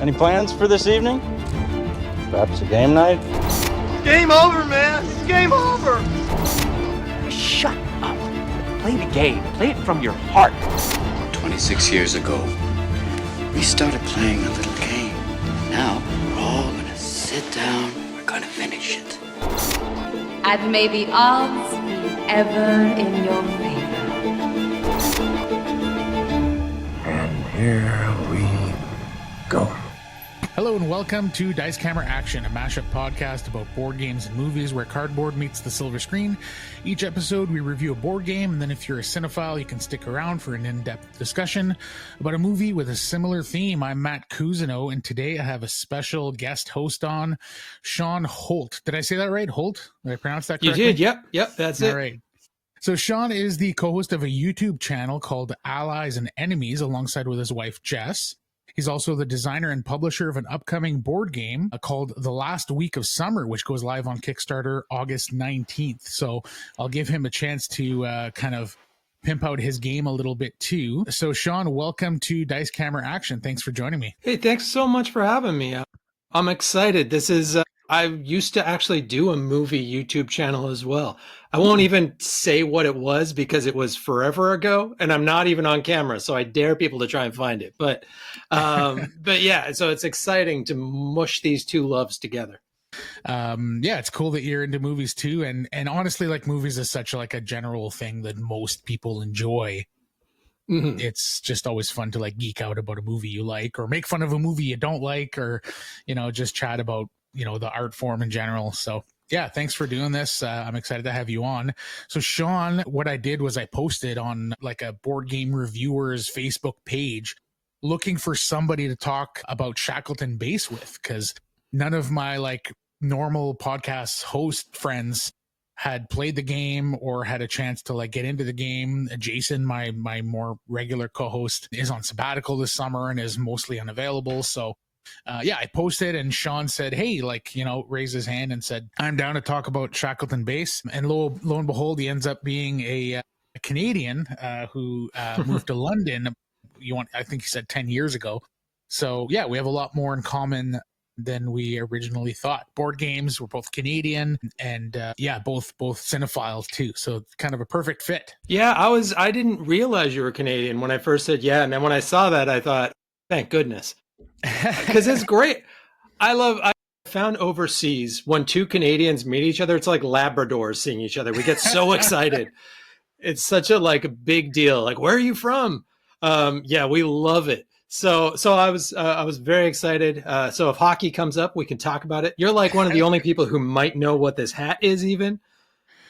Any plans for this evening? Perhaps a game night? Game over, man. It's game over. Shut up. Play the game. Play it from your heart. 26 years ago, we started playing a little game. Now, we're all gonna sit down. We're gonna finish it. And may the odds be ever in your favor. And here we go. Hello and welcome to Dice Camera Action, a mashup podcast about board games and movies where cardboard meets the silver screen. Each episode we review a board game, and then if you're a cinephile, you can stick around for an in-depth discussion about a movie with a similar theme. I'm Matt Cousineau, and today I have a special guest host on, Shawn Holt. Did I say that right? Holt? Did I pronounce that correctly? You did, yep, that's it. All right. So Shawn is the co-host of a YouTube channel called Allies and Enemies alongside with his wife, Jess. He's also the designer and publisher of an upcoming board game called The Last Week of Summer, which goes live on Kickstarter August 19th. So I'll give him a chance to kind of pimp out his game a little bit too. So Shawn, welcome to Dice Camera Action. Thanks for joining me. Hey, thanks so much for having me. I'm excited. This is, I used to actually do a movie YouTube channel as well. I won't even say what it was because it was forever ago and I'm not even on camera. So I dare people to try and find it. But yeah, so it's exciting to mush these two loves together. Yeah, it's cool that you're into movies too. And honestly, like movies is such like a general thing that most people enjoy. Mm-hmm. It's just always fun to like geek out about a movie you like or make fun of a movie you don't like or, you know, just chat about, you know, the art form in general. So yeah, thanks for doing this. I'm excited to have you on. So Shawn, what I did was I posted on like a board game reviewers Facebook page looking for somebody to talk about Shackleton Base with, because none of my like normal podcast host friends had played the game or had a chance to like get into the game. Jason, my more regular co-host, is on sabbatical this summer and is mostly unavailable. So yeah, I posted and Shawn said, hey, like, you know, raised his hand and said, I'm down to talk about Shackleton Base. And lo and behold, he ends up being a Canadian who moved to London. I think he said 10 years ago. So yeah, we have a lot more in common than we originally thought. Board games, we're both Canadian and yeah, both cinephiles too. So kind of a perfect fit. Yeah, I didn't realize you were Canadian when I first said yeah. And then when I saw that, I thought, thank goodness. Because it's great. I found overseas when two Canadians meet each other, it's like Labradors seeing each other. We get so excited. It's such a like a big deal. Like, where are you from? Yeah, we love it. So I was very excited. So if hockey comes up, we can talk about it. You're like one of the only people who might know what this hat is even.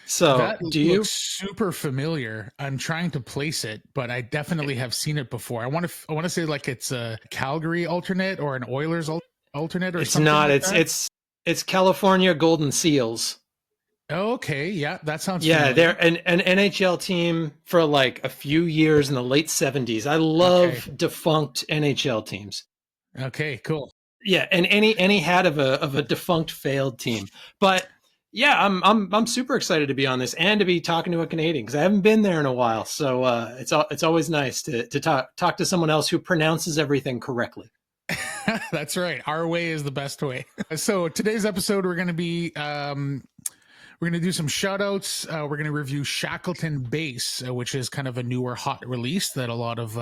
So that do you? Looks super familiar. I'm trying to place it, but I definitely have seen it before. I want to say like it's a Calgary alternate or an Oilers alternate or it's something. Not. Like It's California Golden Seals. Okay, yeah, that sounds yeah. familiar. They're an NHL team for like a few years in the late 70s. I love defunct NHL teams. Okay, cool. Yeah, and any hat of a defunct failed team, but. Yeah, I'm super excited to be on this and to be talking to a Canadian because I haven't been there in a while. So it's always nice to talk to someone else who pronounces everything correctly. That's right. Our way is the best way. So today's episode, we're going to be we're going to do some shout outs. We're going to review Shackleton Base, which is kind of a newer hot release that a lot of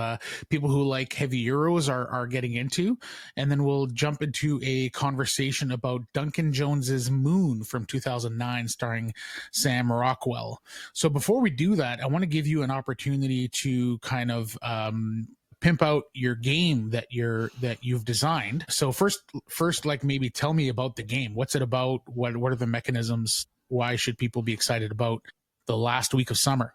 people who like heavy Euros are getting into. And then we'll jump into a conversation about Duncan Jones's Moon from 2009, starring Sam Rockwell. So before we do that, I want to give you an opportunity to kind of pimp out your game that you've designed. So first, like maybe tell me about the game. What's it about? What are the mechanisms? Why should people be excited about The Last Week of Summer?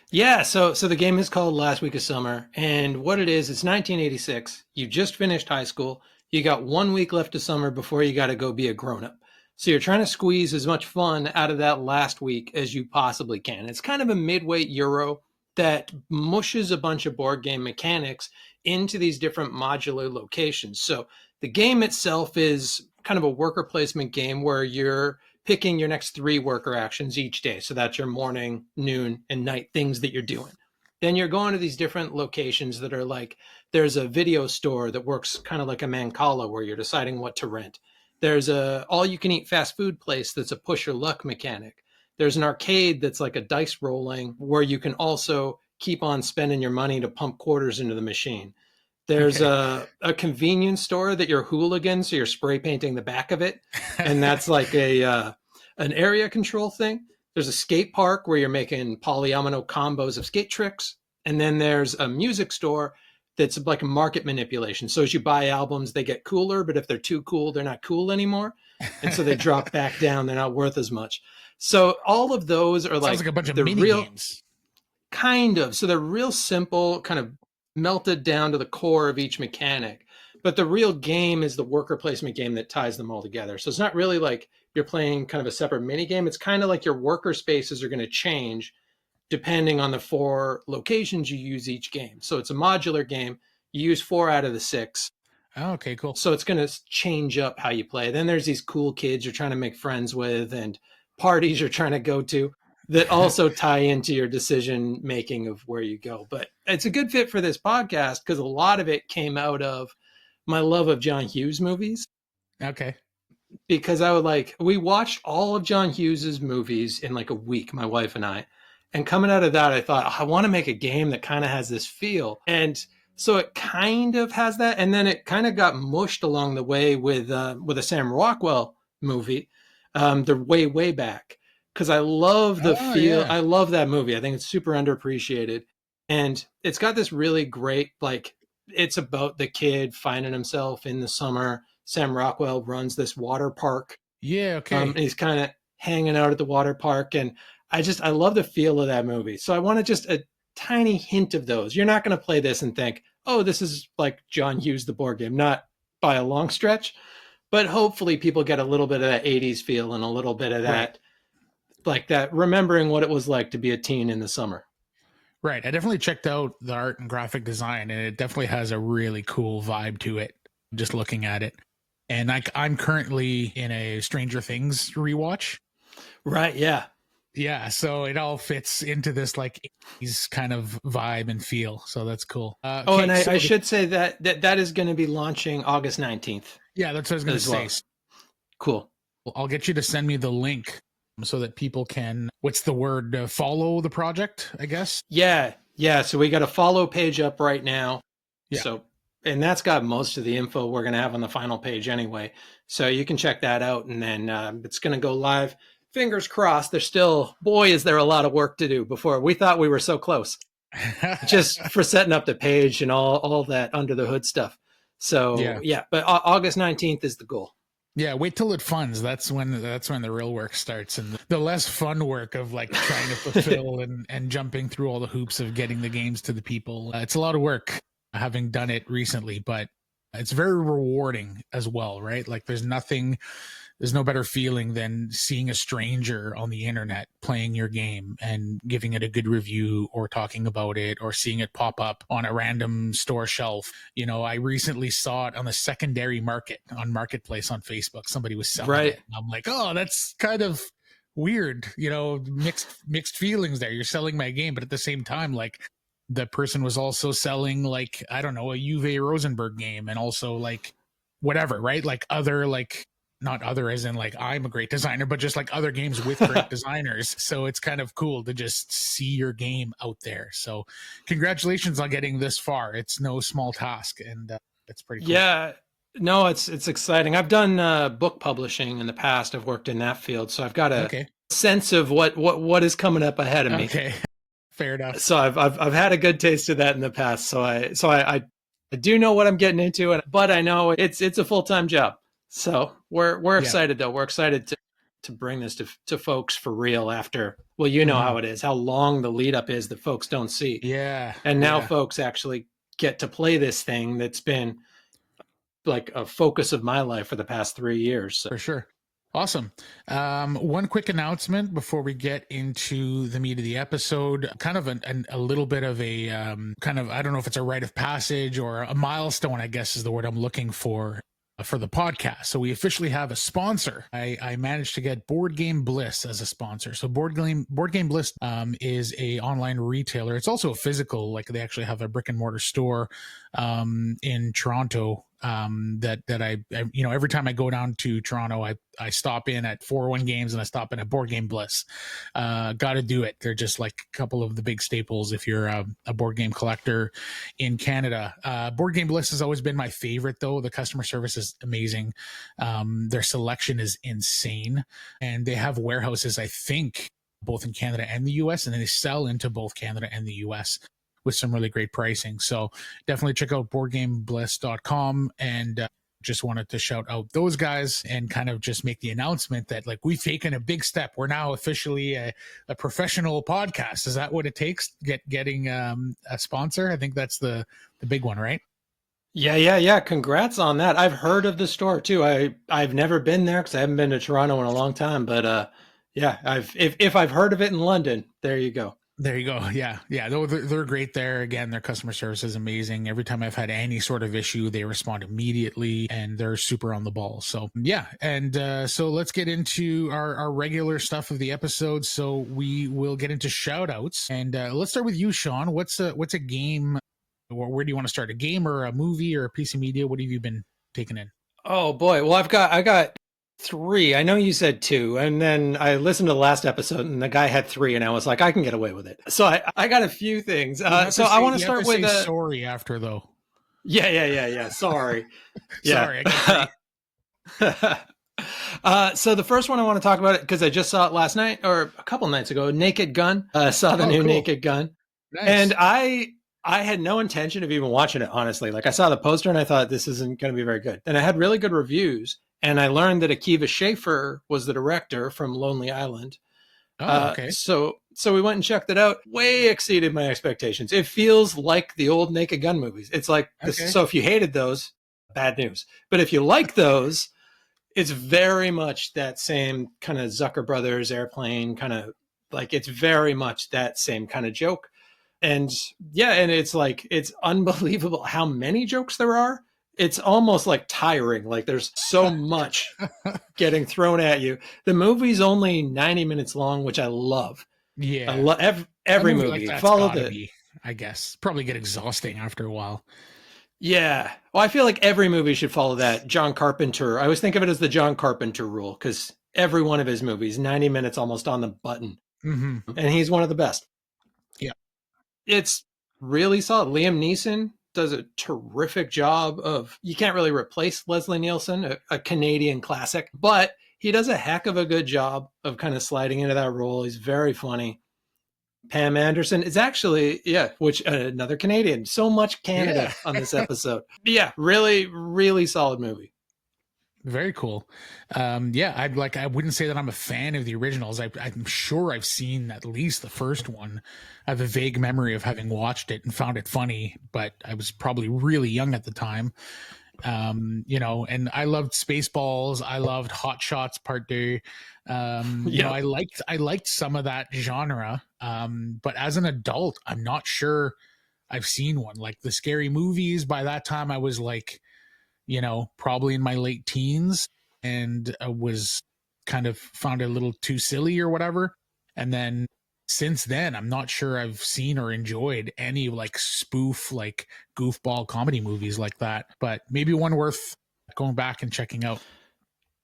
Yeah, so the game is called Last Week of Summer, and what it is, it's 1986. You just finished high school. You got 1 week left of summer before you got to go be a grown-up. So you're trying to squeeze as much fun out of that last week as you possibly can. It's kind of a midweight Euro that mushes a bunch of board game mechanics into these different modular locations. So the game itself is kind of a worker placement game where you're picking your next 3 worker actions each day. So that's your morning, noon, and night things that you're doing. then you're going to these different locations that are like, there's a video store that works kind of like a Mancala where you're deciding what to rent. There's a all you can eat fast food place that's a push your luck mechanic. There's an arcade that's like a dice rolling where you can also keep on spending your money to pump quarters into the machine. There's a convenience store that you're hooligan, so you're spray painting the back of it. And that's like an area control thing. There's a skate park where you're making polyomino combos of skate tricks. And then there's a music store that's like a market manipulation. So as you buy albums, they get cooler, but if they're too cool, they're not cool anymore. And so they drop back down. They're not worth as much. So all of those are Sounds like a bunch of mini games. Kind of. So they're real simple, kind of melted down to the core of each mechanic. But the real game is the worker placement game that ties them all together. So it's not really like you're playing kind of a separate mini game. It's kind of like your worker spaces are going to change depending on the 4 locations you use each game. So it's a modular game. You use 4 out of the 6. Oh, okay, cool. So it's going to change up how you play. Then there's these cool kids you're trying to make friends with and parties you're trying to go to that also tie into your decision making of where you go. But it's a good fit for this podcast because a lot of it came out of my love of John Hughes movies. Okay. Because we watched all of John Hughes's movies in like a week, my wife and I. And coming out of that, I thought, I want to make a game that kind of has this feel. And so it kind of has that. And then it kind of got mushed along the way with a Sam Rockwell movie, the way back. Because I love the feel. Yeah. I love that movie. I think it's super underappreciated. And it's got this really great, like, it's about the kid finding himself in the summer. Sam Rockwell runs this water park. Yeah, okay. And he's kind of hanging out at the water park. And I love the feel of that movie. So I wanted just a tiny hint of those. You're not going to play this and think, oh, this is like John Hughes, the board game. Not by a long stretch. But hopefully people get a little bit of that 80s feel and a little bit of that, right, like that, remembering what it was like to be a teen in the summer. Right. I definitely checked out the art and graphic design, and it definitely has a really cool vibe to it, just looking at it. And I'm currently in a Stranger Things rewatch. Right, yeah. Yeah, so it all fits into this like 80s kind of vibe and feel. So that's cool. And I should say that is going to be launching August 19th. Yeah, that's what I was going to say. Cool. Well, I'll get you to send me the link so that people can, what's the word, follow the project, I guess? Yeah. So we got a follow page up right now. Yeah. So, and that's got most of the info we're going to have on the final page anyway. So you can check that out, and then it's going to go live. Fingers crossed. There's still, boy, is there a lot of work to do before. We thought we were so close just for setting up the page and all that under the hood stuff. So yeah, but August 19th is the goal. Yeah, wait till it funds. That's when the real work starts, and the less fun work of like trying to fulfill and jumping through all the hoops of getting the games to the people. It's a lot of work, having done it recently, but it's very rewarding as well, right? Like there's no better feeling than seeing a stranger on the internet playing your game and giving it a good review or talking about it or seeing it pop up on a random store shelf. You know, I recently saw it on the secondary market on Marketplace on Facebook. Somebody was selling it. And I'm like, oh, that's kind of weird. You know, mixed feelings there. You're selling my game, but at the same time, like the person was also selling like, I don't know, a Uwe Rosenberg game and also like whatever, right? Like other like, not other as in like I'm a great designer, but just like other games with great designers. So it's kind of cool to just see your game out there. So congratulations on getting this far. It's no small task, and it's pretty cool. Yeah, no, it's exciting. I've done book publishing in the past. I've worked in that field, so I've got a sense of what is coming up ahead of me. Okay, fair enough. So I've had a good taste of that in the past. So I do know what I'm getting into, but I know it's a full-time job. So we're excited though. We're excited to bring this to folks for real after, well, you know how it is, how long the lead up is that folks don't see. Yeah. And now folks actually get to play this thing that's been like a focus of my life for the past 3 years. So. For sure. Awesome. One quick announcement before we get into the meat of the episode, kind of a little bit of a kind of, I don't know if it's a rite of passage or a milestone, I guess is the word I'm looking for. for the podcast. So we officially have a sponsor. I managed to get Board Game Bliss as a sponsor. So Board Game Bliss is a online retailer. It's also a physical, like they actually have a brick and mortar store in Toronto. That I every time I go down to Toronto, I stop in at 401 Games and I stop in at Board Game Bliss. Got to do it. They're just like a couple of the big staples if you're a board game collector in Canada. Board Game Bliss has always been my favorite, though. The customer service is amazing. Their selection is insane, and they have warehouses, I think, both in Canada and the US, and then they sell into both Canada and the US with some really great pricing. So definitely check out boardgamebliss.com, and just wanted to shout out those guys and kind of just make the announcement that like we've taken a big step. We're now officially a professional podcast. Is that what it takes getting a sponsor? I think that's the big one, right? Yeah. Congrats on that. I've heard of the store too. I've never been there because I haven't been to Toronto in a long time. But if I've heard of it in London, there you go. There you go. Yeah. They're great there. Again, their customer service is amazing. Every time I've had any sort of issue, they respond immediately and they're super on the ball. So yeah. And so let's get into our regular stuff of the episode. So we will get into shout outs, and let's start with you, Shawn. What's a game? Where do you want to start? A game or a movie or a piece of media? What have you been taking in? Oh boy. Well, I got 3. I know you said 2, and then I listened to the last episode and the guy had 3, and I was like, I can get away with it. So I got a few things. So I want to start with sorry after though. Yeah. Sorry. Sorry. So the first one I want to talk about it because I just saw it last night or a couple nights ago. Naked Gun. Saw the new cool. Naked Gun, nice. And I had no intention of even watching it, honestly. Like I saw the poster and I thought this isn't going to be very good. And it had really good reviews. And I learned that Akiva Schaffer was the director from Lonely Island. Oh, okay. So we went and checked it out. Way exceeded my expectations. It feels like the old Naked Gun movies. It's like this. Okay. So if you hated those, bad news. But if you like those, it's very much that same kind of Zucker Brothers Airplane kind of like. It's very much that same kind of joke. And yeah, and it's like it's unbelievable how many jokes there are. It's almost like tiring. Like there's so much getting thrown at you. The movie's only 90 minutes long, which I love. Yeah. I love every movie. Like Follow the, I guess probably get exhausting after a while. Yeah. Well, I feel like every movie should follow that John Carpenter. I always think of it as the John Carpenter rule because every one of his movies, 90 minutes almost on the button. Mm-hmm. And he's one of the best. Yeah. It's really solid. Liam Neeson does a terrific job of, you can't really replace Leslie Nielsen, a Canadian classic, but he does a heck of a good job of kind of sliding into that role. He's very funny. Pam Anderson is actually, which another Canadian, so much Canada on this episode. Yeah, really, really solid movie. Very cool. I wouldn't say that I'm a fan of the originals. I'm sure I've seen at least the first one. I have a vague memory of having watched it and found it funny, but I was probably really young at the time. And I loved Spaceballs. I loved Hot Shots Part 2. I liked some of that genre. But as an adult, I'm not sure I've seen one. Like the Scary Movies, by that time I was like, probably in my late teens, and I was kind of found it a little too silly or whatever. And then since then, I'm not sure I've seen or enjoyed any like spoof, like goofball comedy movies like that, but maybe one worth going back and checking out.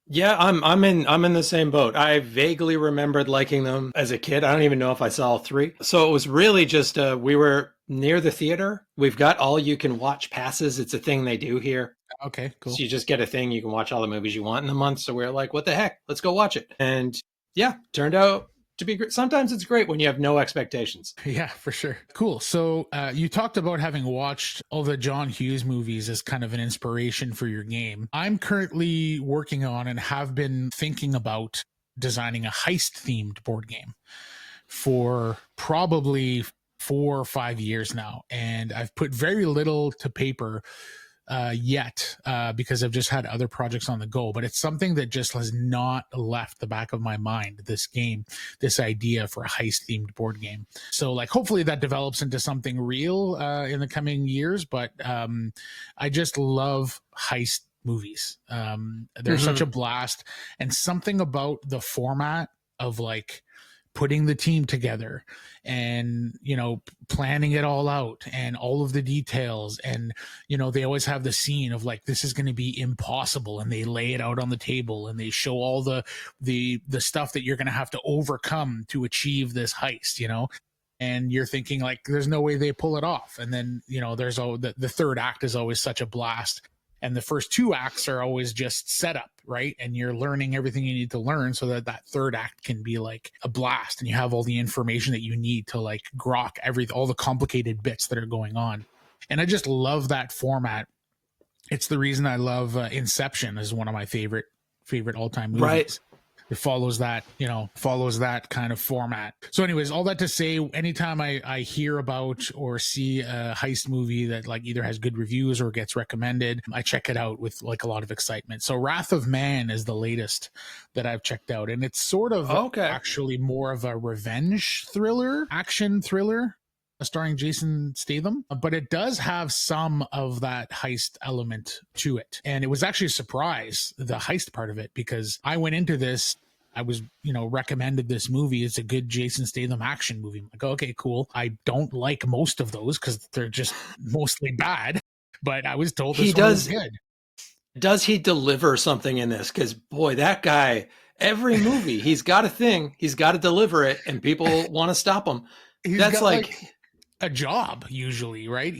Yeah, I'm in the same boat. I vaguely remembered liking them as a kid. I don't even know if I saw all 3. So it was really just we were near the theater. We've got all you can watch passes. It's a thing they do here. Okay, cool. So you just get a thing. You can watch all the movies you want in a month. So we're like, what the heck? Let's go watch it. And yeah, turned out to be great. Sometimes it's great when you have no expectations. Yeah, for sure. Cool. So you talked about having watched all the John Hughes movies as kind of an inspiration for your game. I'm currently working on and have been thinking about designing a heist-themed board game for probably 4 or 5 years now. And I've put very little to paper yet because I've just had other projects on the go, but it's something that just has not left the back of my mind, this idea for a heist themed board game. So like hopefully that develops into something real in the coming years, but I just love heist movies. They're such a blast, and something about the format of like putting the team together and, you know, planning it all out and all of the details. And, you know, they always have the scene of like, this is going to be impossible. And they lay it out on the table and they show all the stuff that you're going to have to overcome to achieve this heist, you know? And you're thinking like, there's no way they pull it off. And then, you know, there's the third act is always such a blast. And the first two acts are always just setup, right? And you're learning everything you need to learn so that that third act can be like a blast, and you have all the information that you need to like grok all the complicated bits that are going on. And I just love that format. It's the reason I love Inception is one of my favorite all-time movies. Right. It follows that kind of format. So anyways, all that to say, anytime I hear about or see a heist movie that like either has good reviews or gets recommended, I check it out with like a lot of excitement. So Wrath of Man is the latest that I've checked out. And it's sort of actually more of a revenge thriller, action thriller, starring Jason Statham, but it does have some of that heist element to it. And it was actually a surprise, the heist part of it, because I went into this, I was, you know, recommended this movie. It's a good Jason Statham action movie. I'm like, okay, cool. I don't like most of those because they're just mostly bad, but I was told this one was good. Does he deliver something in this? Because boy, that guy, every movie, he's got a thing, he's got to deliver it, and people want to stop him. That's like a job usually, right?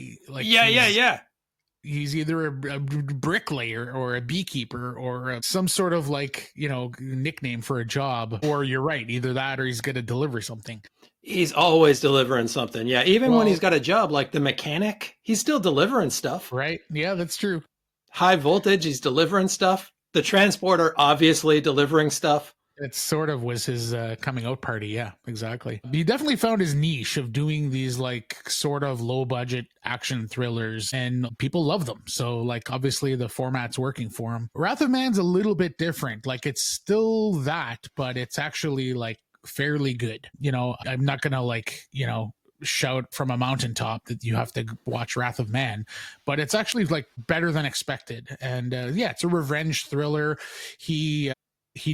He's either a bricklayer or a beekeeper or some sort of like, you know, nickname for a job. Or you're right, either that or he's going to deliver something. He's always delivering something. Yeah, even when he's got a job like the mechanic, he's still delivering stuff. Right? Yeah, that's true. High voltage, he's delivering stuff. The transporter, obviously delivering stuff. It sort of was his coming out party. Yeah, exactly. He definitely found his niche of doing these like sort of low budget action thrillers, and people love them. So like obviously the format's working for him. Wrath of Man's a little bit different. Like it's still that, but it's actually like fairly good. You know, I'm not going to like, you know, shout from a mountaintop that you have to watch Wrath of Man, but it's actually like better than expected. And yeah, it's a revenge thriller. He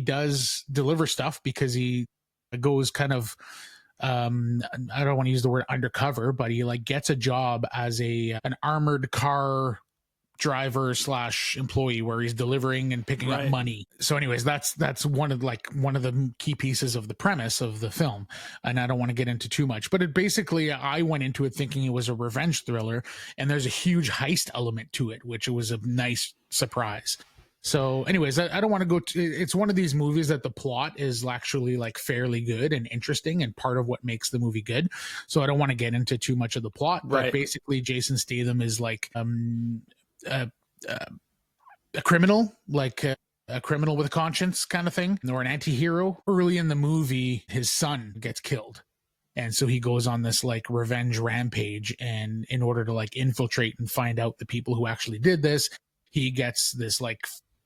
does deliver stuff because he goes kind of I don't want to use the word undercover, but he like gets a job as an armored car driver / employee where he's delivering and picking up money. So anyways, that's one of the key pieces of the premise of the film, and I don't want to get into too much, but it basically, I went into it thinking it was a revenge thriller, and there's a huge heist element to it, which was a nice surprise. So anyways, I don't want to go to, it's one of these movies that the plot is actually like fairly good and interesting and part of what makes the movie good. So I don't want to get into too much of the plot, but basically Jason Statham is like a criminal, like a criminal with a conscience kind of thing, or an anti-hero. Early in the movie, his son gets killed. And so he goes on this like revenge rampage, and in order to like infiltrate and find out the people who actually did this, he gets this like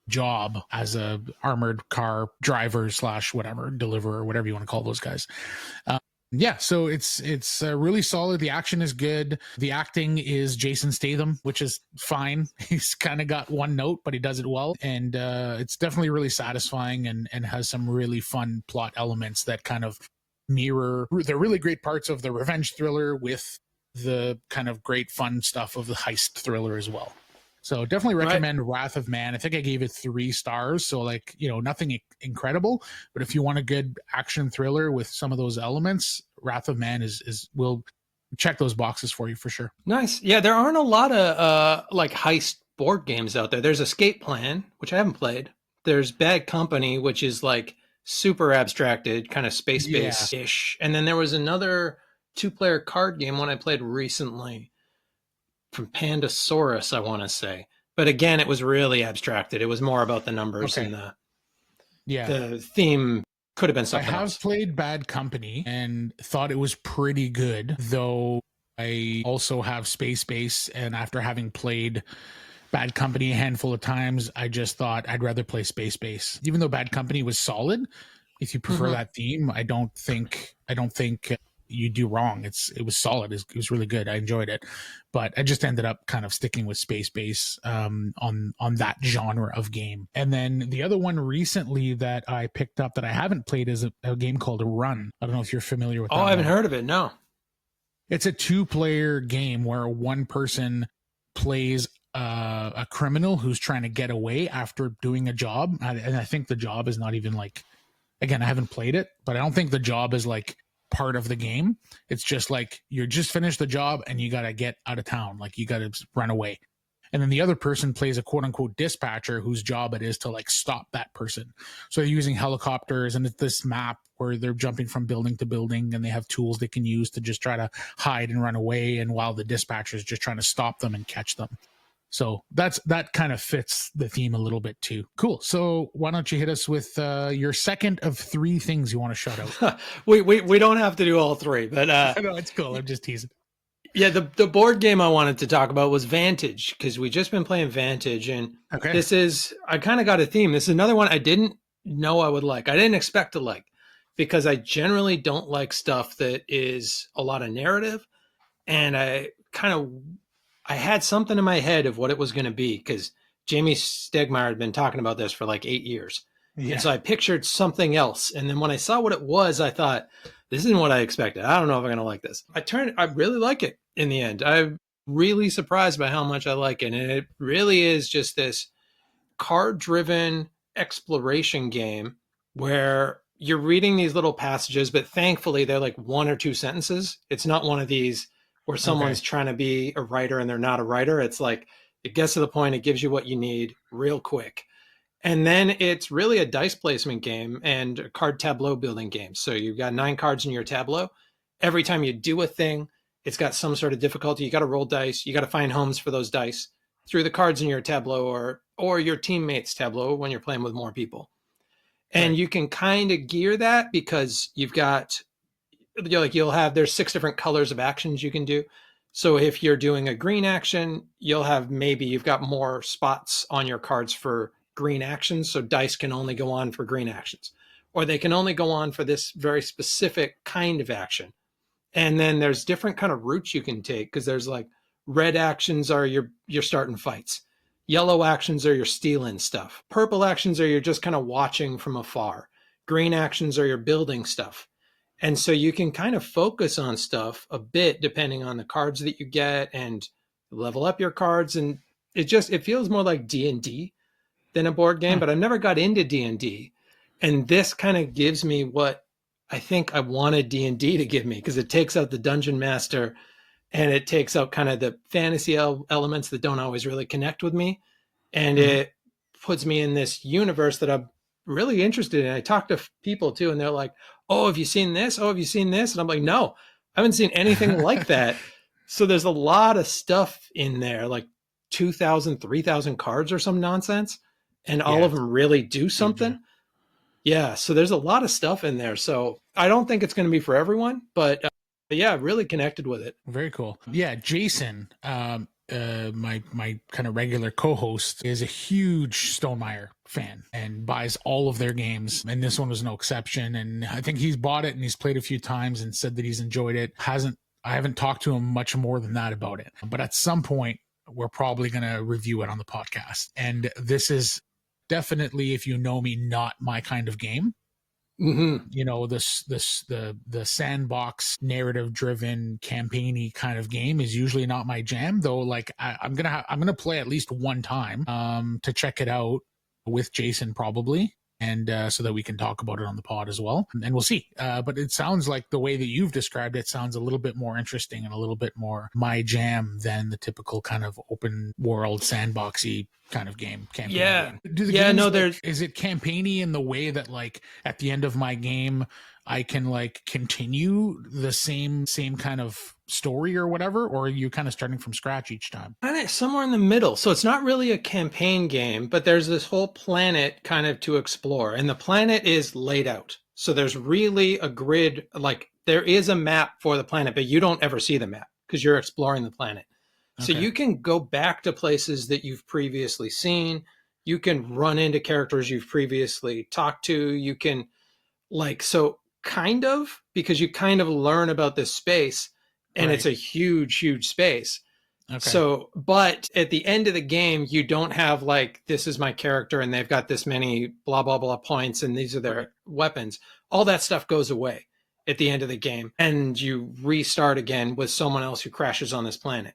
job as a armored car driver / whatever, deliverer, whatever you want to call those guys. Yeah, so it's really solid. The action is good. The acting is Jason Statham, which is fine. He's kind of got one note, but he does it well. And it's definitely really satisfying and has some really fun plot elements that kind of mirror the really great parts of the revenge thriller with the kind of great fun stuff of the heist thriller as well. So definitely recommend Wrath of Man. I think I gave it 3 stars. So like, you know, nothing incredible, but if you want a good action thriller with some of those elements, Wrath of Man will check those boxes for you for sure. Nice. Yeah. There aren't a lot of like heist board games out there. There's Escape Plan, which I haven't played. There's Bad Company, which is like super abstracted, kind of space-based ish. And then there was another 2-player card game one I played recently from Pandasaurus, I want to say, but again, it was really abstracted. It was more about the numbers and the theme could have been something else. I have played Bad Company and thought it was pretty good, though I also have Space Base, and after having played Bad Company a handful of times, I just thought I'd rather play Space Base. Even though Bad Company was solid, if you prefer that theme, I don't think you do wrong. It was solid. It was really good. I enjoyed it, but I just ended up kind of sticking with Space Base on that genre of game. And then the other one recently that I picked up that I haven't played is a game called Run. I don't know if you're familiar with that. I haven't heard of it. No. It's a 2-player game where one person plays a criminal who's trying to get away after doing a job. And I think the job is not even like, again, I haven't played it, but I don't think the job is like part of the game. It's just like you're just finished the job and you got to get out of town. Like you got to run away. And then the other person plays a quote unquote dispatcher whose job it is to like stop that person. So they're using helicopters, and it's this map where they're jumping from building to building, and they have tools they can use to just try to hide and run away. And while the dispatcher is just trying to stop them and catch them. So that kind of fits the theme a little bit too. Cool. So why don't you hit us with your second of 3 things you want to shout out? we don't have to do all 3, but no, it's cool. I'm just teasing. Yeah, the board game I wanted to talk about was Vantage, because we just been playing Vantage, and this is, I kind of got a theme. This is another one I didn't know I would like. I didn't expect to like, because I generally don't like stuff that is a lot of narrative, and I had something in my head of what it was going to be, because Jamie Stegmaier had been talking about this for like 8 years. Yeah. And so I pictured something else. And then when I saw what it was, I thought, this isn't what I expected. I don't know if I'm going to like this. I really like it in the end. I'm really surprised by how much I like it. And it really is just this card-driven exploration game where you're reading these little passages, but thankfully they're like 1 or 2 sentences. It's not one of these where someone's trying to be a writer and they're not a writer. It's like, it gets to the point, it gives you what you need real quick. And then it's really a dice placement game and a card tableau building game. So you've got 9 cards in your tableau. Every time you do a thing, it's got some sort of difficulty. You got to roll dice. You got to find homes for those dice through the cards in your tableau or your teammates' tableau when you're playing with more people. And you can kind of gear that because you've got, there's 6 different colors of actions you can do. So if you're doing a green action, you've got more spots on your cards for green actions. So dice can only go on for green actions, or they can only go on for this very specific kind of action. And then there's different kind of routes you can take, because there's like red actions are you're starting fights. Yellow actions are you're stealing stuff. Purple actions are you're just kind of watching from afar. Green actions are you're building stuff. And so you can kind of focus on stuff a bit depending on the cards that you get and level up your cards. And it feels more like D&D than a board game, but I've never got into D&D. And this kind of gives me what I think I wanted D&D to give me, because it takes out the dungeon master and it takes out kind of the fantasy elements that don't always really connect with me. And it puts me in this universe that I'm really interested in. I talk to people too, and they're like, oh, have you seen this? Oh, have you seen this? And I'm like, no, I haven't seen anything like that. So there's a lot of stuff in there, like 2,000, 3,000 cards or some nonsense. And all of them really do something. Yeah. So there's a lot of stuff in there. So I don't think it's going to be for everyone, but really connected with it. Very cool. Yeah. Jason, my kind of regular co-host, is a huge Stonemaier fan and buys all of their games. And this one was no exception. And I think he's bought it and he's played a few times and said that he's enjoyed it. I haven't talked to him much more than that about it, but at some point we're probably going to review it on the podcast. And this is definitely, if you know me, not my kind of game. You know, the sandbox narrative driven campaign-y kind of game is usually not my jam, though. Like I'm gonna play at least one time to check it out with Jason probably, and so that we can talk about it on the pod as well, and we'll see. But it sounds like the way that you've described it sounds a little bit more interesting and a little bit more my jam than the typical kind of open world sandboxy kind of game. Game. Is it campaigny in the way that like at the end of my game I can like continue the same kind of story or whatever, or are you kind of starting from scratch each time? Kind of somewhere in the middle. So it's not really a campaign game, but there's this whole planet kind of to explore, and the planet is laid out. So there's really a grid, like there is a map for the planet, but you don't ever see the map because you're exploring the planet. So you can go back to places that you've previously seen. You can run into characters you've previously talked to. You can so kind of, because you kind of learn about this space, and it's a huge, huge space. Okay. So, but at the end of the game, you don't have like, this is my character and they've got this many blah, blah, blah points and these are their weapons. All that stuff goes away at the end of the game, and you restart again with someone else who crashes on this planet.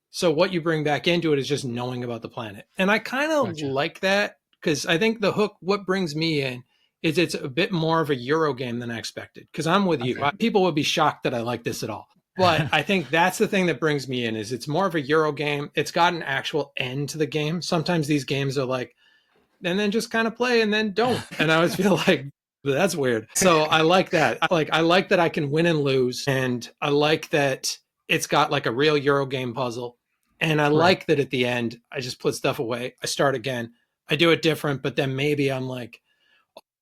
So what you bring back into it is just knowing about the planet. And I kind of like that, because I think the hook, what brings me in is it's a bit more of a Euro game than I expected. Because I'm with you. People would be shocked that I like this at all. But I think that's the thing that brings me in, is it's more of a Euro game. It's got an actual end to the game. Sometimes these games are like, and then just kind of play and then don't. And I always feel like, that's weird. So I like that. I like that I can win and lose. And I like that it's got like a real Euro game puzzle. And I like that at the end, I just put stuff away. I start again. I do it different, but then maybe I'm like,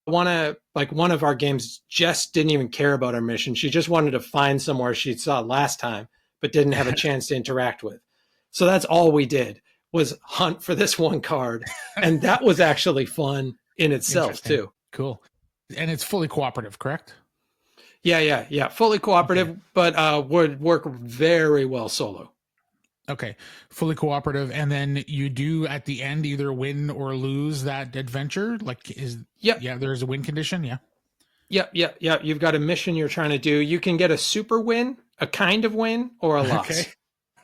one of our games, Jess didn't even care about our mission. She just wanted to find somewhere she saw last time, but didn't have a chance to interact with. So that's all we did, was hunt for this one card. And that was actually fun in itself too. Cool. And it's fully cooperative, correct? Yeah. Fully cooperative, but would work very well solo. Okay. Fully cooperative. And then you do at the end either win or lose that adventure. There's a win condition. Yeah. Yep. You've got a mission you're trying to do. You can get a super win, a kind of win, or a loss. Okay.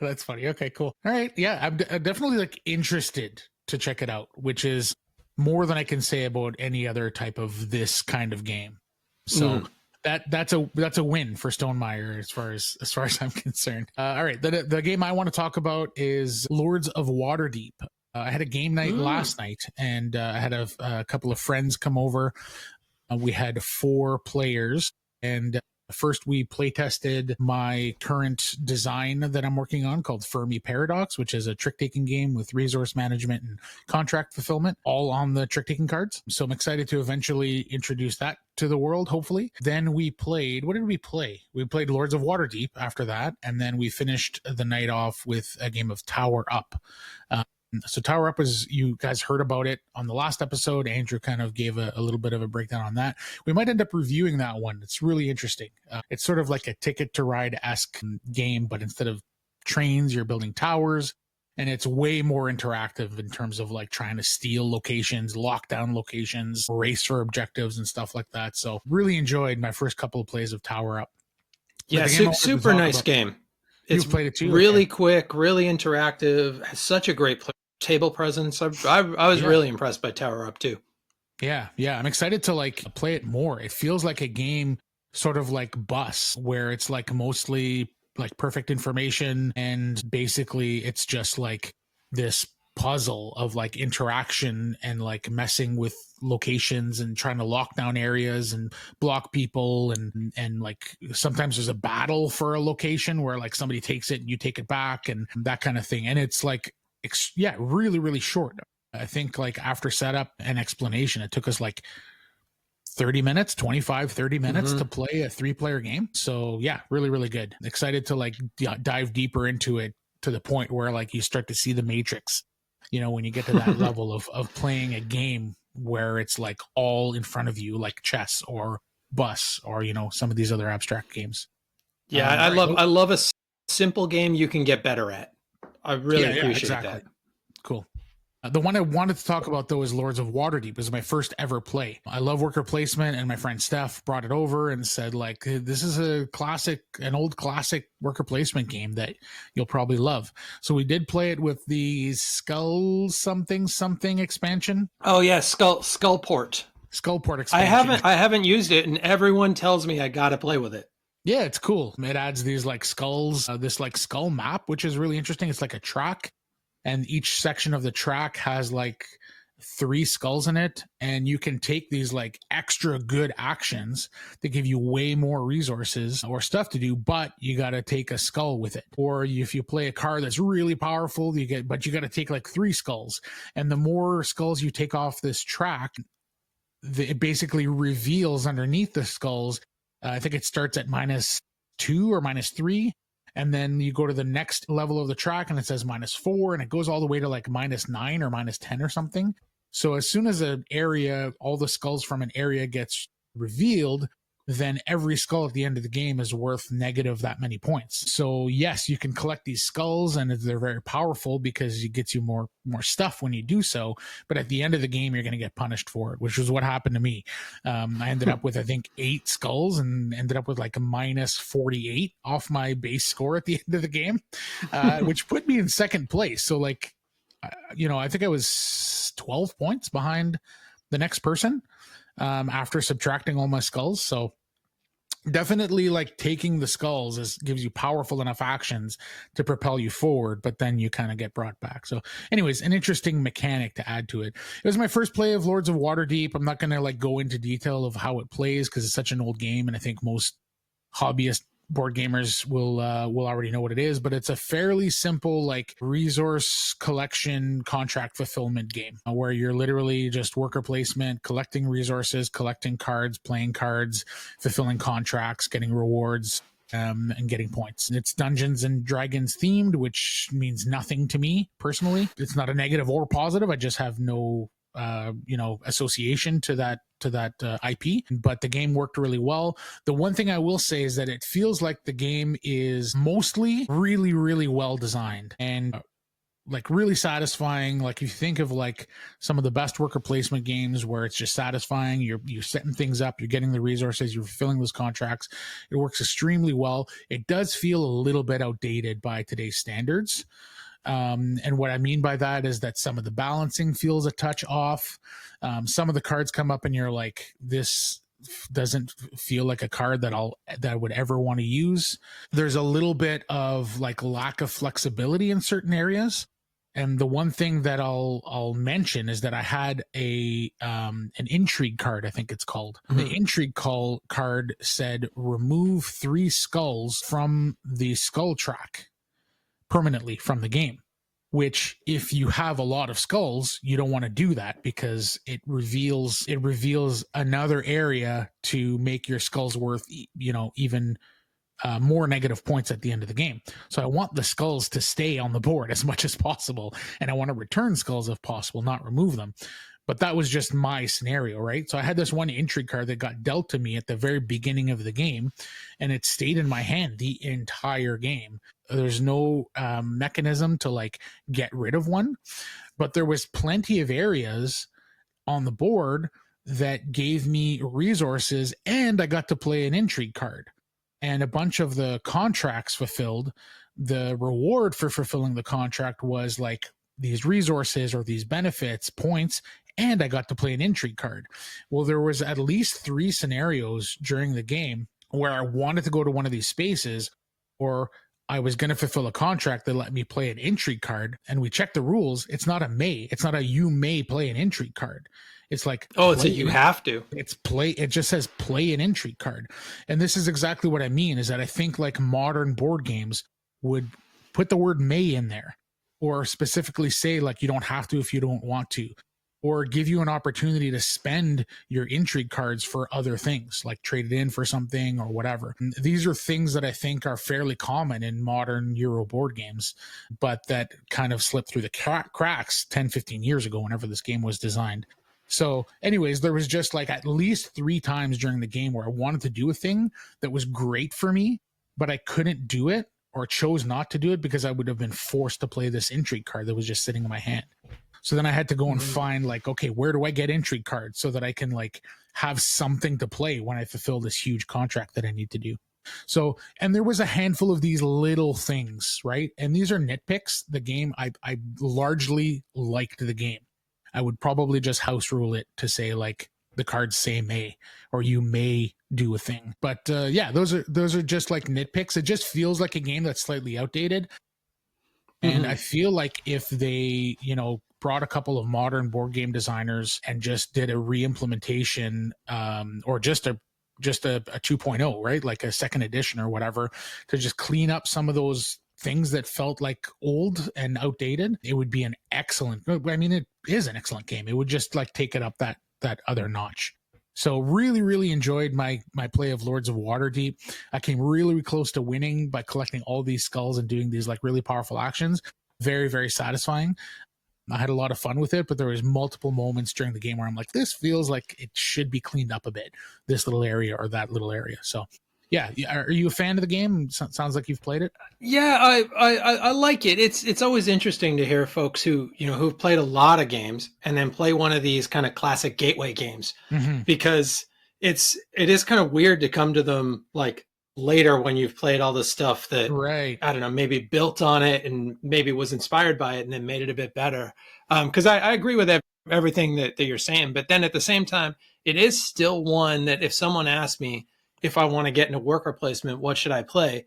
That's funny. Okay, cool. All right. Yeah. I'm definitely like interested to check it out, which is more than I can say about any other type of this kind of game. So that's a win for Stonemaier as far as I'm concerned. All right, the game I want to talk about is Lords of Waterdeep. I had a game night last night, and I had a couple of friends come over. We had 4 players, and first we play tested my current design that I'm working on called Fermi Paradox, which is a trick-taking game with resource management and contract fulfillment, all on the trick-taking cards. So I'm excited to eventually introduce that to the world, hopefully. Then we played, what did we play? We played Lords of Waterdeep after that, and then we finished the night off with a game of Tower Up. So Tower Up was, you guys heard about it on the last episode. Andrew kind of gave a little bit of a breakdown on that. We might end up reviewing that one. It's really interesting. It's sort of like a Ticket to Ride-esque game, but instead of trains, you're building towers. And it's way more interactive in terms of like trying to steal locations, lock down locations, race for objectives and stuff like that. So really enjoyed my first couple of plays of Tower Up. Yeah, super nice game. It's played it too, really quick, really interactive, has such a great table presence. I was really impressed by Tower Up too. Yeah. I'm excited to like play it more. It feels like a game sort of like Bus, where it's like mostly like perfect information, and basically it's just like this puzzle of like interaction and like messing with locations and trying to lock down areas and block people, and like sometimes there's a battle for a location where like somebody takes it and you take it back and that kind of thing. And it's like really, really short. I think like after setup and explanation, it took us like 30 minutes to play a 3-player game. So yeah, really, really good. Excited to like dive deeper into it, to the point where like you start to see the Matrix, you know, when you get to that level of playing a game where it's like all in front of you, like chess or Bus or, you know, some of these other abstract games. Yeah. I love a simple game you can get better at. I really appreciate that. Cool. The one I wanted to talk about, though, is Lords of Waterdeep. It was my first ever play. I love worker placement, and my friend Steph brought it over and said, like, this is an old classic worker placement game that you'll probably love. So we did play it with the Skull something expansion. Oh yeah, Skullport expansion. I haven't used it, and everyone tells me I gotta play with it. Yeah, it's cool. It adds these like skulls, this like skull map, which is really interesting. It's like a track, and each section of the track has like 3 skulls in it, and you can take these like extra good actions that give you way more resources or stuff to do, but you got to take a skull with it. Or if you play a card that's really powerful, you got to take like 3 skulls. And the more skulls you take off this track, it basically reveals underneath the skulls. I think it starts at -2 or -3. And then you go to the next level of the track and it says -4, and it goes all the way to like -9 or -10 or something. So as soon as an area, all the skulls from an area gets revealed, then every skull at the end of the game is worth negative that many points. So yes, you can collect these skulls and they're very powerful because it gets you more stuff when you do so. But at the end of the game, you're going to get punished for it, which was what happened to me. I ended up with, I think, 8 skulls and ended up with like a minus 48 off my base score at the end of the game, which put me in second place. So like, I think I was 12 points behind the next person after subtracting all my skulls. So definitely like taking the skulls gives you powerful enough actions to propel you forward, but then you kind of get brought back. So anyways, an interesting mechanic to add to it. It was my first play of Lords of Waterdeep. I'm not going to like go into detail of how it plays because it's such an old game, and I think most hobbyist board gamers will already know what it is, but it's a fairly simple like resource collection contract fulfillment game where you're literally just worker placement, collecting resources, collecting cards, playing cards, fulfilling contracts, getting rewards, and getting points. It's Dungeons and Dragons themed, which means nothing to me personally. It's not a negative or positive. I just have no association to that IP, but the game worked really well. The one thing I will say is that it feels like the game is mostly really, really well designed and like really satisfying. Like if you think of like some of the best worker placement games where it's just satisfying, you're setting things up, you're getting the resources, you're fulfilling those contracts. It works extremely well. It does feel a little bit outdated by today's standards. And what I mean by that is that some of the balancing feels a touch off. Some of the cards come up and you're like, this doesn't feel like a card that I would ever want to use. There's a little bit of like lack of flexibility in certain areas. And the one thing that I'll mention is that I had an intrigue card, I think it's called. Mm-hmm. The intrigue card said remove 3 skulls from the skull track permanently from the game, which if you have a lot of skulls, you don't want to do that because it reveals another area to make your skulls worth, even more negative points at the end of the game. So I want the skulls to stay on the board as much as possible, and I want to return skulls if possible, not remove them. But that was just my scenario, right? So I had this one intrigue card that got dealt to me at the very beginning of the game, and it stayed in my hand the entire game. There's no mechanism to like get rid of one, but there was plenty of areas on the board that gave me resources, and I got to play an intrigue card. And a bunch of the contracts fulfilled. The reward for fulfilling the contract was like these resources or these benefits, points, and I got to play an intrigue card. Well, there was at least 3 scenarios during the game where I wanted to go to one of these spaces, or I was going to fulfill a contract that let me play an intrigue card. And we checked the rules. It's not a may. It's not a you may play an intrigue card. It's like, it's a you have to. It's play. It just says play an intrigue card. And this is exactly what I mean, is that I think like modern board games would put the word may in there, or specifically say like you don't have to if you don't want to, or give you an opportunity to spend your intrigue cards for other things, like trade it in for something or whatever. And these are things that I think are fairly common in modern Euro board games, but that kind of slipped through the cracks 10, 15 years ago, whenever this game was designed. So anyways, there was just like at least 3 times during the game where I wanted to do a thing that was great for me, but I couldn't do it or chose not to do it because I would have been forced to play this intrigue card that was just sitting in my hand. So then I had to go and find like, okay, where do I get intrigue cards so that I can like have something to play when I fulfill this huge contract that I need to do. So, and there was a handful of these little things, right? And these are nitpicks. The game, I largely liked the game. I would probably just house rule it to say like the cards say may, or you may do a thing. But yeah, those are just like nitpicks. It just feels like a game that's slightly outdated. And I feel like if they, brought a couple of modern board game designers and just did a re-implementation or just a 2.0, right? Like a second edition or whatever, to just clean up some of those things that felt like old and outdated, it would be an excellent, I mean, it is an excellent game. It would just like take it up that other notch. So really, really enjoyed my play of Lords of Waterdeep. I came really close to winning by collecting all these skulls and doing these like really powerful actions. Very, very satisfying. I had a lot of fun with it, but there was multiple moments during the game where I'm like, this feels like it should be cleaned up a bit, this little area or that little area. So yeah, are you a fan of the game? Sounds like you've played it. Yeah, I like it. It's always interesting to hear folks who've played a lot of games and then play one of these kind of classic gateway games, because it is kind of weird to come to them like later when you've played all the stuff that, right, I don't know, maybe built on it and maybe was inspired by it and then made it a bit better. Because I agree with everything that you're saying, but then at the same time, it is still one that if someone asked me if I want to get into worker placement, what should I play?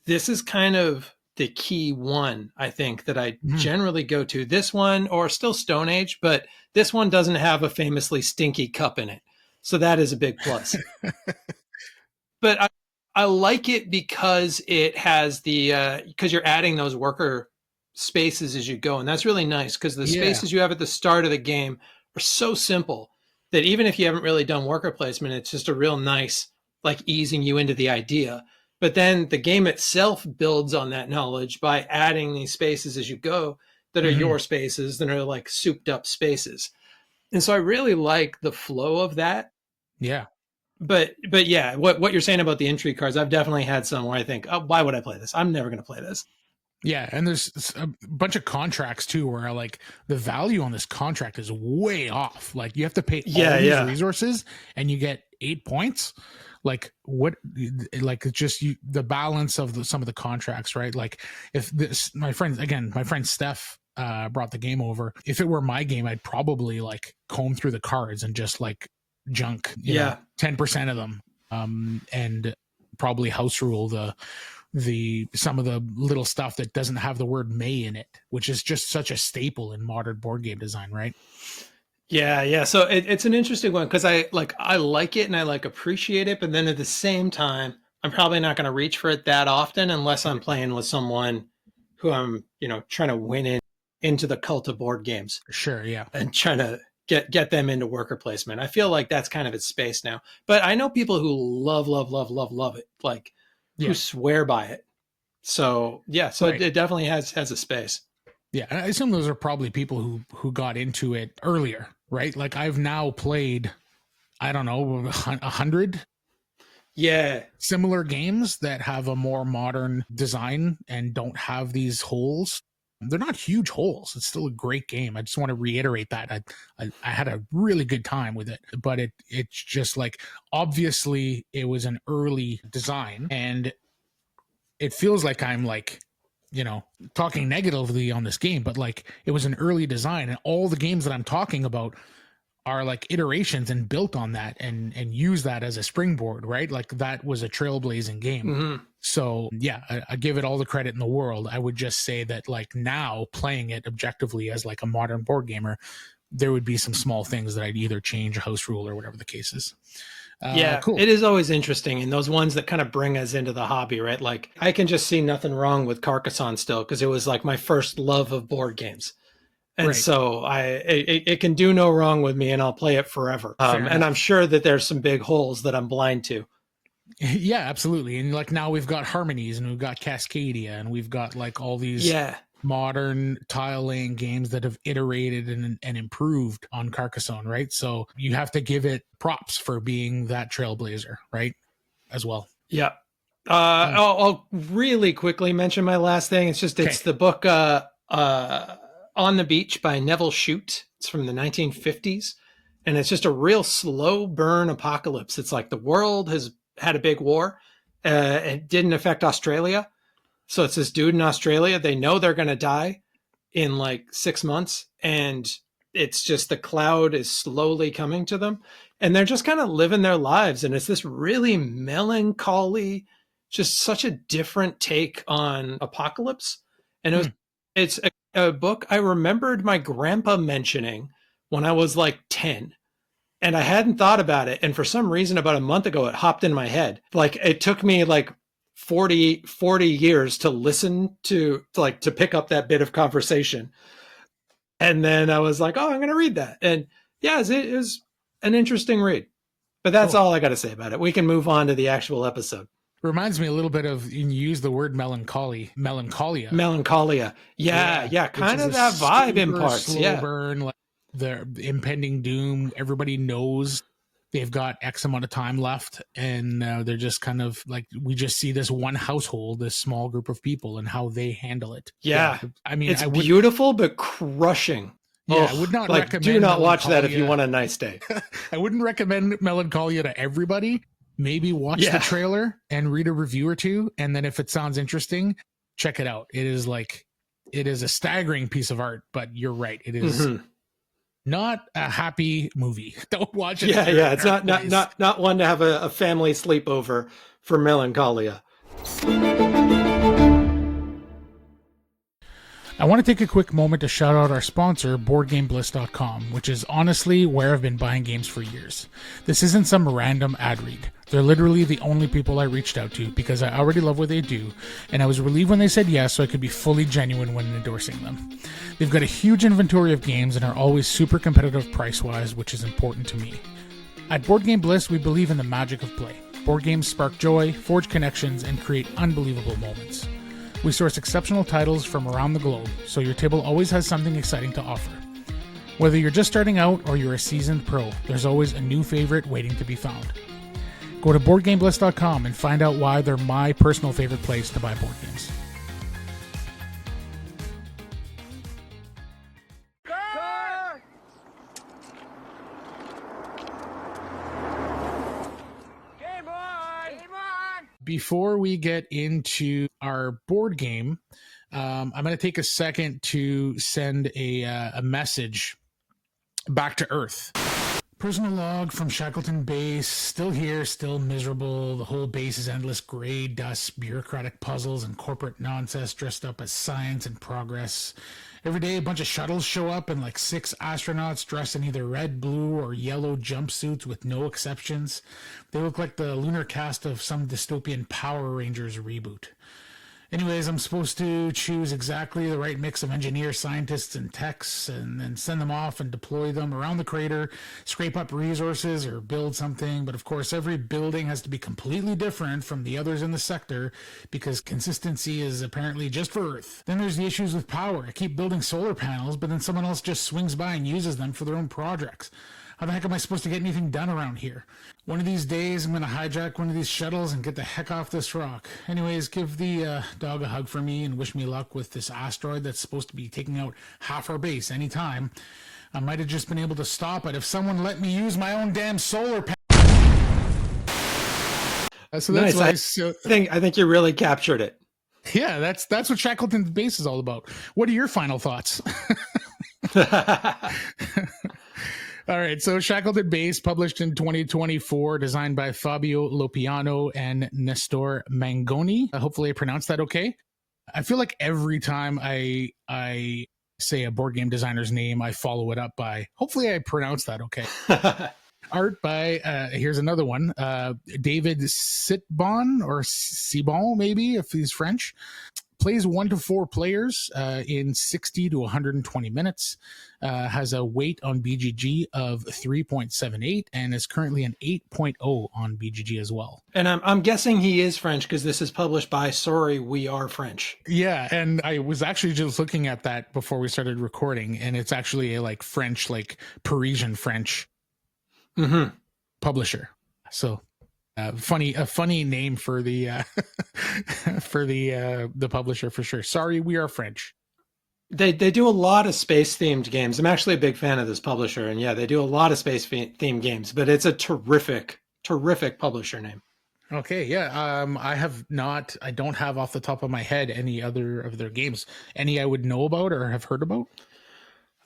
This is kind of the key one, I think, that I generally go to. This one, or still Stone Age, but this one doesn't have a famously stinky cup in it. So that is a big plus. But I like it because it has because you're adding those worker spaces as you go. And that's really nice because the spaces you have at the start of the game are so simple that even if you haven't really done worker placement, it's just a real nice, like easing you into the idea. But then the game itself builds on that knowledge by adding these spaces as you go that are your spaces, that are like souped up spaces. And so I really like the flow of that. Yeah. But yeah, what you're saying about the intrigue cards, I've definitely had some where I think, oh, why would I play this? I'm never going to play this. Yeah, and there's a bunch of contracts too where like the value on this contract is way off. Like you have to pay all these resources and you get 8 points. Like what? Like just the balance of some of the contracts, right? Like if this, my friend Steph brought the game over. If it were my game, I'd probably like comb through the cards and just like junk, you know, 10% of them, and probably house rule some of the little stuff that doesn't have the word may in it, which is just such a staple in modern board game design, right? Yeah. So it's an interesting one because I like it and I like appreciate it, but then at the same time, I'm probably not going to reach for it that often unless I'm playing with someone who I'm, trying to win into the cult of board games. Sure, yeah. And trying to get them into worker placement. I feel like that's kind of its space now. But I know people who love it, like who swear by it. So yeah, it definitely has a space. Yeah, I assume those are probably people who got into it earlier, right? Like I've now played, I don't know, 100 similar games that have a more modern design and don't have these holes. They're not huge holes. It's still a great game. I just want to reiterate that. I had a really good time with it, but it's just like, obviously it was an early design and it feels like I'm like, talking negatively on this game, but like it was an early design and all the games that I'm talking about are like iterations and built on that and use that as a springboard, right? Like that was a trailblazing game. So yeah, I give it all the credit in the world. I would just say that like now playing it objectively as like a modern board gamer, there would be some small things that I'd either change a house rule or whatever the case is. Cool. It is always interesting. And those ones that kind of bring us into the hobby, right? Like I can just see nothing wrong with Carcassonne still because it was like my first love of board games. And so it can do no wrong with me and I'll play it forever. And I'm sure that there's some big holes that I'm blind to. Yeah, absolutely. And like now we've got Harmonies and we've got Cascadia and we've got like all these modern tile laying games that have iterated and improved on Carcassonne, right? So you have to give it props for being that trailblazer, right? As well. Yeah. I'll really quickly mention my last thing. It's the book On the Beach by Neville Shute. It's from the 1950s. And it's just a real slow burn apocalypse. It's like the world has had a big war. It didn't affect Australia. So it's this dude in Australia. They know they're going to die in like 6 months. And it's just the cloud is slowly coming to them. And they're just kind of living their lives. And it's this really melancholy, just such a different take on apocalypse. And it's a book I remembered my grandpa mentioning when I was like 10. And I hadn't thought about it. And for some reason, about a month ago, it hopped in my head. Like it took me like 40 years to listen to pick up that bit of conversation. And then I was like, oh, I'm going to read that. And yeah, it was an interesting read. But that's all I got to say about it. We can move on to the actual episode. Reminds me a little bit of, you use the word melancholia. Melancholia. Yeah. Kind of that vibe in parts. Slow burn, like the impending doom. Everybody knows they've got X amount of time left, and they're just kind of like, we just see this one household, this small group of people, and how they handle it. Yeah. I mean, it's beautiful but crushing. Yeah, I would not recommend. Do not watch that if you want a nice day. I wouldn't recommend Melancholia to everybody. Maybe watch the trailer and read a review or two, and then if it sounds interesting, check it out. It is a staggering piece of art, but you're right. It is not a happy movie. Don't watch it. Yeah. It's not one to have a family sleepover for Melancholia. I want to take a quick moment to shout out our sponsor, BoardGameBliss.com, which is honestly where I've been buying games for years. This isn't some random ad read. They're literally the only people I reached out to because I already love what they do, and I was relieved when they said yes so I could be fully genuine when endorsing them. They've got a huge inventory of games and are always super competitive price-wise, which is important to me. At Board Game Bliss, we believe in the magic of play. Board games spark joy, forge connections, and create unbelievable moments. We source exceptional titles from around the globe, so your table always has something exciting to offer. Whether you're just starting out or you're a seasoned pro, there's always a new favorite waiting to be found. Go to BoardGameBliss.com and find out why they're my personal favorite place to buy board games. Before we get into our board game, I'm going to take a second to send a message back to Earth. Personal log from Shackleton Base. Still here, still miserable. The whole base is endless gray dust, bureaucratic puzzles, and corporate nonsense dressed up as science and progress. Every day, a bunch of shuttles show up and like 6 astronauts dressed in either red, blue, or yellow jumpsuits with no exceptions. They look like the lunar cast of some dystopian Power Rangers reboot. Anyways, I'm supposed to choose exactly the right mix of engineers, scientists, and techs, and then send them off and deploy them around the crater, scrape up resources, or build something. But of course, every building has to be completely different from the others in the sector, because consistency is apparently just for Earth. Then there's the issues with power. I keep building solar panels, but then someone else just swings by and uses them for their own projects. How the heck am I supposed to get anything done around here? One of these days, I'm going to hijack one of these shuttles and get the heck off this rock. Anyways, give the dog a hug for me and wish me luck with this asteroid that's supposed to be taking out half our base anytime. I might have just been able to stop it if someone let me use my own damn solar panel. So that's nice. I think you really captured it. Yeah, that's what Shackleton Base is all about. What are your final thoughts? All right, so Shackleton Base, published in 2024, designed by Fabio Lopiano and Nestor Mangoni. Hopefully I pronounced that okay. I feel like every time I say a board game designer's name, I follow it up by, hopefully I pronounced that okay. Art by, here's another one, David Sitbon, or Sibon maybe, if he's French. Plays 1 to 4 players in 60 to 120 minutes, has a weight on BGG of 3.78, and is currently an 8.0 on BGG as well. And I'm guessing he is French because this is published by Sorry, We Are French. Yeah, and I was actually just looking at that before we started recording, and it's actually a like French, like Parisian French publisher. So a funny name for the for the publisher for sure. Sorry, We Are French. They do a lot of space themed games. I'm actually a big fan of this publisher, and yeah, they do a lot of space themed games. But it's a terrific publisher name. Okay, yeah. I don't have off the top of my head any other of their games. Any I would know about or have heard about?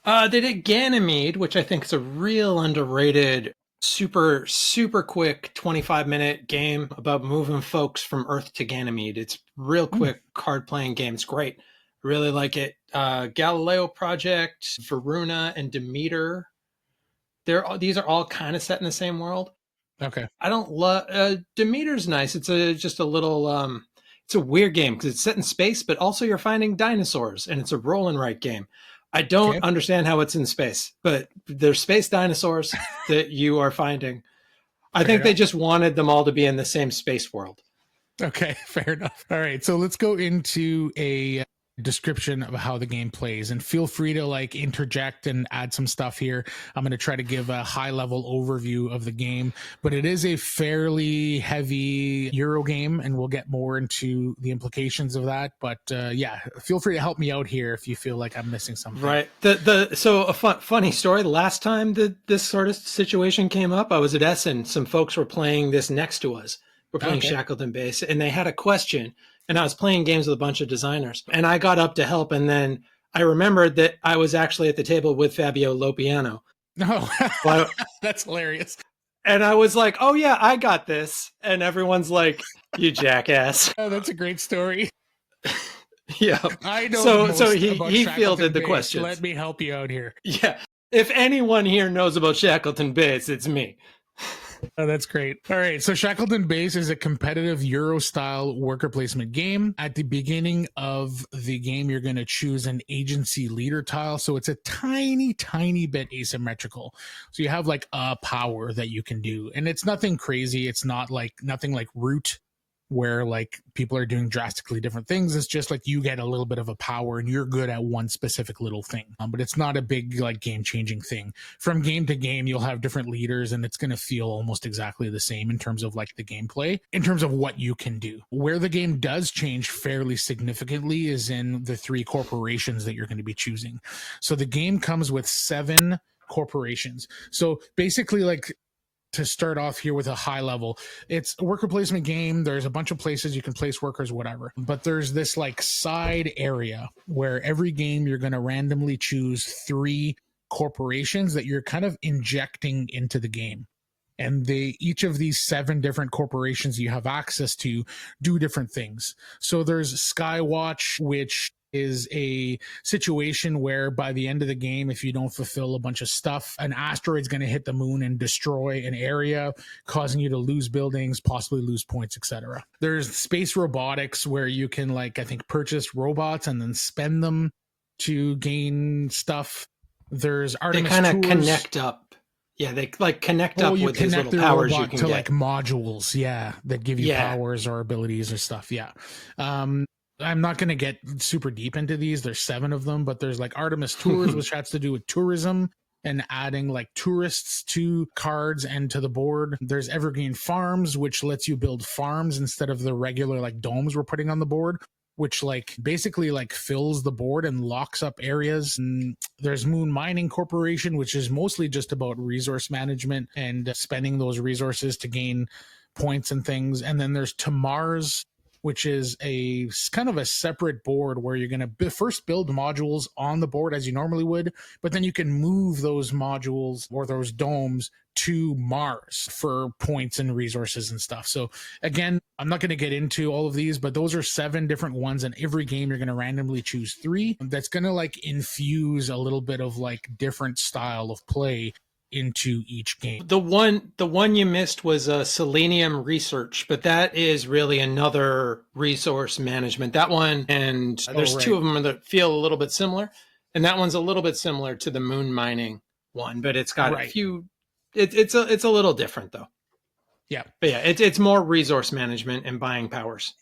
They did Ganymede, which I think is a real underrated, super quick 25-minute game about moving folks from Earth to Ganymede. It's real quick card playing game. It's great. Really like it. Galileo Project, Varuna, and Demeter. These are all kind of set in the same world. Okay. I don't love Demeter's nice. It's just a little it's a weird game because it's set in space, but also you're finding dinosaurs, and it's a roll and write game. I don't understand how it's in space, but there's space dinosaurs that you are finding. I think they just wanted them all to be in the same space world. Okay, fair enough. All right, so let's go into a description of how the game plays, and feel free to like interject and add some stuff here. I'm going to try to give a high level overview of the game, but it is a fairly heavy Euro game, and we'll get more into the implications of that. But yeah, feel free to help me out here if you feel like I'm missing something. Right. So a funny story. The last time that this sort of situation came up, I was at Essen. Some folks were playing this next to us. We're playing Shackleton Base, and they had a question. And I was playing games with a bunch of designers, and I got up to help. And then I remembered that I was actually at the table with Fabio Lopiano. No, Well, that's hilarious. and I was like, "Oh yeah, I got this." And everyone's like, "You jackass!" Oh, that's a great story. Yeah, I know. So he Shackleton fielded the Base. questions. Let me help you out here. Yeah, if anyone here knows about Shackleton Base, it's me. Oh, that's great. All right. So Shackleton Base is a competitive Euro style worker placement game. At the beginning of the game, you're going to choose an agency leader tile. So it's a tiny, tiny bit asymmetrical. So you have like a power that you can do, and it's nothing crazy. It's not like nothing like root, where like people are doing drastically different things. It's just like you get a little bit of a power and you're good at one specific little thing. But it's not a big like game changing thing. From game to game, you'll have different leaders and it's going to feel almost exactly the same in terms of like the gameplay, in terms of what you can do. Where the game does change fairly significantly is in the 3 corporations that you're going to be choosing. So the game comes with 7 corporations. So basically, like, to start off here with a high level, it's a worker placement game. There's a bunch of places you can place workers, whatever. But there's this like side area where every game you're going to randomly choose 3 corporations that you're kind of injecting into the game. And each of these 7 different corporations you have access to do different things. So there's Skywatch, which is a situation where by the end of the game, if you don't fulfill a bunch of stuff, an asteroid's going to hit the moon and destroy an area, causing you to lose buildings, possibly lose points, etc. There's Space Robotics, where you can, like, I think, purchase robots and then spend them to gain stuff. There's Artemis They kind of Tours. Connect up. Yeah, they like connect up You with these connect little the powers you robot can to get. like modules, that give you Yeah. powers or abilities or stuff. I'm not going to get super deep into these. There's 7 of them, but there's like Artemis Tours, which has to do with tourism and adding like tourists to cards and to the board. There's Evergreen Farms, which lets you build farms instead of the regular like domes we're putting on the board, which like basically like fills the board and locks up areas. And there's Moon Mining Corporation, which is mostly just about resource management and spending those resources to gain points and things. And then there's Tamars, which is a kind of a separate board where you're going to first build modules on the board as you normally would, but then you can move those modules or those domes to Mars for points and resources and stuff. So again, I'm not going to get into all of these, but those are 7 different ones. And every game you're going to randomly choose 3. That's going to like infuse a little bit of like different style of play into each game. The one you missed was Selenium Research, but that is really another resource management. That one, and there's 2 of them that feel a little bit similar, and that one's a little bit similar to the Moon Mining one, but it's got a few. It's a little different though. Yeah, but yeah, it's more resource management and buying powers.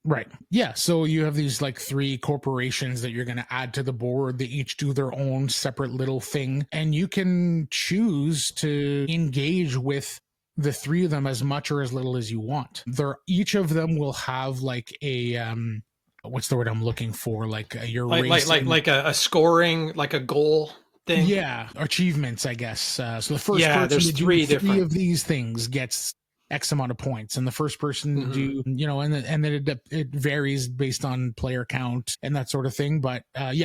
Right. Yeah. So you have these like 3 corporations that you're going to add to the board. They each do their own separate little thing. And you can choose to engage with the 3 of them as much or as little as you want. Each of them will have like a, what's the word I'm looking for? Like your like a scoring, like a goal thing. Yeah. Achievements, I guess. So the first person there's to do 3 of these things gets X amount of points, and the first person to do, and then it varies based on player count and that sort of thing. But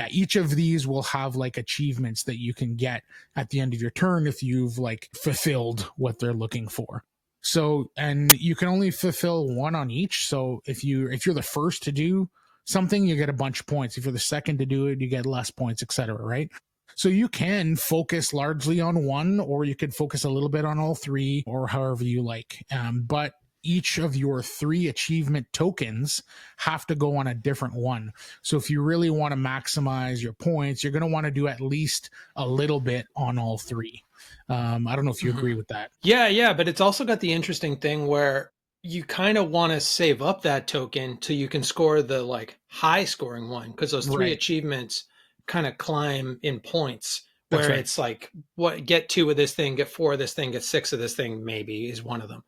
each of these will have like achievements that you can get at the end of your turn if you've like fulfilled what they're looking for. So, and you can only fulfill 1 on each. So if you're the first to do something, you get a bunch of points. If you're the second to do it, you get less points, etc. Right? So you can focus largely on 1, or you could focus a little bit on all 3, or however you like. But each of your 3 achievement tokens have to go on a different one. So if you really want to maximize your points, you're going to want to do at least a little bit on all 3. I don't know if you agree with that. Yeah, but it's also got the interesting thing where you kind of want to save up that token till you can score the like high scoring one, because those three Right. achievements kind of climb in points, That's where right. it's like, what, get 2 of this thing, get 4 of this thing, get 6 of this thing, maybe is one of them.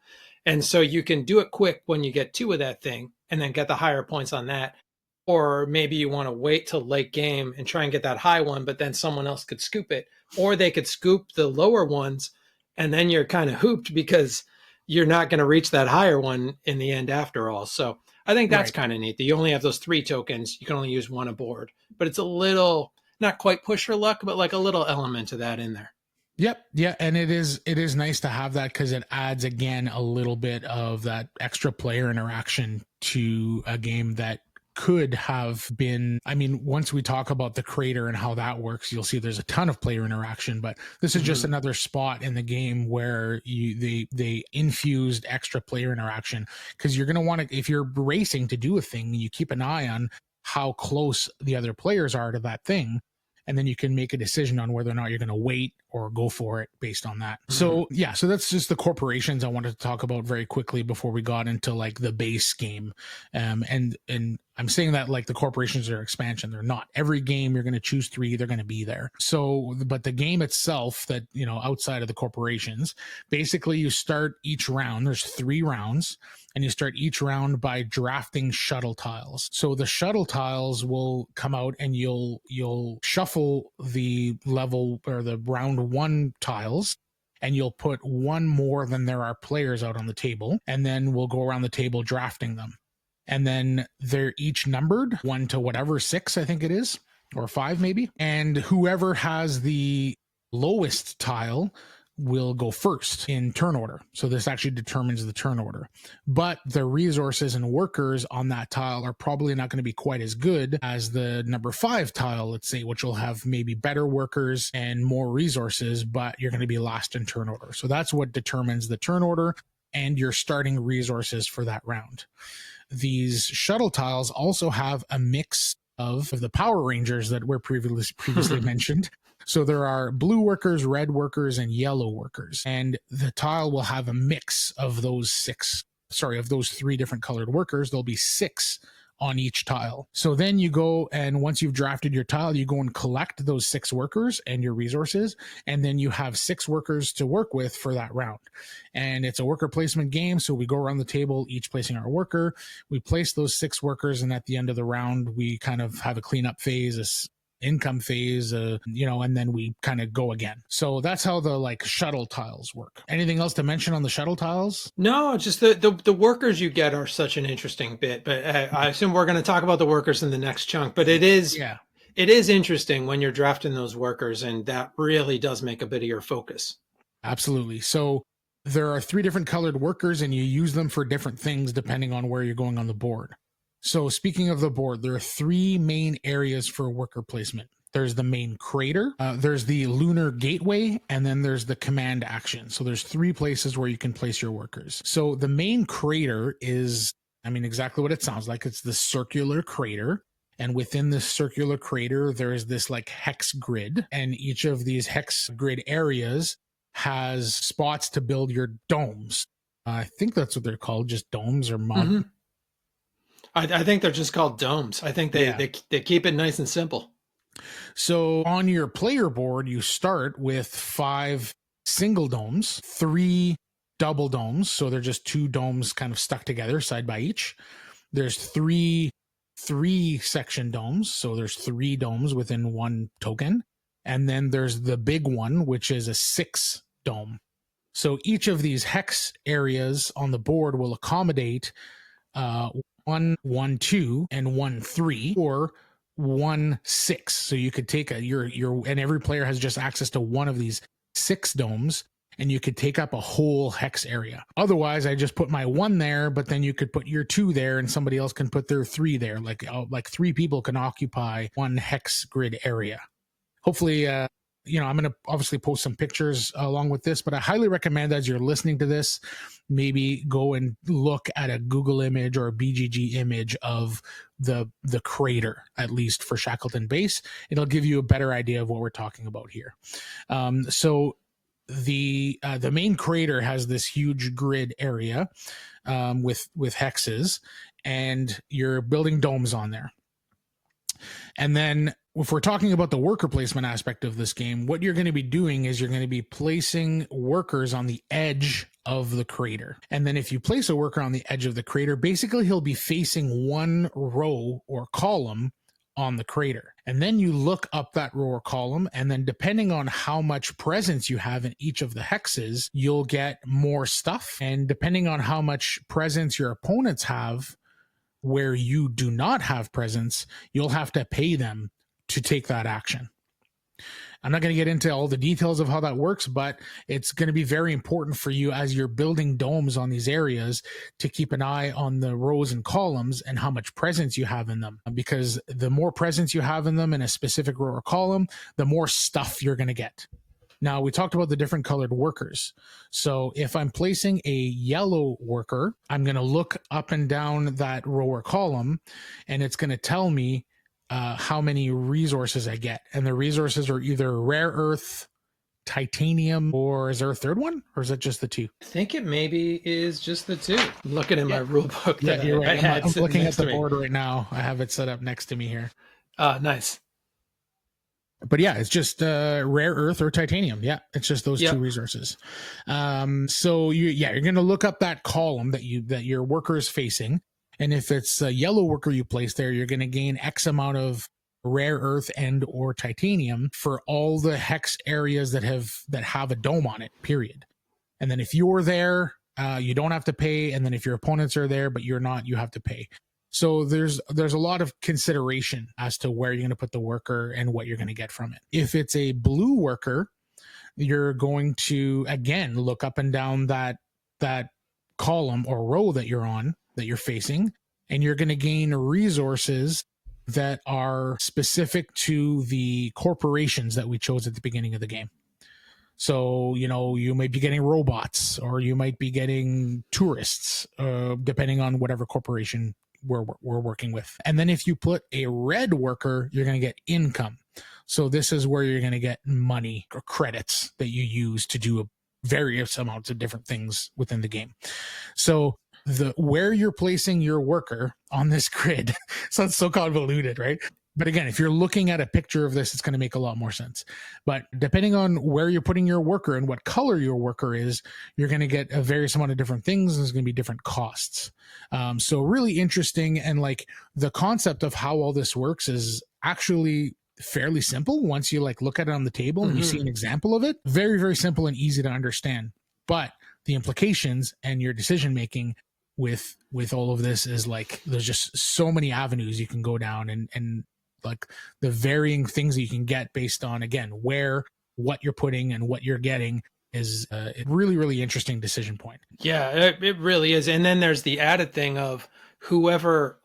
And so you can do it quick when you get 2 of that thing and then get the higher points on that. Or maybe you want to wait till late game and try and get that high one, but then someone else could scoop it, or they could scoop the lower ones, and then you're kind of hooped because you're not going to reach that higher one in the end after all. So I think that's Right. kind of neat that you only have those 3 tokens. You can only use one aboard, but it's a little, not quite push your luck, but like a little element of that in there. Yep. Yeah. And it is nice to have that, because it adds again a little bit of that extra player interaction to a game that could have been, I mean, once we talk about the crater and how that works, you'll see there's a ton of player interaction, but this is just another spot in the game where they infused extra player interaction, because you're going to want to, if you're racing to do a thing, you keep an eye on how close the other players are to that thing. And then you can make a decision on whether or not you're going to wait or go for it based on that. So yeah, so that's just the corporations I wanted to talk about very quickly before we got into like the base game. And I'm saying that like the corporations are expansion. They're not. Every game you're going to choose 3, they're going to be there. So, but the game itself, that, you know, outside of the corporations, basically you start each round. There's 3 rounds. And you start each round by drafting shuttle tiles. So the shuttle tiles will come out, and you'll shuffle the level or the round 1 tiles, and you'll put 1 more than there are players out on the table. And then we'll go around the table drafting them. And then they're each numbered 1 to whatever, 6, I think it is, or 5 maybe. And whoever has the lowest tile will go first in turn order. So this actually determines the turn order. But the resources and workers on that tile are probably not going to be quite as good as the number 5 tile, let's say, which will have maybe better workers and more resources, but you're going to be last in turn order. So that's what determines the turn order and your starting resources for that round. These shuttle tiles also have a mix of the Power Rangers that were previously mentioned. So there are blue workers, red workers, and yellow workers. And the tile will have a mix of those 3 different colored workers. There'll be 6 on each tile. So then you go, and once you've drafted your tile, you go and collect those 6 workers and your resources, and then you have 6 workers to work with for that round. And it's a worker placement game, so we go around the table, each placing our worker. We place those 6 workers, and at the end of the round, we kind of have a cleanup phase, income phase, and then we kind of go again. So that's how the like shuttle tiles work. Anything else to mention on the shuttle tiles? No, just the workers you get are such an interesting bit, but I assume we're going to talk about the workers in the next chunk, but it is interesting when you're drafting those workers, and that really does make a bit of your focus. Absolutely. So there are 3 different colored workers, and you use them for different things depending on where you're going on the board. So speaking of the board, there are 3 main areas for worker placement. There's the main crater, there's the lunar gateway, and then there's the command action. So there's 3 places where you can place your workers. So the main crater is, exactly what it sounds like. It's the circular crater. And within this circular crater, there is this like hex grid. And each of these hex grid areas has spots to build your domes. I think that's what they're called, just domes or mod. I think they're just called domes. I think they keep it nice and simple. So on your player board, you start with 5 single domes, 3 double domes. So they're just 2 domes kind of stuck together side by each. There's 3 section domes. So there's 3 domes within 1 token. And then there's the big one, which is a 6 dome. So each of these hex areas on the board will accommodate 1, 1, 2, and 1, 3, or 1, 6. So you could take and every player has just access to one of these 6 domes, and you could take up a whole hex area. Otherwise, I just put my 1 there, but then you could put your 2 there, and somebody else can put their 3 there. Like 3 people can occupy 1 hex grid area. Hopefully, I'm going to obviously post some pictures along with this, but I highly recommend, as you're listening to this, maybe go and look at a Google image or a BGG image of the crater, at least for Shackleton Base. It'll give you a better idea of what we're talking about here. So the main crater has this huge grid area with hexes, and you're building domes on there. And then if we're talking about the worker placement aspect of this game, what you're going to be doing is you're going to be placing workers on the edge of the crater. And then if you place a worker on the edge of the crater, basically he'll be facing one row or column on the crater. And then you look up that row or column, and then depending on how much presence you have in each of the hexes, you'll get more stuff. And depending on how much presence your opponents have, where you do not have presence, you'll have to pay them to take that action. I'm not going to get into all the details of how that works, but it's going to be very important for you as you're building domes on these areas to keep an eye on the rows and columns and how much presence you have in them. Because the more presence you have in them in a specific row or column, the more stuff you're going to get. Now, we talked about the different colored workers. So if I'm placing a yellow worker, I'm going to look up and down that row or column, and it's going to tell me how many resources I get. And the resources are either rare earth, titanium, or is there a third one? Or is it just the two? I think it maybe is just the two. I'm looking at my rule book. Yeah, you're right. I'm looking at the me. board right now. I have it set up next to me here. Nice. But yeah, it's just rare earth or titanium. Yeah, it's just those two resources. So you're going to look up that column that your worker is facing, and if it's a yellow worker you place there, you're going to gain X amount of rare earth and or titanium for all the hex areas that have a dome on it. Period. And then if you're there, you don't have to pay, and then if your opponents are there but you're not, you have to pay. So there's a lot of consideration as to where you're going to put the worker and what you're going to get from it. If it's a blue worker, you're going to, again, look up and down that column or row that you're on, that you're facing, and you're going to gain resources that are specific to the corporations that we chose at the beginning of the game. So, you might be getting robots, or you might be getting tourists, depending on whatever corporation we're working with. And then if you put a red worker, you're going to get income. So this is where you're going to get money or credits that you use to do various amounts of different things within the game. So where you're placing your worker on this grid sounds so convoluted, right? But again, if you're looking at a picture of this, it's going to make a lot more sense. But depending on where you're putting your worker and what color your worker is, you're going to get a various amount of different things. There's going to be different costs. So really interesting. And like the concept of how all this works is actually fairly simple. Once you look at it on the table and you see an example of it, very, very simple and easy to understand. But the implications and your decision-making with all of this is there's just so many avenues you can go down and like the varying things that you can get based on, again, what you're putting and what you're getting is a really, really interesting decision point. Yeah, it really is. And then there's the added thing of whoever,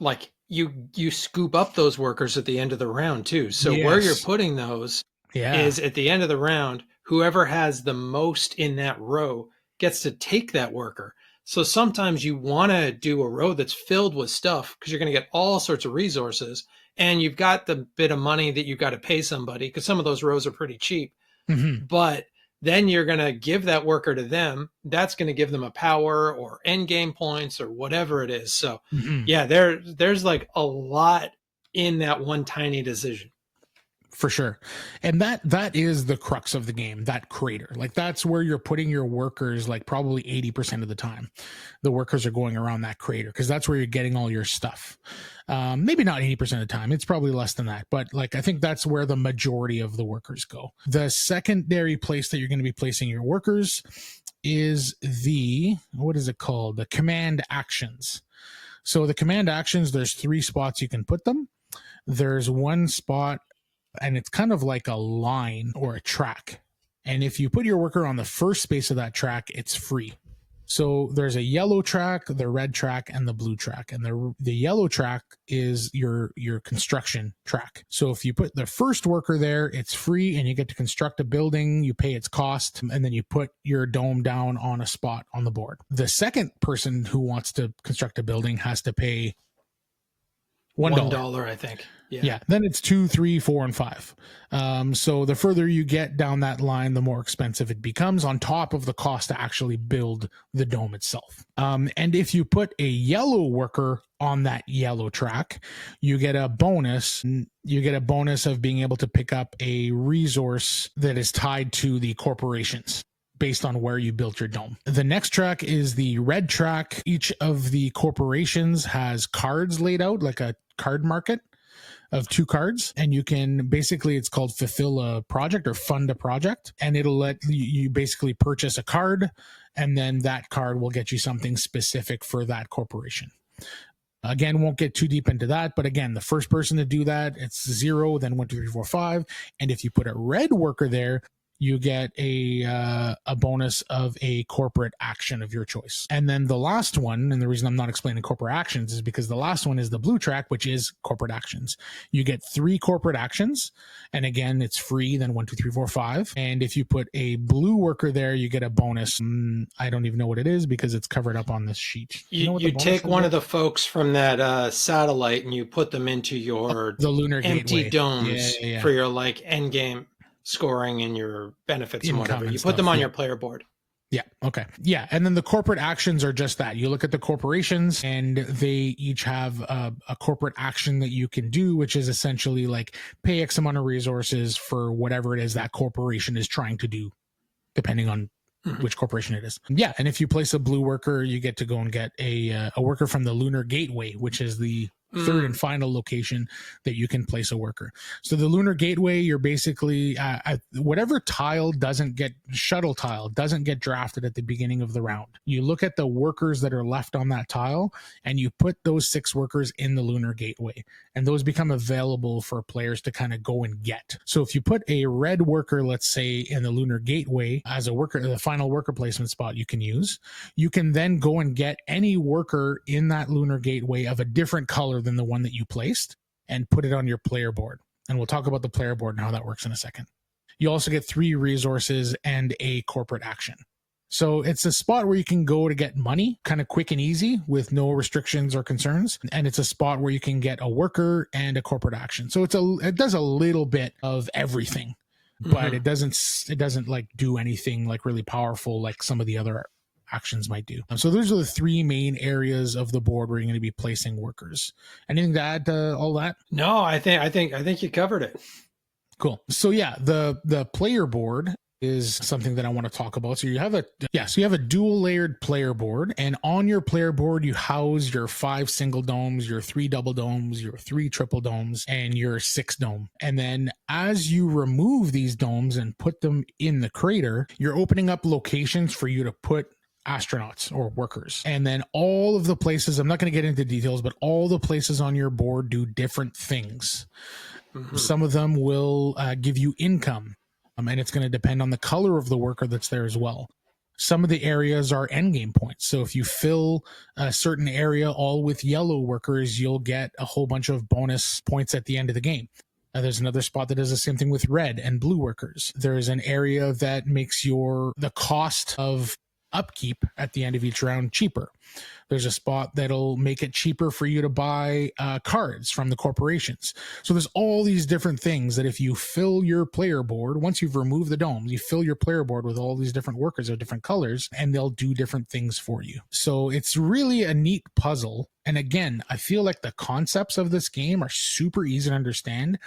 you scoop up those workers at the end of the round too. So where you're putting those is at the end of the round, whoever has the most in that row gets to take that worker. So sometimes you want to do a row that's filled with stuff because you're going to get all sorts of resources, and you've got the bit of money that you've got to pay somebody because some of those rows are pretty cheap. Mm-hmm. But then you're going to give that worker to them. That's going to give them a power or end game points or whatever it is. So there's a lot in that one tiny decision. For sure. And that is the crux of the game, that crater. That's where you're putting your workers, probably 80% of the time. The workers are going around that crater because that's where you're getting all your stuff. Maybe not 80% of the time. It's probably less than that. But I think that's where the majority of the workers go. The secondary place that you're going to be placing your workers is what is it called? The command actions. So the command actions, there's 3 spots you can put them. There's one spot, and it's kind of like a line or a track. And if you put your worker on the first space of that track, it's free. So there's a yellow track, the red track, and the blue track. And the yellow track is your construction track. So if you put the first worker there, it's free and you get to construct a building, you pay its cost, and then you put your dome down on a spot on the board. The second person who wants to construct a building has to pay $1. $1, I think. Yeah. Then it's 2, 3, 4, and 5. So the further you get down that line, the more expensive it becomes on top of the cost to actually build the dome itself. And if you put a yellow worker on that yellow track, you get a bonus. You get a bonus of being able to pick up a resource that is tied to the corporations based on where you built your dome. The next track is the red track. Each of the corporations has cards laid out, like a card market of 2 cards, and you can basically, it's called fulfill a project or fund a project, and it'll let you basically purchase a card, and then that card will get you something specific for that corporation. Again, won't get too deep into that, but again, the first person to do that, it's 0, then 1, 2, 3, 4, 5, and if you put a red worker there, you get a bonus of a corporate action of your choice. And then the last one, and the reason I'm not explaining corporate actions is because the last one is the blue track, which is corporate actions. You get 3 corporate actions. And again, it's free, then 1, 2, 3, 4, 5. And if you put a blue worker there, you get a bonus. I don't even know what it is because it's covered up on this sheet. You take one of the folks from that satellite and you put them into your the lunar empty gateway. domes for your like end game scoring and your benefits and whatever. You put them on your player board. Yeah. Okay. Yeah. And then the corporate actions are just that. You look at the corporations and they each have a corporate action that you can do, which is essentially like pay X amount of resources for whatever it is that corporation is trying to do, depending on which corporation it is. Yeah. And if you place a blue worker, you get to go and get a worker from the lunar gateway, which is the third and final location that you can place a worker. So the lunar gateway, you're basically whatever shuttle tile doesn't get drafted at the beginning of the round. You look at the workers that are left on that tile and you put those 6 workers in the lunar gateway, and those become available for players to kind of go and get. So if you put a red worker, let's say in the lunar gateway as a worker, the final worker placement spot you can use, you can then go and get any worker in that lunar gateway of a different color than the one that you placed and put it on your player board. And we'll talk about the player board and how that works in a second. You also get 3 resources and a corporate action. So it's a spot where you can go to get money kind of quick and easy with no restrictions or concerns. And it's a spot where you can get a worker and a corporate action. So it does a little bit of everything, but it doesn't like do anything like really powerful like some of the other actions might do. So those are the 3 main areas of the board where you're going to be placing workers. Anything to add to all that? No, I think you covered it. Cool. So yeah, the player board is something that I want to talk about. So you have a dual layered player board, and on your player board you house your 5 single domes, your 3 double domes, your 3 triple domes, and your 6 dome. And then as you remove these domes and put them in the crater, you're opening up locations for you to put astronauts or workers. And then all of the places, I'm not going to get into details, but all the places on your board do different things. Some of them will give you income, and it's going to depend on the color of the worker that's there as well. Some of the areas are endgame points. So if you fill a certain area all with yellow workers, you'll get a whole bunch of bonus points at the end of the game. There's another spot that does the same thing with red and blue workers. There is an area that makes the cost of upkeep at the end of each round cheaper. There's a spot that'll make it cheaper for you to buy cards from the corporations. So there's all these different things that if you fill your player board, once you've removed the domes, you fill your player board with all these different workers of different colors, and they'll do different things for you. So it's really a neat puzzle. And again, I feel like the concepts of this game are super easy to understand.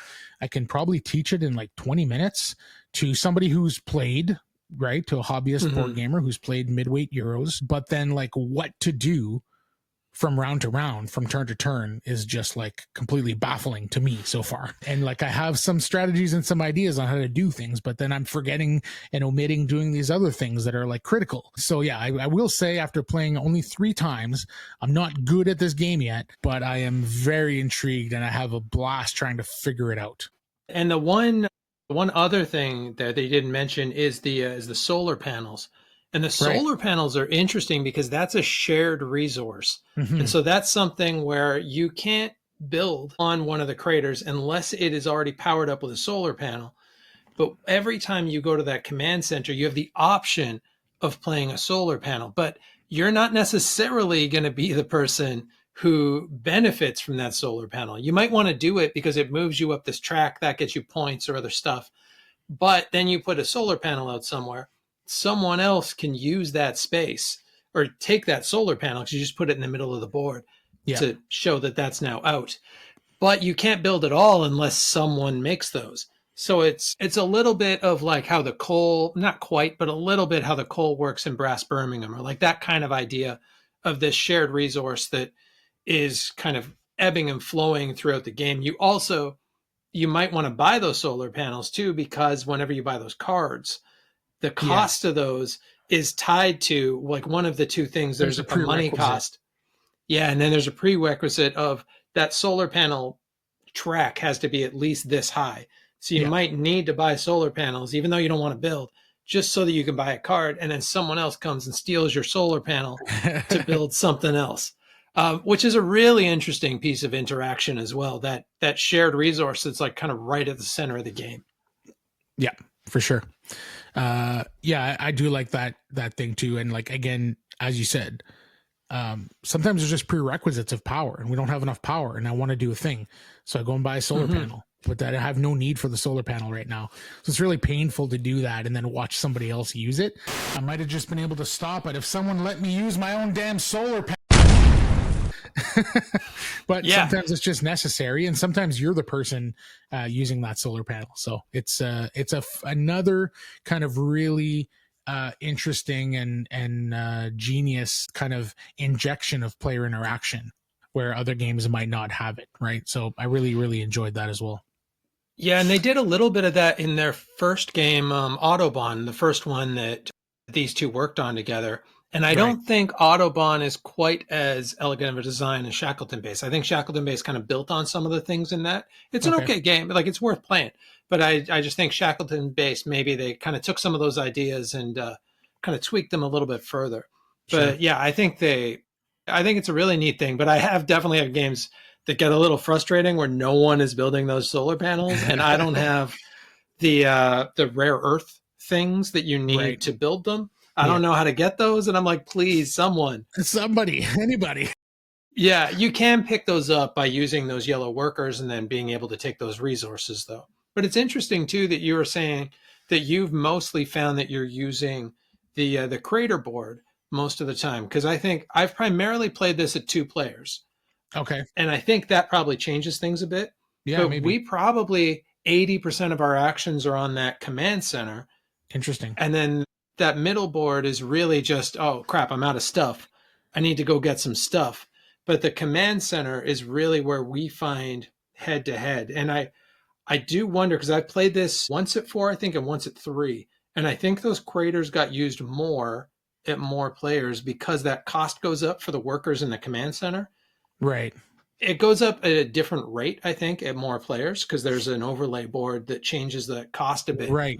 I can probably teach it in like 20 minutes to somebody who's played, right, to a hobbyist board gamer who's played midweight Euros, but then like what to do from round to round, from turn to turn is just like completely baffling to me so far. And like I have some strategies and some ideas on how to do things, but then I'm forgetting and omitting doing these other things that are like critical. So yeah, I will say after playing only 3 times, I'm not good at this game yet, but I am very intrigued and I have a blast trying to figure it out. And the one other thing that they didn't mention is the solar panels. And the solar panels are interesting because that's a shared resource. And so that's something where you can't build on one of the craters unless it is already powered up with a solar panel. But every time you go to that command center, you have the option of playing a solar panel. But you're not necessarily going to be the person who benefits from that solar panel. You might want to do it because it moves you up this track that gets you points or other stuff. But then you put a solar panel out somewhere, someone else can use that space or take that solar panel because you just put it in the middle of the board to show that that's now out. But you can't build it all unless someone makes those. So it's a little bit of like how the coal, not quite, but a little bit how the coal works in Brass Birmingham, or like that kind of idea of this shared resource that is kind of ebbing and flowing throughout the game. You might want to buy those solar panels too, because whenever you buy those cards, the cost of those is tied to like one of the two things. There's a money cost. Yeah. And then there's a prerequisite of that solar panel track has to be at least this high. So you might need to buy solar panels, even though you don't want to build, just so that you can buy a card. And then someone else comes and steals your solar panel to build something else. Which is a really interesting piece of interaction as well. That shared resource that's like kind of right at the center of the game. Yeah, for sure. I do like that thing too. And like, again, as you said, sometimes there's just prerequisites of power and we don't have enough power and I want to do a thing. So I go and buy a solar panel, but that I have no need for the solar panel right now. So it's really painful to do that and then watch somebody else use it. I might've just been able to stop it if someone let me use my own damn solar panel. But sometimes it's just necessary, and sometimes you're the person using that solar panel. So it's another kind of really interesting and genius kind of injection of player interaction where other games might not have it, right? So I really enjoyed that as well. Yeah, and they did a little bit of that in their first game, Autobahn, the first one that these two worked on together. And I don't think Autobahn is quite as elegant of a design as Shackleton Base. I think Shackleton Base kind of built on some of the things in that. It's an okay game, like it's worth playing. But I just think Shackleton Base, maybe they kind of took some of those ideas and kind of tweaked them a little bit further. But yeah, I think it's a really neat thing. But I have definitely had games that get a little frustrating where no one is building those solar panels, and I don't have the rare earth things that you need to build them. I don't know how to get those. And I'm like, please, somebody, anybody. Yeah, you can pick those up by using those yellow workers and then being able to take those resources, though. But it's interesting, too, that you were saying that you've mostly found that you're using the crater board most of the time. Because I think I've primarily played this at 2 players. Okay. And I think that probably changes things a bit. Yeah, but maybe. We probably 80% of our actions are on that command center. Interesting. And then that middle board is really just, oh crap, I'm out of stuff. I need to go get some stuff. But the command center is really where we find head to head. And I do wonder, because I played this once at 4, I think, and once at 3. And I think those craters got used more at more players because that cost goes up for the workers in the command center. Right. It goes up at a different rate, I think, at more players because there's an overlay board that changes the cost a bit. Right.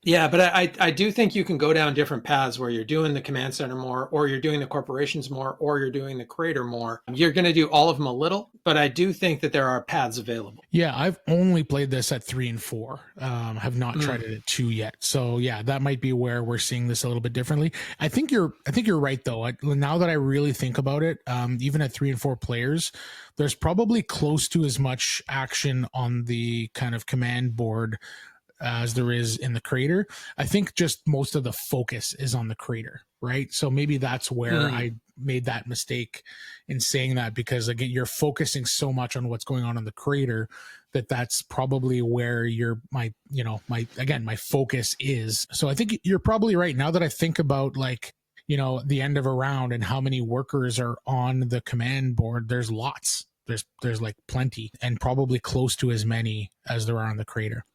Yeah, but I do think you can go down different paths where you're doing the command center more, or you're doing the corporations more, or you're doing the crater more. You're going to do all of them a little, but I do think that there are paths available. Yeah, I've only played this at 3 and 4. Have not tried it at 2 yet. So yeah, that might be where we're seeing this a little bit differently. I think you're right though. Now that I really think about it, even at 3 and 4 players, there's probably close to as much action on the kind of command board as there is in the crater. I think just most of the focus is on the crater, right? So maybe that's where I made that mistake in saying that, because again, you're focusing so much on what's going on in the crater that's probably where my focus is. So I think you're probably right. Now that I think about like, the end of a round and how many workers are on the command board, there's lots. There's like plenty, and probably close to as many as there are on the crater.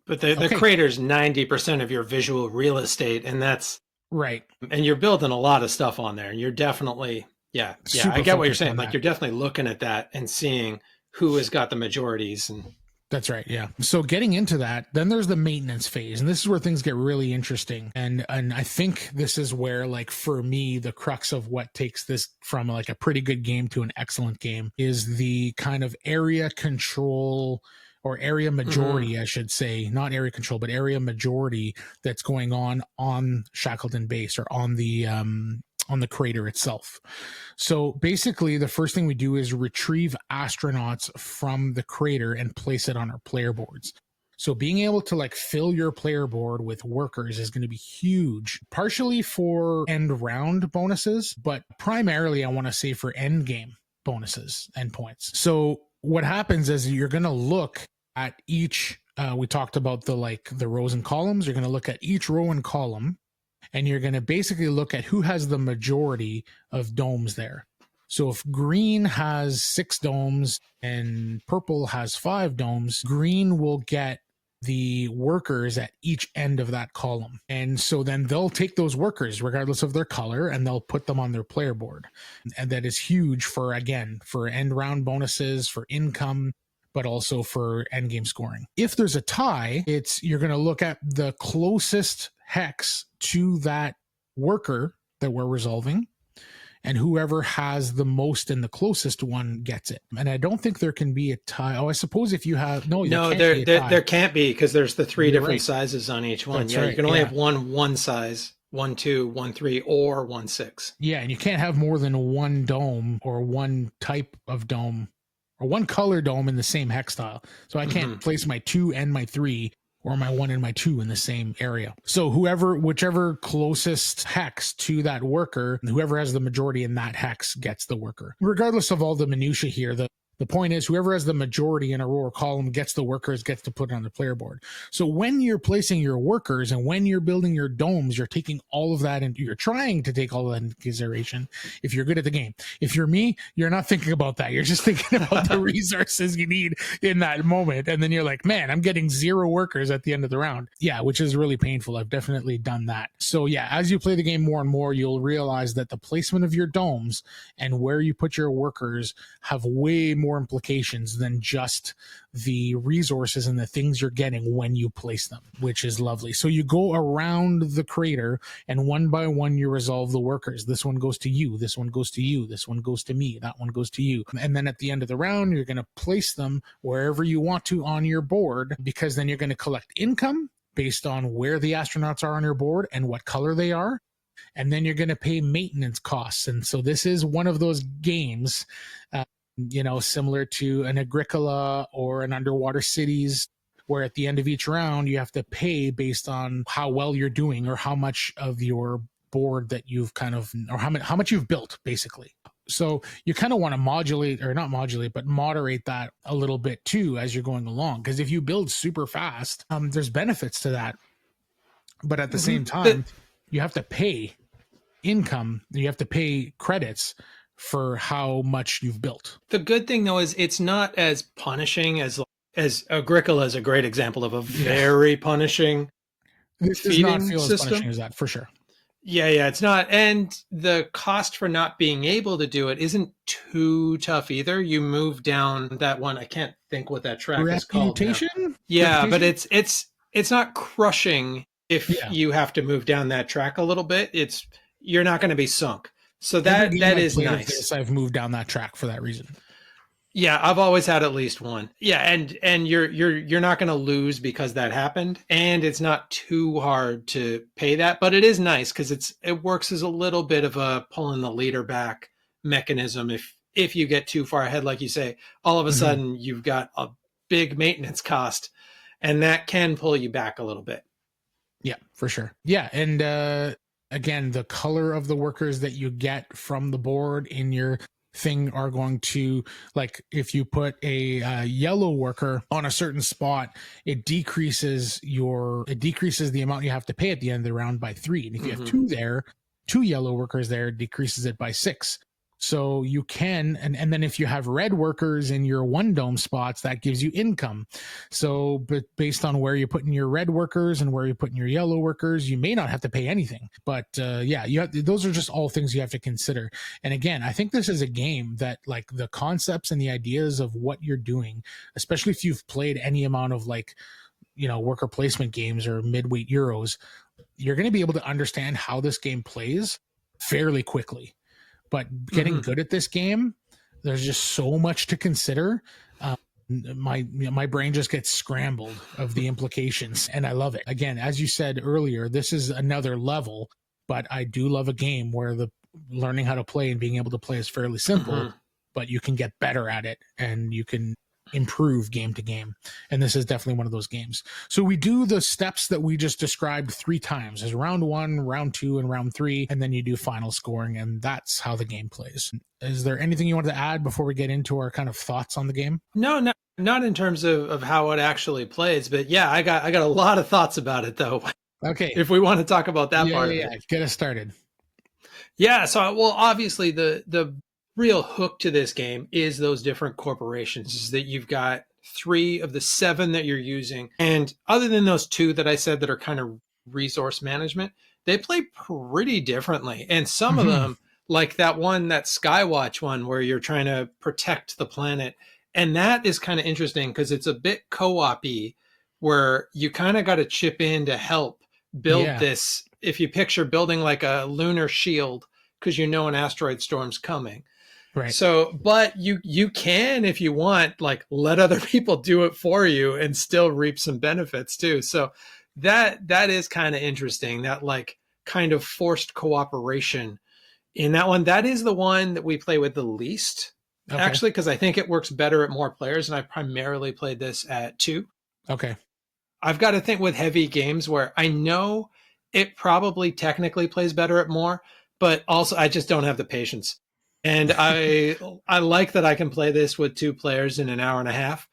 But the crater's 90% of your visual real estate, and that's right. And you're building a lot of stuff on there, and you're definitely, Super I get what you're saying. that. Like you're definitely looking at that and seeing who has got the majorities. And that's right. Yeah. So getting into that, then there's the maintenance phase, and this is where things get really interesting. And I think this is where, like, for me, the crux of what takes this from like a pretty good game to an excellent game is the kind of area control or area majority, I should say, not area control, but area majority that's going on Shackleton Base or on the on the crater itself. So basically, the first thing we do is retrieve astronauts from the crater and place it on our player boards. So being able to like fill your player board with workers is going to be huge, partially for end round bonuses, but primarily I want to say for end game bonuses and points. So what happens is you're going to look at each, we talked about the rows and columns. You're going to look at each row and column, and you're going to basically look at who has the majority of domes there. So if green has 6 domes and purple has 5 domes, green will get the workers at each end of that column. And so then they'll take those workers regardless of their color and they'll put them on their player board. And that is huge for, again, for end round bonuses, for income, but also for end game scoring. If there's a tie, you're going to look at the closest hex to that worker that we're resolving, and whoever has the most and the closest one gets it. And I don't think there can be a tie. Oh, I suppose if you have there can't be, because there's the 3 different right. sizes on each one. That's yeah, right, you can only yeah. have one size, 1 2, 1 3, or 1 6. Yeah, and you can't have more than one dome or one type of dome or one color dome in the same hex tile. So I can't place my 2 and my 3 or my 1 and my 2 in the same area. So whichever closest hex to that worker, whoever has the majority in that hex gets the worker. Regardless of all the minutia here, the point is whoever has the majority in a row or column gets the workers, gets to put it on the player board. So when you're placing your workers and when you're building your domes, you're taking all of that, and you're trying to take all of that into consideration if you're good at the game. If you're me, you're not thinking about that. You're just thinking about the resources you need in that moment. And then you're like, man, I'm getting 0 workers at the end of the round. Yeah, which is really painful. I've definitely done that. So yeah, as you play the game more and more, you'll realize that the placement of your domes and where you put your workers have way more implications than just the resources and the things you're getting when you place them, which is lovely. So you go around the crater and one by one you resolve the workers. This one goes to you, this one goes to you, this one goes to me, that one goes to you. And then at the end of the round, you're going to place them wherever you want to on your board, because then you're going to collect income based on where the astronauts are on your board and what color they are. And then you're going to pay maintenance costs. And so this is one of those games, similar to an Agricola or an Underwater Cities, where at the end of each round, you have to pay based on how well you're doing or how much of your board that you've or how much you've built, basically. So you kind of want to moderate that a little bit too as you're going along. Because if you build super fast, there's benefits to that. But at the same time, you have to pay income, you have to pay credits for how much you've built. The good thing though is it's not as punishing as Agricola is a great example of a very punishing This does not feel as punishing as that, for sure. Yeah, it's not. And the cost for not being able to do it isn't too tough either. You move down that one. I can't think what that track is called now. Yeah, but it's not crushing if you have to move down that track a little bit. You're not going to be sunk. So that is nice. I've moved down that track for that reason. Yeah, I've always had at least one. Yeah, and you're not going to lose because that happened, and it's not too hard to pay that, but it is nice because it works as a little bit of a pulling the leader back mechanism. If you get too far ahead, like you say, all of a sudden you've got a big maintenance cost, and that can pull you back a little bit. Yeah, for sure. Yeah, and again, the color of the workers that you get from the board in your thing are going to, like, if you put a yellow worker on a certain spot, it decreases the amount you have to pay at the end of the round by 3. And if you have 2 yellow workers there, it decreases it by 6. So you can, and then if you have red workers in your 1 dome spots, that gives you income. So, but based on where you're putting your red workers and where you're putting your yellow workers, you may not have to pay anything. But those are just all things you have to consider. And again, I think this is a game that, like, the concepts and the ideas of what you're doing, especially if you've played any amount of, like, worker placement games or midweight Euros, you're going to be able to understand how this game plays fairly quickly. But getting good at this game, there's just so much to consider. My brain just gets scrambled of the implications, and I love it. Again, as you said earlier, this is another level, but I do love a game where learning how to play and being able to play is fairly simple, but you can get better at it and you can improve game to game. And this is definitely one of those games. So we do the steps that we just described 3 times. There's round 1, round 2, and round 3, and then you do final scoring, and that's how the game plays. Is there anything you want to add before we get into our kind of thoughts on the game? No, not in terms of how it actually plays, but yeah, I got a lot of thoughts about it though. Okay. If we want to talk about that part of it. Get us started. Yeah, so well, obviously the real hook to this game is those different corporations, is that you've got 3 of the 7 that you're using. And other than those 2 that I said that are kind of resource management, they play pretty differently. And some of them, like that Skywatch one where you're trying to protect the planet. And that is kind of interesting because it's a bit co-op-y where you kind of got to chip in to help build this. If you picture building like a lunar shield, because you know an asteroid storm's coming. Right. So, but you can, if you want, like let other people do it for you and still reap some benefits too. So that is kind of interesting, that like kind of forced cooperation in that one. That is the one that we play with the least, actually, because I think it works better at more players. And I primarily played this at 2. Okay. I've got to think with heavy games where I know it probably technically plays better at more, but also I just don't have the patience. And I like that I can play this with 2 players in an hour and a half.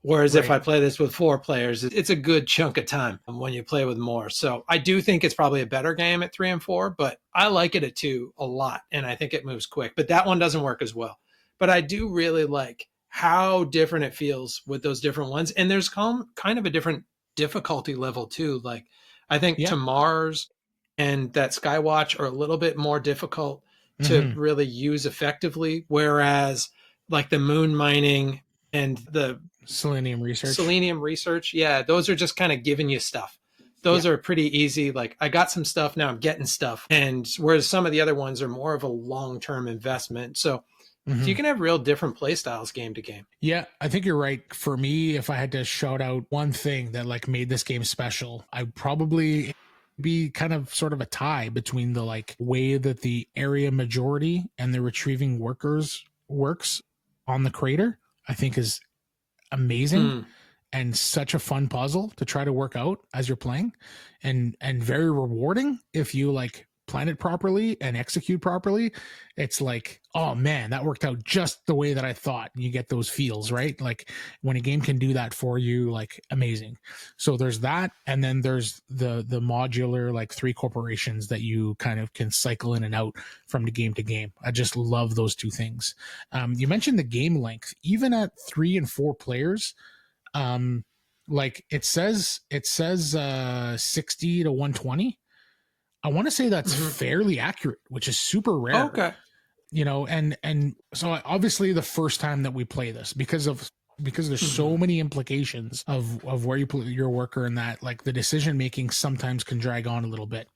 Whereas if I play this with 4 players, it's a good chunk of time when you play with more. So I do think it's probably a better game at 3 and 4, but I like it at 2 a lot. And I think it moves quick, but that one doesn't work as well. But I do really like how different it feels with those different ones. And there's kind of a different difficulty level too. Like I think To Mars and that Skywatch are a little bit more difficult to really use effectively. Whereas like the moon mining and the selenium research. Yeah. Those are just kind of giving you stuff. Those are pretty easy. Like I got some stuff, now I'm getting stuff. And whereas some of the other ones are more of a long-term investment. So you can have real different play styles game to game. Yeah, I think you're right. For me, if I had to shout out one thing that like made this game special, I'd probably be kind of sort of a tie between the like way that the area majority and the retrieving workers works on the crater. I think is amazing and such a fun puzzle to try to work out as you're playing, and very rewarding if you like plan it properly and execute properly. It's like, oh man, that worked out just the way that I thought. You get those feels, right? Like when a game can do that for you, like amazing. So there's that. And then there's the modular, like 3 corporations that you kind of can cycle in and out from the game to game. I just love those 2 things. You mentioned the game length, even at 3 and 4 players. Like it says 60 to 120. I want to say that's fairly accurate, which is super rare. Okay. You know, and so obviously the first time that we play this, because there's so many implications of where you put your worker, and that like the decision making sometimes can drag on a little bit.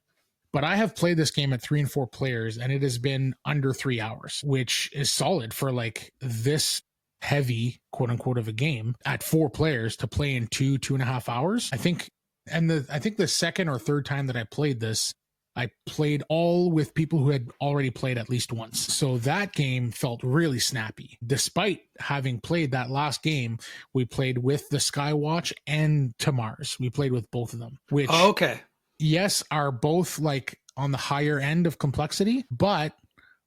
But I have played this game at 3 and 4 players, and it has been under 3 hours, which is solid for like this heavy, quote unquote, of a game at 4 players to play in 2.5 hours. I think the second or third time that I played this, I played all with people who had already played at least once. So that game felt really snappy. Despite having played that last game, we played with the Skywatch and To Mars. We played with both of them, which, yes, are both like on the higher end of complexity, but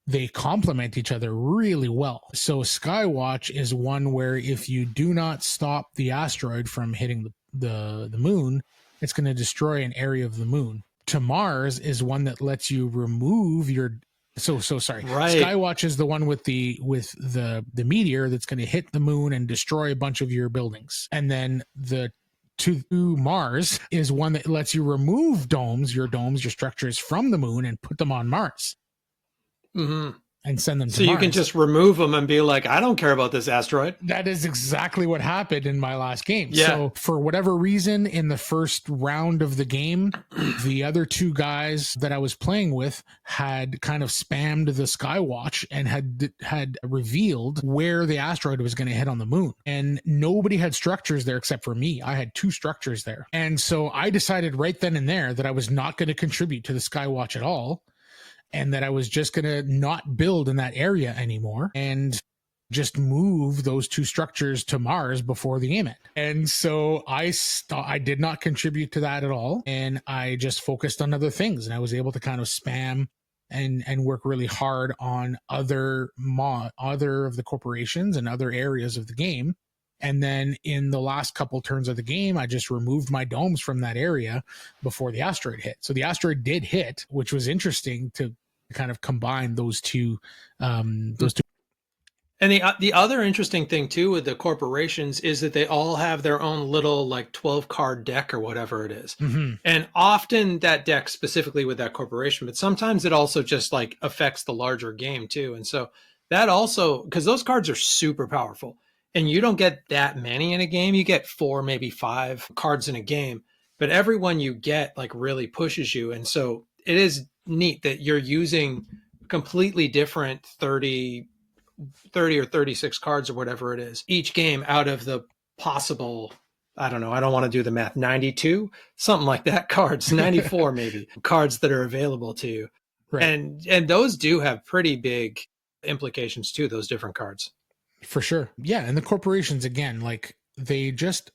they complement each other really well. So Skywatch is one where if you do not stop the asteroid from hitting the moon, it's going to destroy an area of the moon. To Mars is one that lets you remove your sorry. Right. Skywatch is the one with the meteor that's going to hit the moon and destroy a bunch of your buildings. And then the To Mars is one that lets you remove your structures from the moon and put them on Mars. And send them to Mars. So you can just remove them and be like, I don't care about this asteroid. That is exactly what happened in my last game. Yeah. So for whatever reason, in the first round of the game, the other 2 guys that I was playing with had kind of spammed the Skywatch and had revealed where the asteroid was going to hit on the moon. And nobody had structures there except for me. I had 2 structures there. And so I decided right then and there that I was not going to contribute to the Skywatch at all. and that I was just going to not build in that area anymore and just move those two structures to Mars before the game ended. And so I did not contribute to that at all. And I just focused on other things, and I was able to kind of spam and work really hard on other of the corporations and other areas of the game. And then in the last couple turns of the game, I just removed my domes from that area before the asteroid hit. So the asteroid did hit, which was interesting to kind of combine those two. And the other interesting thing too with the corporations is that they all have their own little like 12 card deck or whatever it is. Mm-hmm. And often that deck specifically with that corporation, but sometimes it also just like affects the larger game too. And so that also, because those cards are super powerful and you don't get that many in a game, you get 4, maybe 5 cards in a game, but every one you get like really pushes you. And so it is neat that you're using completely different 30 or 36 cards or whatever it is each game out of the possible, I don't know, I don't want to do the math, 92, something like that, cards, 94 maybe cards that are available to you. Right. And those do have pretty big implications too, those different cards. For sure. Yeah. And the corporations, again, like they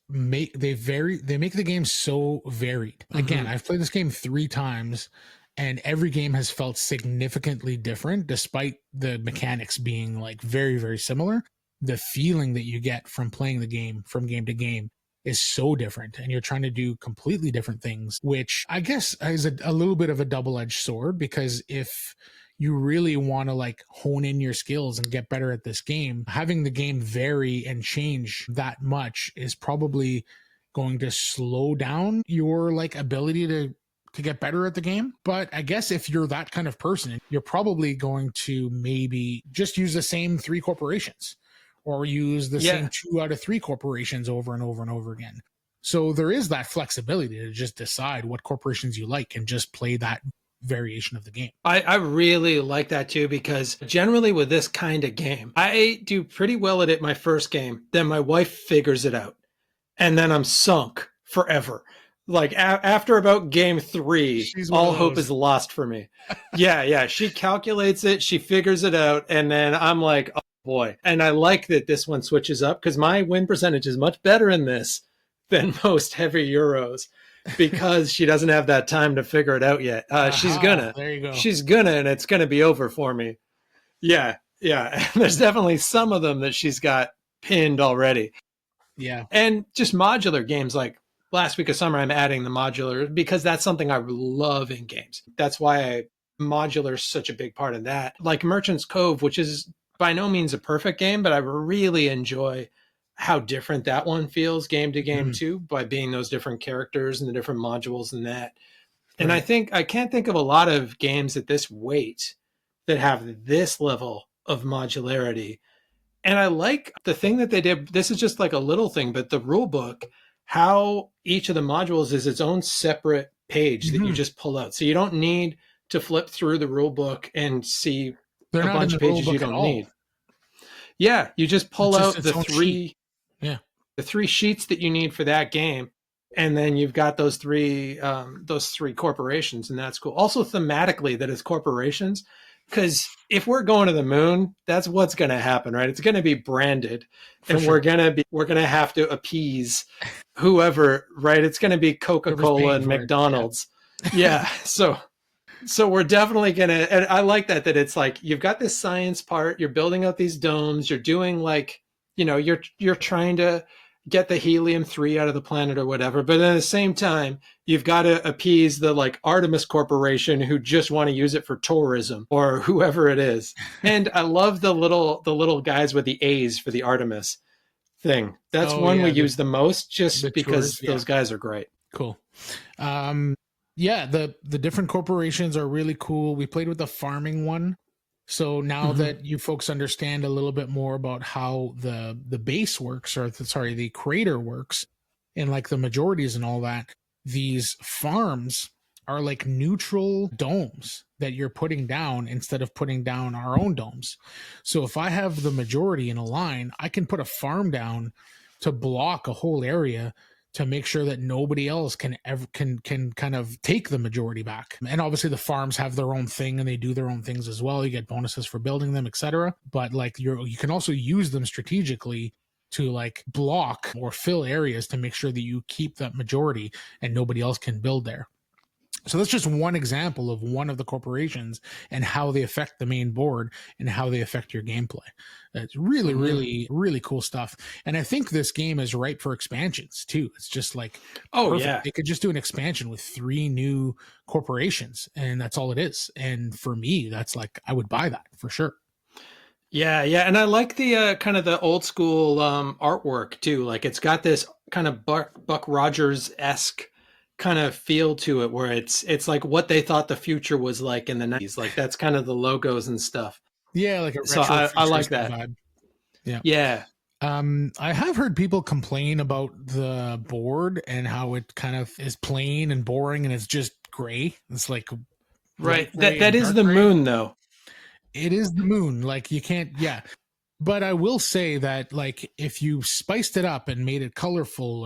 make the game so varied. Again, I've played this game 3 times, and every game has felt significantly different, despite the mechanics being like very, very similar. The feeling that you get from playing the game from game to game is so different, and you're trying to do completely different things, which I guess is a little bit of a double-edged sword, because if you really want to like hone in your skills and get better at this game, having the game vary and change that much is probably going to slow down your like ability to get better at the game. But I guess if you're that kind of person, you're probably going to maybe just use the same 3 corporations, or use the same 2 out of 3 corporations over and over and over again. So there is that flexibility to just decide what corporations you like and just play that variation of the game. I really like that too, because generally with this kind of game, I do pretty well at it my first game, then my wife figures it out, and then I'm sunk forever. Like after about game 3, all hope is lost for me. Yeah. She calculates it, she figures it out, and then I'm like, oh boy. And I like that this one switches up, because my win percentage is much better in this than most heavy Euros, because she doesn't have that time to figure it out yet. She's gonna. There you go. She's gonna, and it's gonna be over for me. Yeah. There's definitely some of them that she's got pinned already. Yeah. And just modular games like last week of summer, I'm adding the modular because that's something I love in games. That's why modular is such a big part of that. Like Merchant's Cove, which is by no means a perfect game, but I really enjoy how different that one feels game to game too, by being those different characters and the different modules and that. And Right. I can't think of a lot of games at this weight that have this level of modularity. And I like the thing that they did. This is just like a little thing, but the rule book, how each of the modules is its own separate page that you just pull out. So you don't need to flip through the rule book and see They're a not bunch in of the rule pages you book at don't all. need. Yeah, you just pull It's out just its the own 3 sheet. Yeah. the 3 sheets that you need for that game, and then you've got those 3 corporations, and that's cool. Also thematically that it's corporations, because if we're going to the moon, that's what's going to happen, right? It's going to be branded, and sure. we're going to have to appease whoever, right? It's going to be Coca-Cola and McDonald's. Yeah. So we're definitely going to, and I like that it's like, you've got this science part, you're building out these domes, you're doing like, you're trying to get the helium-3 out of the planet or whatever, but at the same time, you've got to appease the like Artemis Corporation who just want to use it for tourism, or whoever it is. And I love the little guys with the A's for the Artemis thing. That's we use the most, just because those guys are great. Cool. Yeah, the different corporations are really cool. We played with the farming one. So now that you folks understand a little bit more about how the base works, or the crater works, and like the majorities and all that, these farms are like neutral domes that you're putting down instead of putting down our own domes. So if I have the majority in a line, I can put a farm down to block a whole area to make sure that nobody else can ever can kind of take the majority back. And obviously the farms have their own thing and they do their own things as well. You get bonuses for building them, etc. But like you can also use them strategically to like block or fill areas to make sure that you keep that majority and nobody else can build there. So that's just one example of one of the corporations and how they affect the main board and how they affect your gameplay. It's really, really, really cool stuff. And I think this game is ripe for expansions too. It's just like, perfect. Yeah, they could just do an expansion with 3 new corporations and that's all it is. And for me, that's like, I would buy that for sure. Yeah. And I like the kind of the old school artwork too. Like it's got this kind of Buck Rogers-esque kind of feel to it where it's like what they thought the future was like in the 90s. Like that's kind of the logos and stuff. Yeah, like a retro. So I like that vibe. Yeah. Yeah. I have heard people complain about the board and how it kind of is plain and boring and it's just gray. It's like right. That is the moon though. It is the moon. Like you can't, yeah. But I will say that like if you spiced it up and made it colorful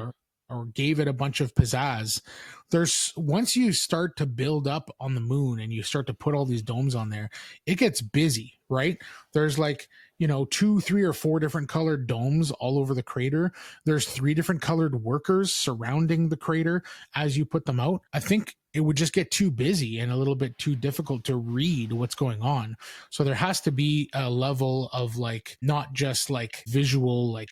or gave it a bunch of pizzazz, there's once you start to build up on the moon and you start to put all these domes on there, it gets busy, right? There's like, 2, 3, or 4 different colored domes all over the crater. There's 3 different colored workers surrounding the crater as you put them out. I think it would just get too busy and a little bit too difficult to read what's going on. So there has to be a level of like, not just like visual, like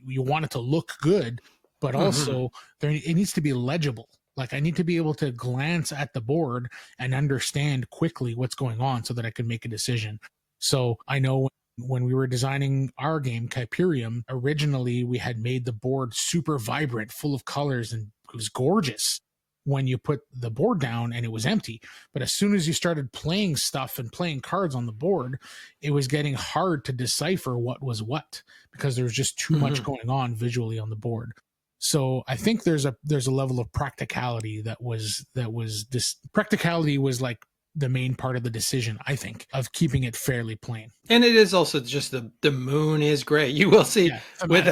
you want it to look good, but also it needs to be legible. Like I need to be able to glance at the board and understand quickly what's going on so that I can make a decision. So I know when we were designing our game, Kyperium, originally we had made the board super vibrant, full of colors, and it was gorgeous when you put the board down and it was empty. But as soon as you started playing stuff and playing cards on the board, it was getting hard to decipher what was what because there was just too much going on visually on the board. So I think there's a level of practicality that was this practicality was like the main part of the decision, I think, of keeping it fairly plain. And it is also just the moon is gray. You will see with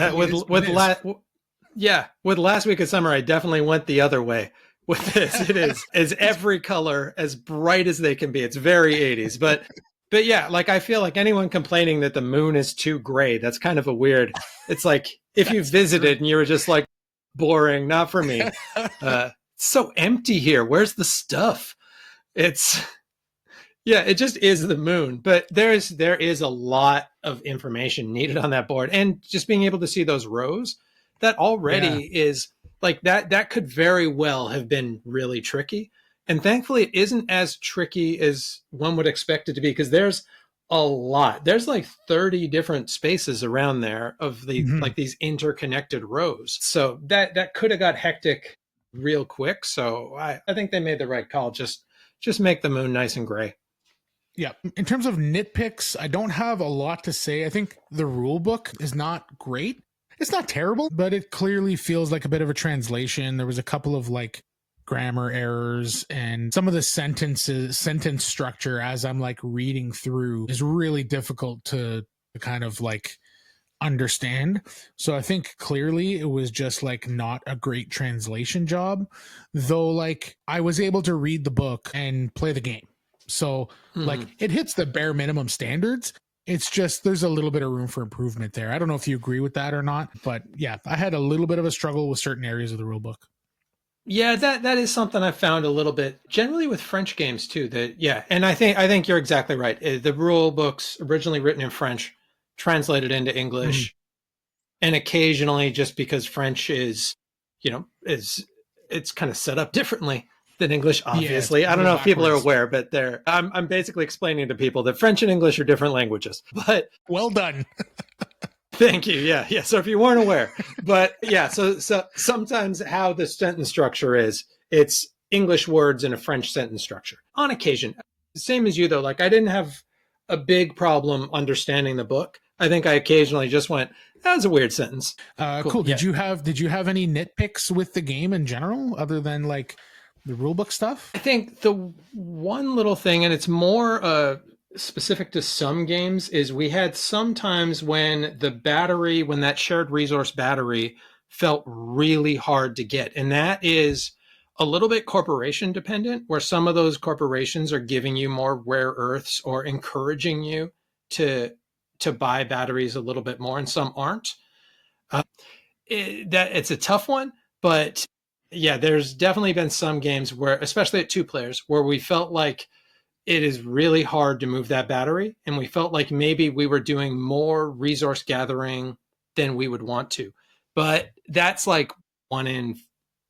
last week of summer, I definitely went the other way with this. It is every color as bright as they can be. It's very 80s, but yeah, like I feel like anyone complaining that the moon is too gray, that's kind of a weird. It's like if you visited and you were just like boring, not for me. It's so empty here. Where's the stuff? It just is the moon, but there is a lot of information needed on that board, and just being able to see those rows, that already is like that could very well have been really tricky. And thankfully it isn't as tricky as one would expect it to be, because there's a lot. There's like 30 different spaces around there of the like these interconnected rows. So that could have got hectic real quick. So I think they made the right call. Just make the moon nice and gray. Yeah. In terms of nitpicks, I don't have a lot to say. I think the rule book is not great. It's not terrible, but it clearly feels like a bit of a translation. There was a couple of like grammar errors, and some of the sentence structure as I'm like reading through is really difficult to kind of like understand. So I think clearly it was just like not a great translation job, though like I was able to read the book and play the game. So like it hits the bare minimum standards. It's just there's a little bit of room for improvement there. I don't know if you agree with that or not, but yeah, I had a little bit of a struggle with certain areas of the rule book. Yeah, that is something I found a little bit generally with French games too. And I think you're exactly right. The rule books originally written in French, translated into English, and occasionally just because French is it's kind of set up differently than English. Obviously, I don't know if people are aware, but I'm basically explaining to people that French and English are different languages. But well done. Thank you. Yeah. So if you weren't aware, but yeah, so sometimes how the sentence structure is, it's English words in a French sentence structure. On occasion, same as you though, like I didn't have a big problem understanding the book. I think I occasionally just went, that was a weird sentence. Cool. Did you have any nitpicks with the game in general other than like the rulebook stuff? I think the one little thing, and it's more specific to some games, is we had sometimes when that shared resource battery felt really hard to get. And that is a little bit corporation dependent, where some of those corporations are giving you more rare earths or encouraging you to buy batteries a little bit more, and some aren't. It's a tough one, but yeah, there's definitely been some games where, especially at 2 players, where we felt like it is really hard to move that battery, and we felt like maybe we were doing more resource gathering than we would want to. But that's like 1 in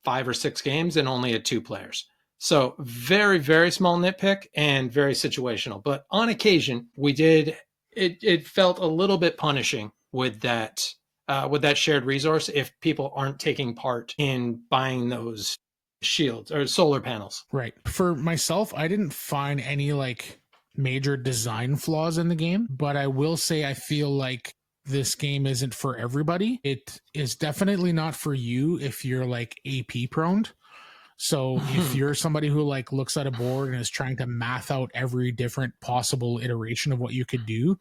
5 or 6 games, and only at 2 players. So very, very small nitpick and very situational. But on occasion, we did, it felt a little bit punishing with that shared resource if people aren't taking part in buying those shields or solar panels. Right. For myself, I didn't find any like major design flaws in the game, but I will say I feel like this game isn't for everybody. It is definitely not for you if you're like AP prone. So if you're somebody who like looks at a board and is trying to math out every different possible iteration of what you could do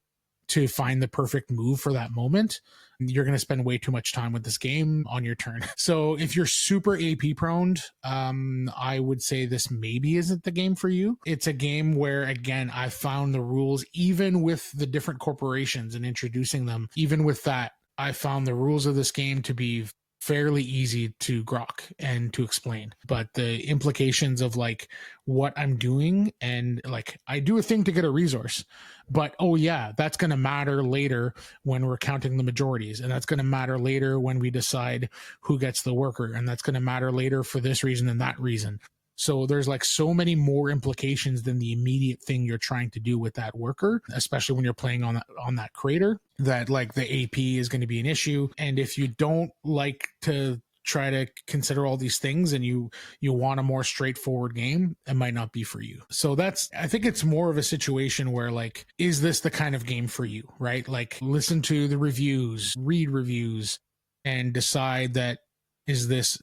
to find the perfect move for that moment, you're going to spend way too much time with this game on your turn. So if you're super AP prone, I would say this maybe isn't the game for you. It's a game where, again, I found the rules, even with the different corporations and introducing them, even with that, I found the rules of this game to be fairly easy to grok and to explain, but the implications of like what I'm doing, and like I do a thing to get a resource, but oh yeah, that's going to matter later when we're counting the majorities, and that's going to matter later when we decide who gets the worker, and that's going to matter later for this reason and that reason. So there's like so many more implications than the immediate thing you're trying to do with that worker, especially when you're playing on that crater, that like the AP is going to be an issue. And if you don't like to try to consider all these things and you want a more straightforward game, it might not be for you. So I think it's more of a situation where like, is this the kind of game for you, right? Like listen to the reviews, read reviews, and decide that is this.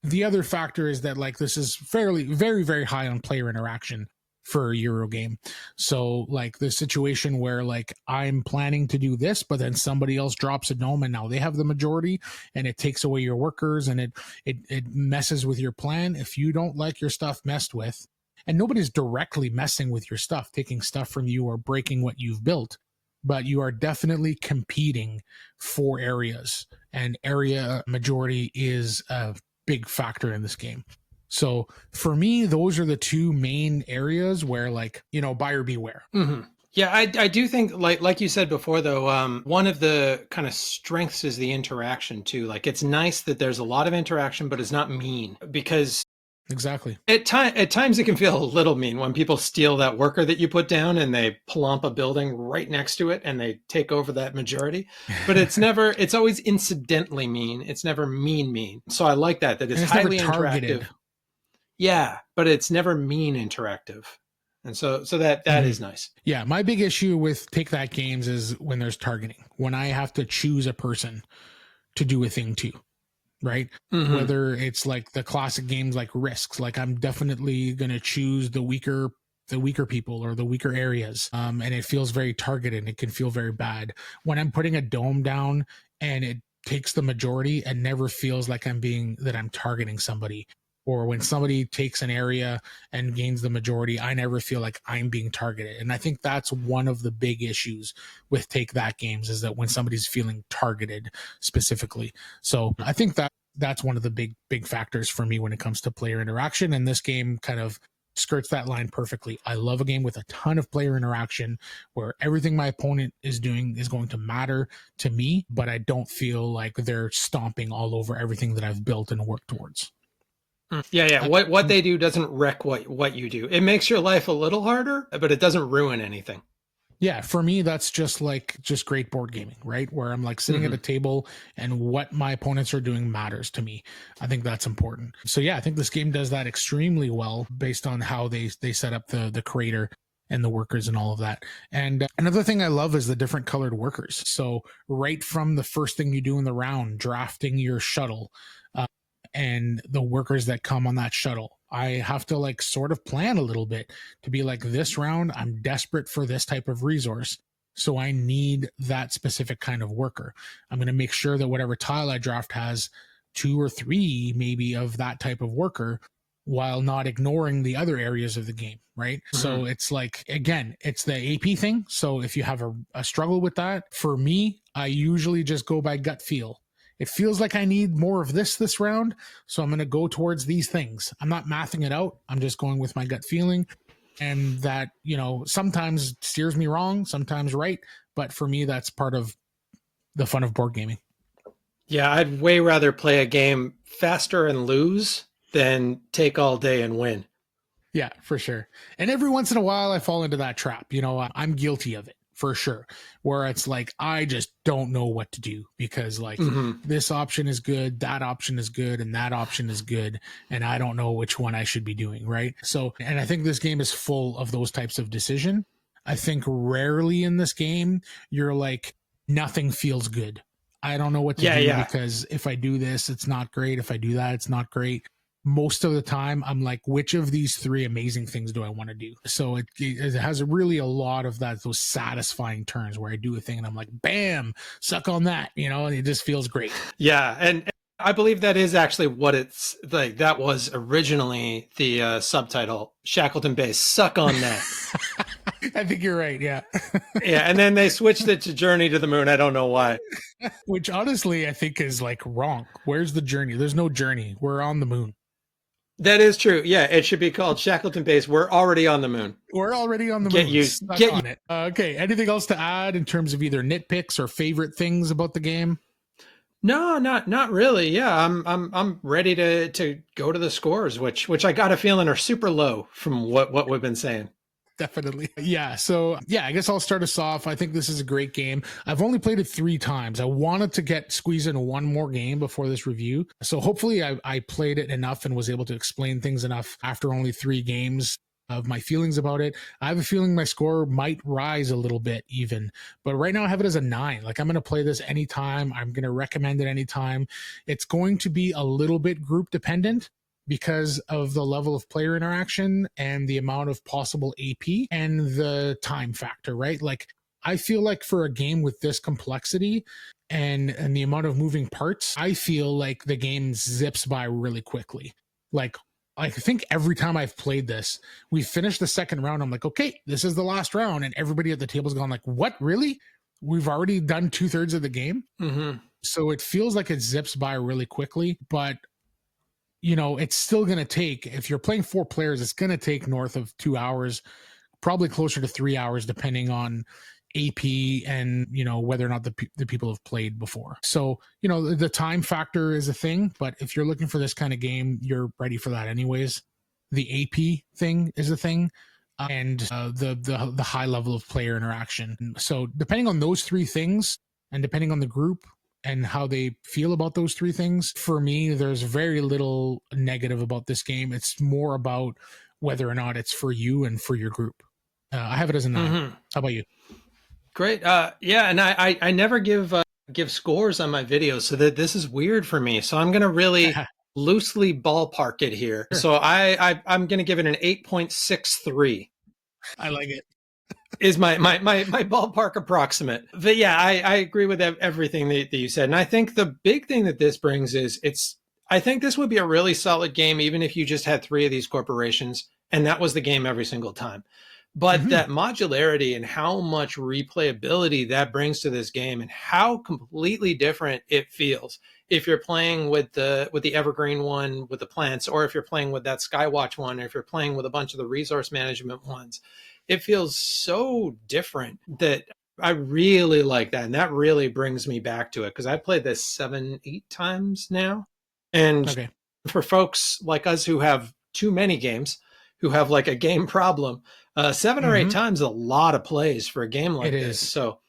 The other factor is that like this is very, very high on player interaction for a Euro game. So like the situation where like I'm planning to do this, but then somebody else drops a dome and now they have the majority, and it takes away your workers, and it messes with your plan. If you don't like your stuff messed with, and nobody's directly messing with your stuff, taking stuff from you or breaking what you've built, but you are definitely competing for areas, and area majority is a big factor in this game. So for me, those are the 2 main areas where like, buyer beware. Mm-hmm. Yeah, I do think like you said before though, one of the kind of strengths is the interaction too. Like it's nice that there's a lot of interaction, but it's not mean, because exactly at times it can feel a little mean when people steal that worker that you put down and they plump a building right next to it and they take over that majority. But it's always incidentally mean. It's never mean. So I like that it's highly interactive. Yeah, but it's never mean interactive. And so that is nice. Yeah, my big issue with Take That games is when there's targeting, when I have to choose a person to do a thing to. Right? Mm-hmm. Whether it's like the classic games like Risks, like I'm definitely going to choose the weaker people or the weaker areas. And it feels very targeted. It can feel very bad. When I'm putting a dome down and it takes the majority, it never feels like that I'm targeting somebody. Or when somebody takes an area and gains the majority, I never feel like I'm being targeted. And I think that's one of the big issues with Take That games, is that when somebody's feeling targeted specifically. So I think that's one of the big factors for me when it comes to player interaction. And this game kind of skirts that line perfectly. I love a game with a ton of player interaction where everything my opponent is doing is going to matter to me, but I don't feel like they're stomping all over everything that I've built and worked towards. Yeah. What they do doesn't wreck what you do. It makes your life a little harder, but it doesn't ruin anything. Yeah, for me, that's just great board gaming, right? Where I'm like sitting at a table and what my opponents are doing matters to me. I think that's important. So yeah, I think this game does that extremely well based on how they set up the crater and the workers and all of that. And another thing I love is the different colored workers. So right from the first thing you do in the round, drafting your shuttle, and the workers that come on that shuttle, I have to like sort of plan a little bit to be like, this round, I'm desperate for this type of resource. So I need that specific kind of worker. I'm going to make sure that whatever tile I draft has 2 or 3 maybe of that type of worker while not ignoring the other areas of the game, right? So it's like, again, it's the AP thing. So if you have a struggle with that, for me, I usually just go by gut feel. It feels like I need more of this round, so I'm going to go towards these things. I'm not mathing it out. I'm just going with my gut feeling. And that, sometimes steers me wrong, sometimes right. But for me, that's part of the fun of board gaming. Yeah, I'd way rather play a game faster and lose than take all day and win. Yeah, for sure. And every once in a while, I fall into that trap. I'm guilty of it, for sure, where it's like, I just don't know what to do because this option is good, that option is good, and that option is good. And I don't know which one I should be doing. Right. So, and I think this game is full of those types of decision. I think rarely in this game, you're like, nothing feels good. I don't know what to do because if I do this, it's not great. If I do that, it's not great. Most of the time, I'm like, which of these 3 amazing things do I want to do? So it has really a lot of those satisfying turns where I do a thing and I'm like, bam, suck on that, and it just feels great. Yeah. And I believe that is actually what it's like. That was originally the subtitle, Shackleton Base, suck on that. I think you're right. Yeah. Yeah. And then they switched it to Journey to the Moon. I don't know why. Which honestly, I think is wrong. Where's the journey? There's no journey. We're on the moon. That is true. Yeah, it should be called Shackleton Base. We're already on the moon. We're already on the moon. Get on it. Okay. Anything else to add in terms of either nitpicks or favorite things about the game? No, not really. Yeah, I'm ready to go to the scores, which I got a feeling are super low from what we've been saying. Definitely. Yeah. So I guess I'll start us off. I think this is a great game. I've only played it 3 times. I wanted to squeeze in one more game before this review. So hopefully I played it enough and was able to explain things enough after only 3 games of my feelings about it. I have a feeling my score might rise a little bit even, but right now I have it as a 9. I'm going to play this anytime. I'm going to recommend it anytime. It's going to be a little bit group dependent, because of the level of player interaction and the amount of possible AP and the time factor, right? I feel like for a game with this complexity and the amount of moving parts, I feel like the game zips by really quickly. I think every time I've played this, we finished the second round. I'm like, okay, this is the last round. And everybody at the table's gone like, what, really? We've already done 2/3 of the game. Mm-hmm. So it feels like it zips by really quickly, but it's still going to take, if you're playing 4 players, it's going to take north of 2 hours, probably closer to 3 hours, depending on AP and, whether or not the people have played before. So, the time factor is a thing, but if you're looking for this kind of game, you're ready for that anyways. The AP thing is a thing. And the high level of player interaction. So depending on those 3 things and depending on the group and how they feel about those 3 things, for me, there's very little negative about this game. It's more about whether or not it's for you and for your group. I have it as a 9. Mm-hmm. How about you? Great. Yeah, and I never give scores on my videos, so that this is weird for me. So I'm going to really loosely ballpark it here. Sure. So I'm going to give it an 8.63. I like it. Is my ballpark approximate. But yeah, I agree with everything that you said. And I think the big thing that this brings is I think this would be a really solid game, even if you just had 3 of these corporations and that was the game every single time. But that modularity and how much replayability that brings to this game and how completely different it feels if you're playing with the evergreen one with the plants, or if you're playing with that Skywatch one, or if you're playing with a bunch of the resource management ones. It feels so different that I really like that. And that really brings me back to it because I played this 7-8 times now. And for folks like us who have too many games, who have like a game problem, 7 or 8 times is a lot of plays for a game like this. So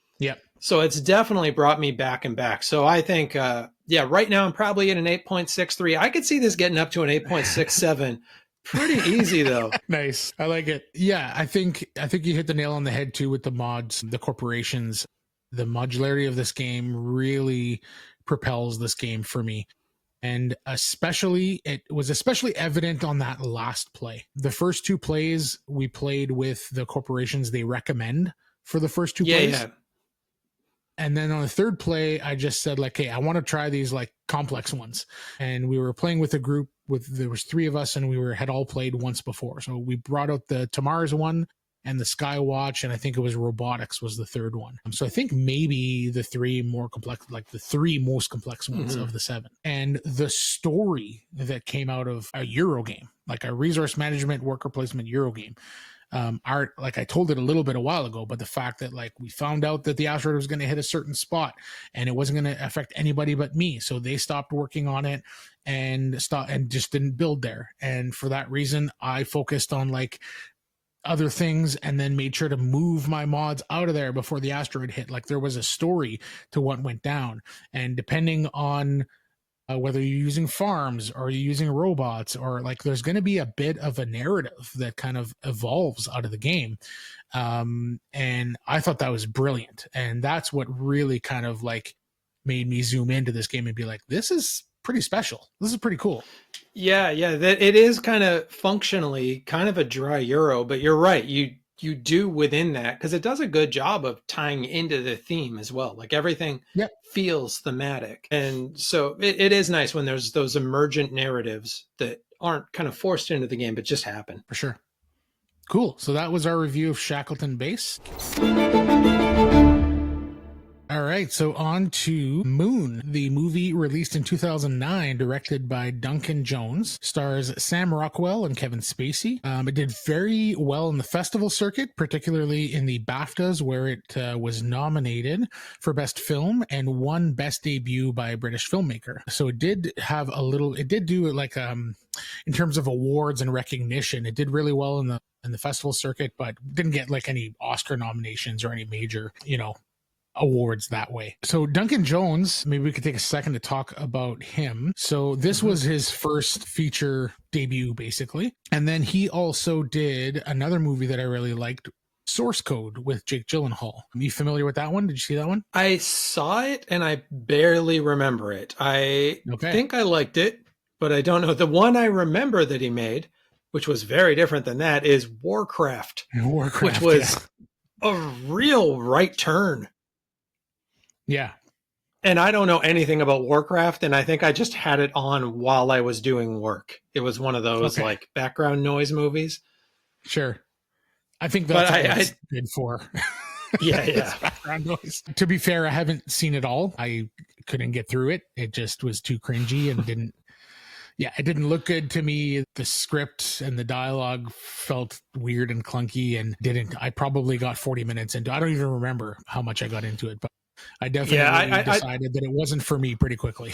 so it's definitely brought me back and back. So I think, right now I'm probably at an 8.63. I could see this getting up to an 8.67. Pretty easy though. Nice. I like it. Yeah, I think you hit the nail on the head too with the mods, the corporations. The modularity of this game really propels this game for me. And it was especially evident on that last play. The first 2 plays we played with the corporations they recommend for the first 2 plays. Yeah. And then on the third play, I just said like, hey, I want to try these like complex ones. And we were playing with a group there was 3 of us, and had all played once before. So we brought out the Tamar's one and the Skywatch, and I think it was robotics was the third one. So I think maybe the 3 more complex, like the 3 most complex ones of the 7. And the story that came out of a Euro game, like a resource management worker placement Euro game, like I told it a little bit a while ago, but the fact that like we found out that the asteroid was going to hit a certain spot and it wasn't going to affect anybody but me, so they stopped working on it and just didn't build there. And for that reason, I focused on like other things and then made sure to move my mods out of there before the asteroid hit. Like there was a story to what went down, and depending on whether you're using farms or you're using robots, or like there's going to be a bit of a narrative that kind of evolves out of the game. And I thought that was brilliant. And that's what really kind of like made me zoom into this game and be like, this is pretty special. This is pretty cool. Yeah. That it is kind of functionally kind of a dry Euro, but you're right. You do within that, because it does a good job of tying into the theme as well. Like everything feels thematic. And so it is nice when there's those emergent narratives that aren't kind of forced into the game, but just happen. For sure. Cool. So that was our review of Shackleton Base. All right, so on to Moon, the movie released in 2009, directed by Duncan Jones, stars Sam Rockwell and Kevin Spacey. It did very well in the festival circuit, particularly in the BAFTAs, where it was nominated for Best Film and won Best Debut by a British filmmaker. So it did have it did do like, in terms of awards and recognition, it did really well in the festival circuit, but didn't get like any Oscar nominations or any major, awards that way. So Duncan Jones, maybe we could take a second to talk about him. So this was his first feature debut, basically. And then he also did another movie that I really liked, Source Code, with Jake Gyllenhaal. Are you familiar with that one? Did you see that one? I saw it and I barely remember it. I think I liked it, but I don't know. The one I remember that he made, which was very different than that, is Warcraft, which was a real right turn. Yeah. And I don't know anything about Warcraft, and I think I just had it on while I was doing work. It was one of those like background noise movies. Sure. I think that's what it's good for. Yeah. Background noise. To be fair, I haven't seen it all. I couldn't get through it. It just was too cringy and it didn't look good to me. The script and the dialogue felt weird and clunky and I probably got 40 minutes into. I don't even remember how much I got into it, but I definitely decided that it wasn't for me pretty quickly.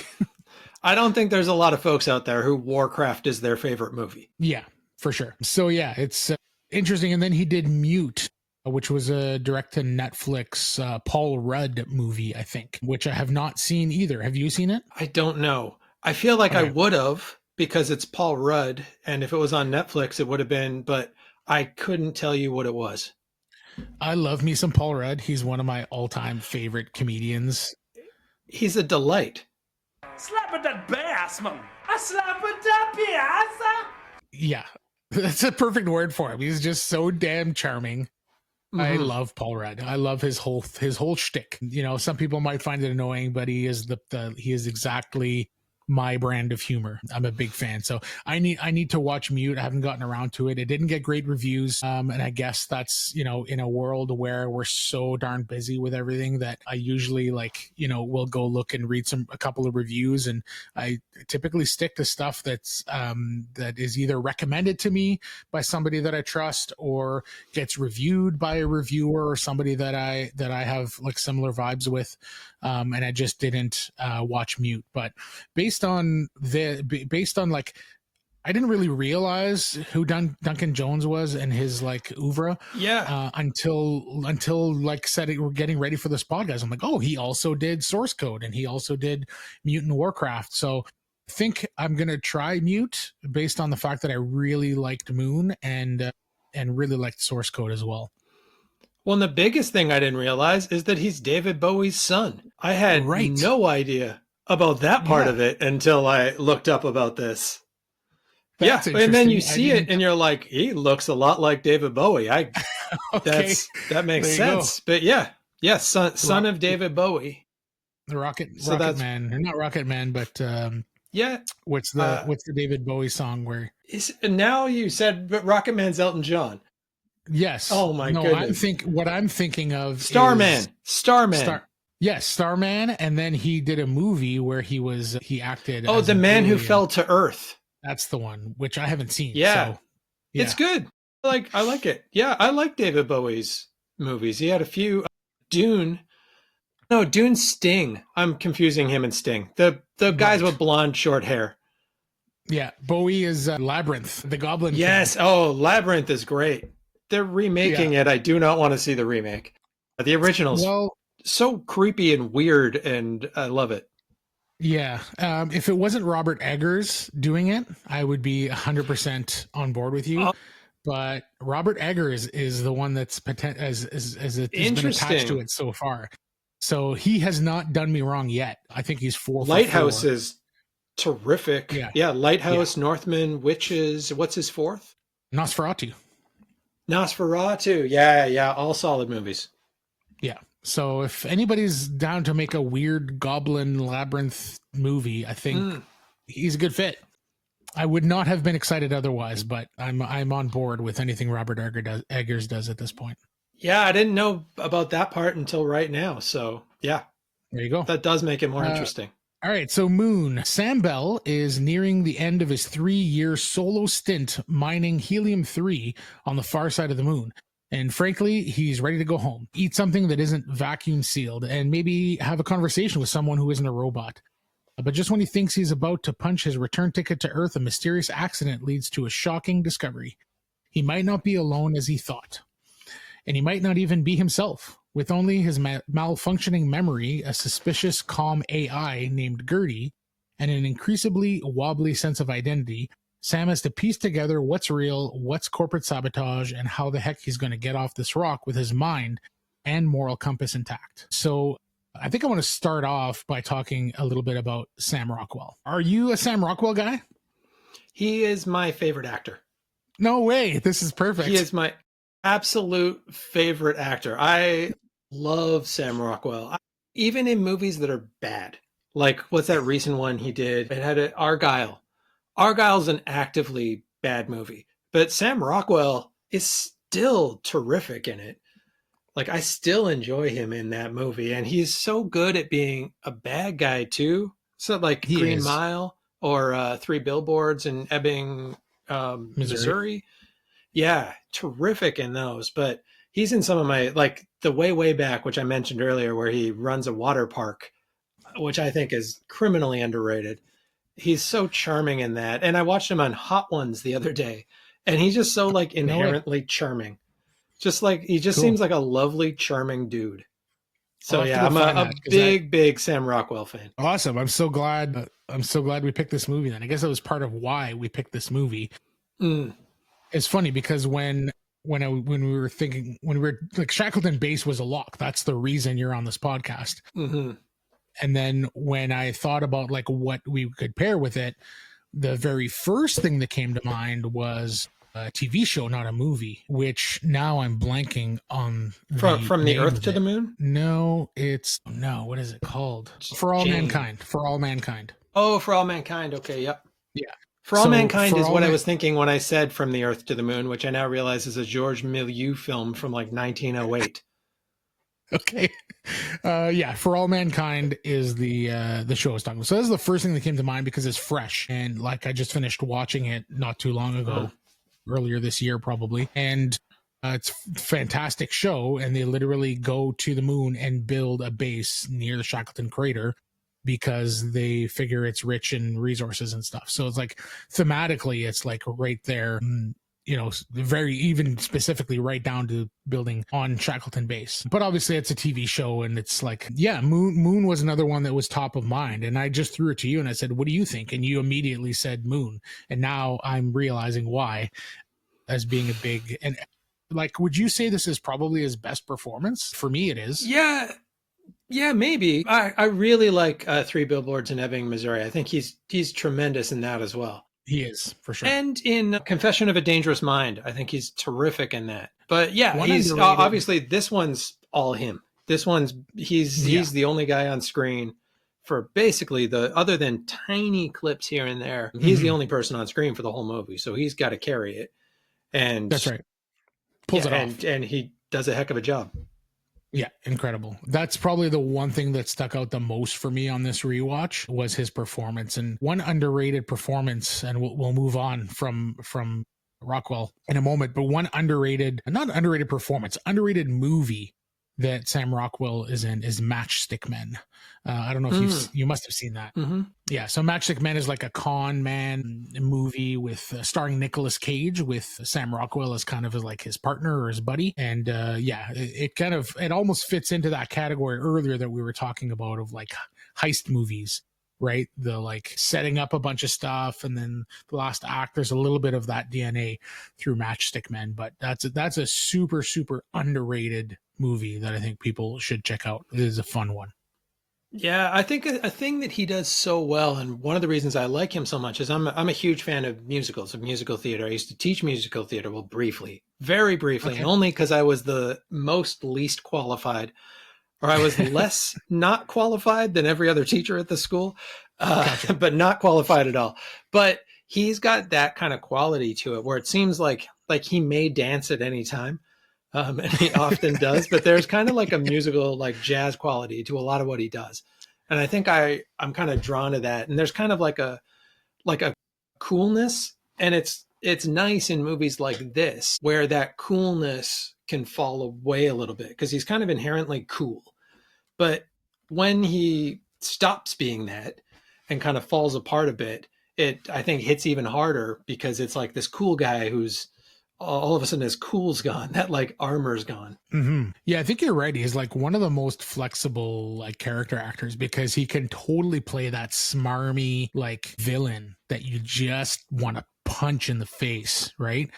I don't think there's a lot of folks out there who Warcraft is their favorite movie. Yeah, for sure. So yeah, it's interesting. And then he did Mute, which was a direct to Netflix Paul Rudd movie, I think, which I have not seen either. Have you seen it? I don't know. I feel like I would have, because it's Paul Rudd, and if it was on Netflix, it would have been, but I couldn't tell you what it was. I love me some Paul Rudd. He's one of my all-time favorite comedians. He's a delight. Slap at that bass, man. I slap at that bass. Yeah, that's a perfect word for him. He's just so damn charming. I love Paul Rudd. I love his whole shtick. Some people might find it annoying, but he is he is exactly my brand of humor. I'm a big fan. So I need to watch Mute. I haven't gotten around to it. It didn't get great reviews. And I guess that's, in a world where we're so darn busy with everything that I usually will go look and read a couple of reviews. And I typically stick to stuff that is either recommended to me by somebody that I trust or gets reviewed by a reviewer or somebody that I have like similar vibes with. And I just didn't watch Mute, but based on like, I didn't really realize who Duncan Jones was and his like oeuvre. Yeah. Until like said we're getting ready for this podcast. I'm like, oh, he also did Source Code and he also did Mute and Warcraft. So I think I'm gonna try Mute based on the fact that I really liked Moon and really liked Source Code as well. Well, and the biggest thing I didn't realize is that he's David Bowie's son. I had no idea about that part of it until I looked up about this. That's and then you see it and you're like, he looks a lot like David Bowie. That makes sense. But yeah, Yes, son of David Bowie. The Rocket that's- Man, or not Rocket Man, but Yeah. what's the David Bowie song where? Now you said Rocket Man's Elton John. Yes. Oh my goodness. What I'm thinking of Starman. Yes, Starman, and then he did a movie where he acted. Oh, The Man Who Fell to Earth. That's the one, which I haven't seen. Yeah. So, yeah. It's good. I like it. Yeah, I like David Bowie's movies. He had a few. Dune, Sting. I'm confusing him and Sting. The guys with blonde, short hair. Yeah, Bowie is Labyrinth, the Goblin. Yes. King. Oh, Labyrinth is great. They're remaking it. I do not want to see the remake. The original's so creepy and weird, and I love it. Yeah. If it wasn't Robert Eggers doing it, I would be 100% on board with you. But Robert Eggers is the one that's as it has been attached to it so far. So he has not done me wrong yet. I think he's 4 for Lighthouse 4. is terrific. Yeah. Lighthouse, Northman, Witches. What's his fourth? Nosferatu. Yeah. All solid movies. Yeah. So if anybody's down to make a weird Goblin Labyrinth movie, I think he's a good fit. I would not have been excited otherwise, but I'm on board with anything Robert Eggers does at this point. Yeah, I didn't know about that part until right now. So yeah, there you go. That does make it more interesting. All right, so Moon. Sam Bell is nearing the end of his 3-year solo stint mining helium-3 on the far side of the moon. And frankly, he's ready to go home, eat something that isn't vacuum sealed, and maybe have a conversation with someone who isn't a robot. But just when he thinks he's about to punch his return ticket to Earth, a mysterious accident leads to a shocking discovery. He might not be alone as he thought. And he might not even be himself. With only his malfunctioning memory, a suspicious, calm AI named Gerty, and an increasingly wobbly sense of identity, Sam has to piece together what's real, what's corporate sabotage, and how the heck he's going to get off this rock with his mind and moral compass intact. So I think I want to start off by talking a little bit about Sam Rockwell. Are you a Sam Rockwell guy? He is my favorite actor. No way. This is perfect. He is my absolute favorite actor. I love Sam Rockwell. Even in movies that are bad. Like, what's that recent one he did? It had Argyle. Argyle's an actively bad movie. But Sam Rockwell is still terrific in it. Like, I still enjoy him in that movie. And he's so good at being a bad guy, too. So, like Green Mile or 3 Billboards in Ebbing, Missouri. Yeah, terrific in those. But he's in some of my, like, the way back, which I mentioned earlier, where he runs a water park, which I think is criminally underrated. He's so charming in that. And I watched him on Hot Ones the other day. And he's just so, like, inherently charming. Just like, he just seems like a lovely, charming dude. So yeah, I'm a big Sam Rockwell fan. Awesome. I'm so glad we picked this movie then. I guess that was part of why we picked this movie. It's funny because when we were like, Shackleton Base was a lock. That's the reason you're on this podcast. Mm-hmm. And then when I thought about like what we could pair with it, the very first thing that came to mind was a TV show, not a movie, which now I'm blanking on. From the Earth to the Moon? No, what is it called? For All Mankind. For All Mankind. Oh, For All Mankind. Okay, yep. Yeah. For All Mankind is what I was thinking when I said From the Earth to the Moon, which I now realize is a Georges Méliès film from like 1908. Okay. Yeah, For All Mankind is the show I was talking about. So that's the first thing that came to mind because it's fresh. And like, I just finished watching it not too long ago, earlier this year probably. And it's a fantastic show. And they literally go to the moon and build a base near the Shackleton crater because they figure it's rich in resources and stuff. So it's like, thematically, it's like right there, you know, very even specifically right down to building on Shackleton Base. But obviously it's a TV show and it's like, yeah, Moon was another one that was top of mind. And I just threw it to you and I said, what do you think? And you immediately said Moon. And now I'm realizing why, as being a big, and like, would you say this is probably his best performance? For me, it is. Yeah, maybe. I really like 3 Billboards in Ebbing, Missouri. I think he's tremendous in that as well. He is, for sure. And in Confession of a Dangerous Mind, I think he's terrific in that. But yeah, One he's underrated- obviously, this one's all him. This one's he's the only guy on screen for basically other than tiny clips here and there. He's the only person on screen for the whole movie, so he's got to carry it. And That's right. Pulls it off. And he does a heck of a job. Yeah, incredible. That's probably the one thing that stuck out the most for me on this rewatch was his performance. And one underrated performance, and we'll move on from Rockwell in a moment, but one underrated underrated movie that Sam Rockwell is in is Matchstick Men. I don't know if you must have seen that. Yeah, so Matchstick Men is like a con man movie with starring Nicolas Cage with Sam Rockwell as kind of like his partner or his buddy. And it almost fits into that category earlier that we were talking about of like heist movies, right? The like setting up a bunch of stuff, and then the last act, there's a little bit of that DNA through Matchstick Men. But that's a super, super underrated movie that I think people should check out. It is a fun one. Yeah, I think a thing that he does so well, and one of the reasons I like him so much is I'm a huge fan of musicals, of musical theater. I used to teach musical theater, well, very briefly, and only because I was the least qualified, or I was less not qualified than every other teacher at the school, but not qualified at all. But he's got that kind of quality to it where it seems like he may dance at any time. And he often does, but there's kind of like a musical, like jazz quality to a lot of what he does. And I think I'm kind of drawn to that. And there's kind of like a coolness, and it's nice in movies like this where that coolness can fall away a little bit because he's kind of inherently cool. But when he stops being that and kind of falls apart a bit, it, I think, hits even harder because it's like this cool guy who's all of a sudden his cool's gone, that like armor's gone. Yeah, I think you're right. He's like one of the most flexible like character actors because he can totally play that smarmy like villain that you just want to punch in the face, right?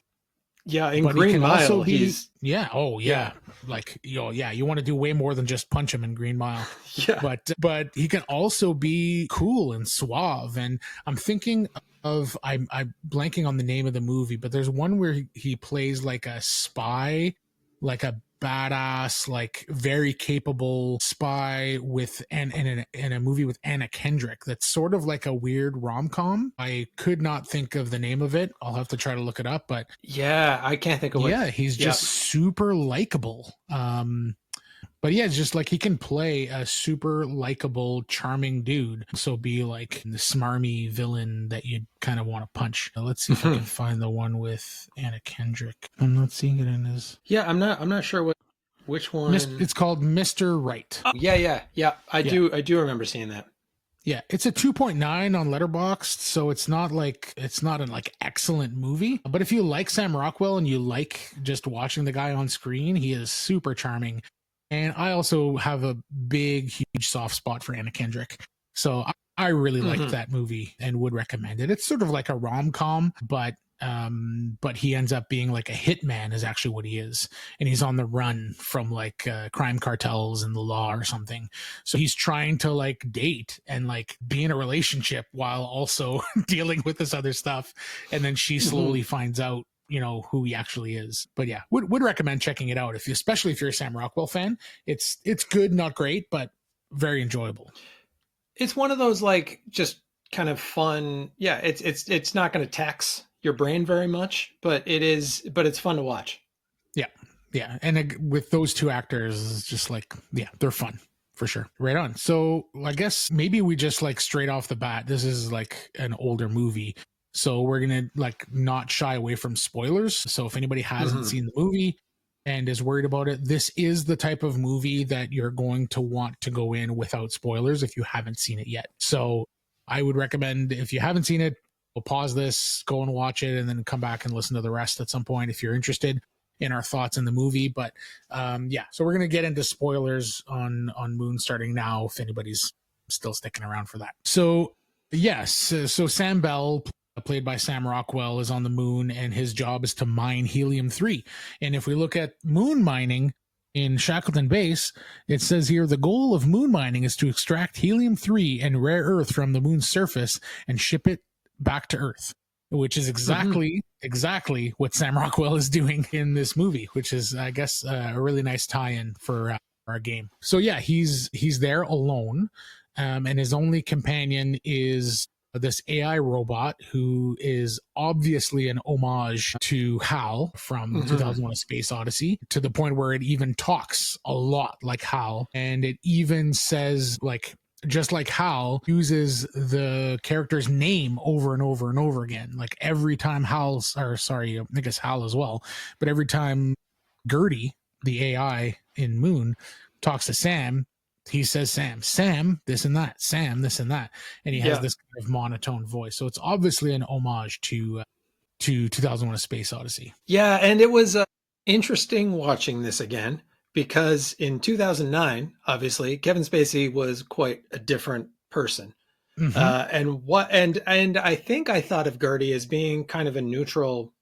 Yeah, in Green Mile, he's like you want to do way more than just punch him in Green Mile. Yeah, but he can also be cool and suave. And I'm thinking of I'm blanking on the name of the movie, but there's one where he plays like a spy, like a badass, like very capable spy with in a movie with Anna Kendrick that's sort of like a weird rom-com. I could not think of the name of it. I'll have to try to look it up, but yeah, I can't think of it. Yeah, he's just super likable. But yeah, it's just like he can play a super likable, charming dude. So be like the smarmy villain that you kind of want to punch. Now, let's see if I can find the one with Anna Kendrick. I'm not seeing it in his. Yeah, I'm not sure which one. It's called Mr. Right. Oh, yeah. I do remember seeing that. Yeah, it's a 2.9 on Letterboxd, so it's not an like excellent movie. But if you like Sam Rockwell and you like just watching the guy on screen, he is super charming. And I also have a big, huge soft spot for Anna Kendrick. So I really liked that movie and would recommend it. It's sort of like a rom-com, but he ends up being like a hitman is actually what he is. And he's on the run from like crime cartels and the law or something. So he's trying to like date and like be in a relationship while also dealing with this other stuff. And then she slowly finds out, you know, who he actually is. But yeah, would recommend checking it out especially if you're a Sam Rockwell fan. It's good, not great, but very enjoyable. It's one of those like just kind of fun. Yeah, it's not going to tax your brain very much, but it's fun to watch. Yeah. And with those two actors, it's just like, yeah, they're fun for sure. Right on. So I guess maybe we just like straight off the bat, this is like an older movie. So we're going to like not shy away from spoilers. So if anybody hasn't seen the movie and is worried about it, this is the type of movie that you're going to want to go in without spoilers if you haven't seen it yet. So I would recommend, if you haven't seen it, we'll pause this, go and watch it, and then come back and listen to the rest at some point if you're interested in our thoughts in the movie. But so we're going to get into spoilers on Moon starting now if anybody's still sticking around for that. So yes, so Sam Bell, played by Sam Rockwell, is on the moon, and his job is to mine helium-3. And if we look at moon mining in Shackleton Base, it says here, the goal of moon mining is to extract helium-3 and rare earth from the moon's surface and ship it back to Earth, which is exactly what Sam Rockwell is doing in this movie, which is, I guess, a really nice tie-in for our game. So yeah, he's there alone, and his only companion is this AI robot who is obviously an homage to Hal from 2001: A Space Odyssey, to the point where it even talks a lot like Hal, and it even says, like, just like Hal, uses the character's name over and over and over again. Like every time I think it's Hal as well, but every time Gerty, the AI in Moon, talks to Sam, he says Sam, this and that, Sam, this and that. And he has this kind of monotone voice. So it's obviously an homage to 2001: A Space Odyssey. Yeah, and it was interesting watching this again, because in 2009, obviously, Kevin Spacey was quite a different person. And I think I thought of Gertie as being kind of a neutral,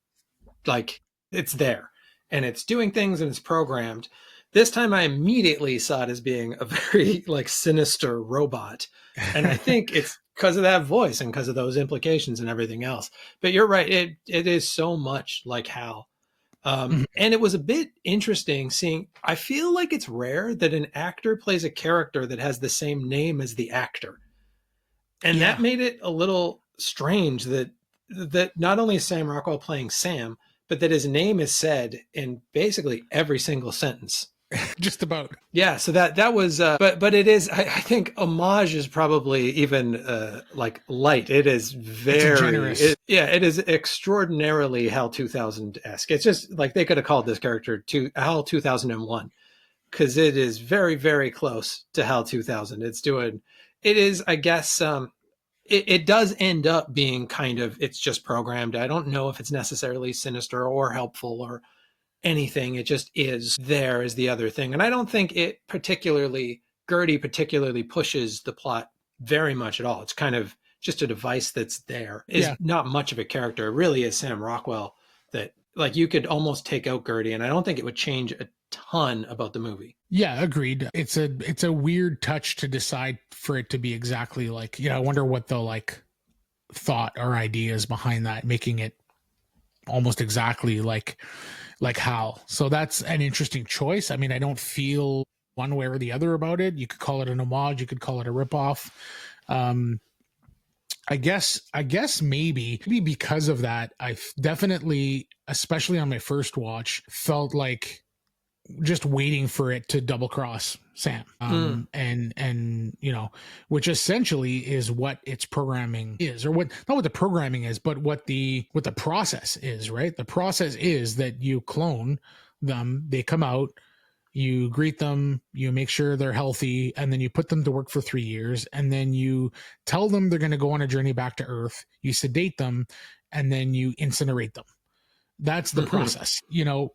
like, it's there and it's doing things and it's programmed. This time I immediately saw it as being a very, like, sinister robot. And I think it's because of that voice and because of those implications and everything else. But you're right. It is so much like Hal. And it was a bit interesting seeing, I feel like it's rare that an actor plays a character that has the same name as the actor. And that made it a little strange that not only is Sam Rockwell playing Sam, but that his name is said in basically every single sentence. Just about. Yeah, so that was but it is, I think homage is probably even like light. It is very generous. It is extraordinarily HAL 2000-esque. It's just like they could have called this character to HAL 2001, because it is very, very close to HAL 2000. It is, I guess, it does end up being kind of, it's just programmed. I don't know if it's necessarily sinister or helpful or anything. It just is there is the other thing. And I don't think Gertie particularly pushes the plot very much at all. It's kind of just a device that's there. It's not much of a character. It really is Sam Rockwell that, like, you could almost take out Gertie and I don't think it would change a ton about the movie. Yeah, agreed. It's a weird touch to decide for it to be exactly like, I wonder what the, like, thought or ideas behind that, making it almost exactly like Hal. So that's an interesting choice. I mean, I don't feel one way or the other about it. You could call it an homage, you could call it a ripoff. I guess maybe because of that, I definitely, especially on my first watch, felt like just waiting for it to double cross Sam. And which essentially is what its programming is, or not what the programming is, but what the process is, right? The process is that you clone them, they come out, you greet them, you make sure they're healthy, and then you put them to work for 3 years, and then you tell them they're going to go on a journey back to Earth, you sedate them, and then you incinerate them. That's the process,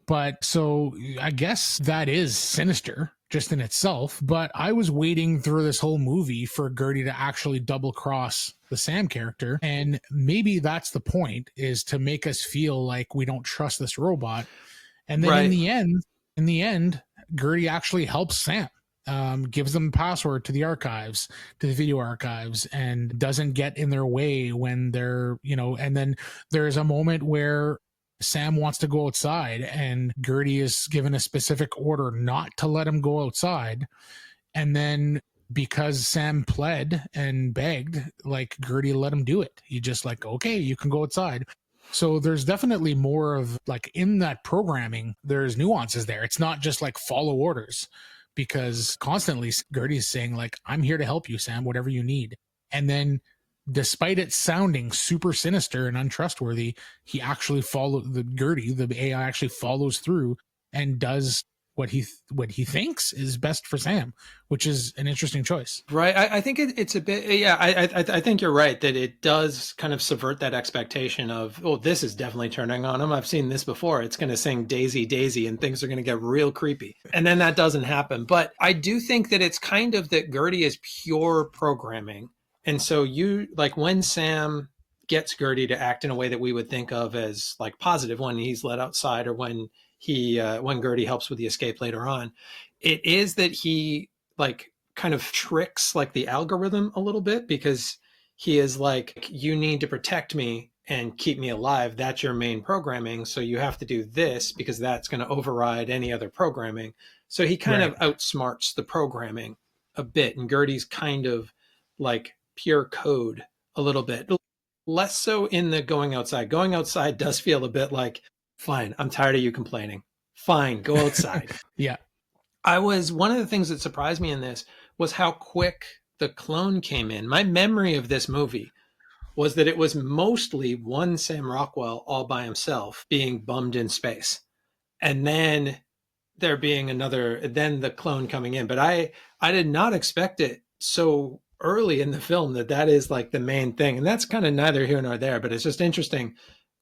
but so I guess that is sinister just in itself, but I was waiting through this whole movie for Gertie to actually double cross the Sam character. And maybe that's the point, is to make us feel like we don't trust this robot. And then in the end, Gertie actually helps Sam, gives them password to the archives, to the video archives, and doesn't get in their way when they're, and then there's a moment where Sam wants to go outside and Gertie is given a specific order not to let him go outside. And then because Sam pled and begged, like, Gertie let him do it. He just like, okay, you can go outside. So there's definitely more of, like, in that programming, there's nuances there. It's not just like follow orders, because constantly Gertie's saying, like, I'm here to help you, Sam, whatever you need. And then despite it sounding super sinister and untrustworthy, he actually Gertie, the AI, actually follows through and does what he thinks is best for Sam, which is an interesting choice. Right. I think it's a bit, I think you're right that it does kind of subvert that expectation of, oh, this is definitely turning on him. I've seen this before. It's going to sing Daisy, Daisy, and things are going to get real creepy. And then that doesn't happen. But I do think that it's kind of that Gertie is pure programming. And so like, when Sam gets Gertie to act in a way that we would think of as, like, positive, when he's let outside or when when Gertie helps with the escape later on, it is that he, like, kind of tricks, like, the algorithm a little bit, because he is like, you need to protect me and keep me alive. That's your main programming. So you have to do this because that's going to override any other programming. So he kind of Right. outsmarts the programming a bit, and Gertie's kind of like pure code a little bit. Less so in the going outside. Going outside does feel a bit like, fine, I'm tired of you complaining. Fine, go outside. Yeah. One of the things that surprised me in this was how quick the clone came in. My memory of this movie was that it was mostly one Sam Rockwell all by himself being bummed in space. And then there being then the clone coming in. But I did not expect it so early in the film that is like the main thing. And that's kind of neither here nor there, but it's just interesting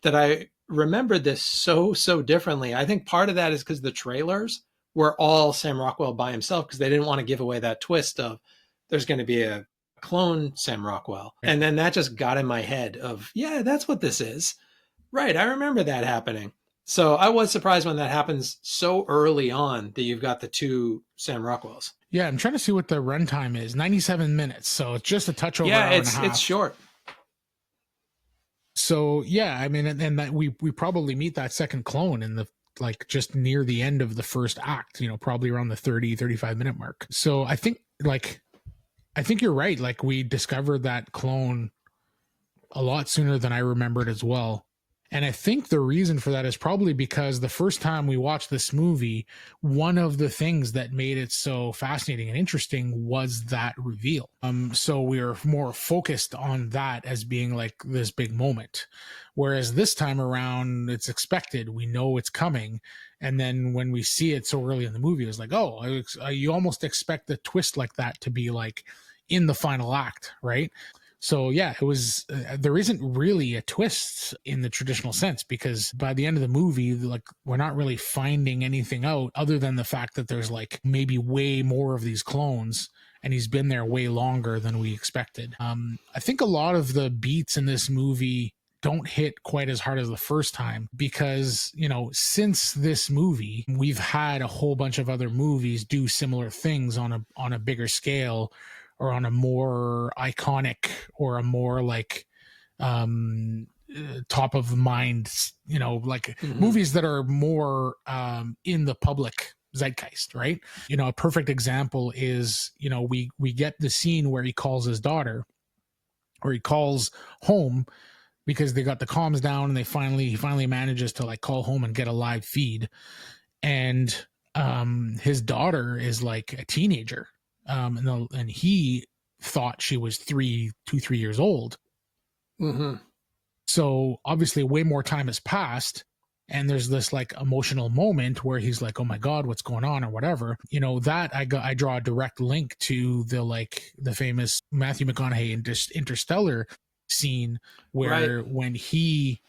that I remembered this so differently. I think part of that is because the trailers were all Sam Rockwell by himself, because they didn't want to give away that twist of there's going to be a clone Sam Rockwell. And then that just got in my head of, yeah, that's what this is. Right. I remember that happening. So I was surprised when that happens so early on that you've got the two Sam Rockwells. Yeah, I'm trying to see what the runtime is. 97 minutes, so it's just a touch over Yeah, hour and a half. it's short. So yeah, I mean, and that we probably meet that second clone in the like just near the end of the first act, you know, probably around the 35 minute mark. So I think you're right. Like we discovered that clone a lot sooner than I remembered as well. And I think the reason for that is probably because the first time we watched this movie, one of the things that made it so fascinating and interesting was that reveal. So we were more focused on that as being like this big moment. Whereas this time around, it's expected. We know it's coming. And then when we see it so early in the movie, it's like, oh, you almost expect a twist like that to be like in the final act, right? So yeah, it was, there isn't really a twist in the traditional sense, because by the end of the movie, like we're not really finding anything out other than the fact that there's like maybe way more of these clones and he's been there way longer than we expected. I think a lot of the beats in this movie don't hit quite as hard as the first time because, you know, since this movie, we've had a whole bunch of other movies do similar things on a bigger scale, or on a more iconic or a more like top of mind, you know, like movies that are more in the public zeitgeist, right? You know, a perfect example is, you know, we get the scene where he calls his daughter, or he calls home because they got the comms down and he finally manages to like call home and get a live feed. And his daughter is like a teenager. And he thought she was 3 years old. Mm-hmm. So obviously way more time has passed, and there's this like emotional moment where he's like, oh my God, what's going on, or whatever, you know, that I draw a direct link to the famous Matthew McConaughey Interstellar scene where when he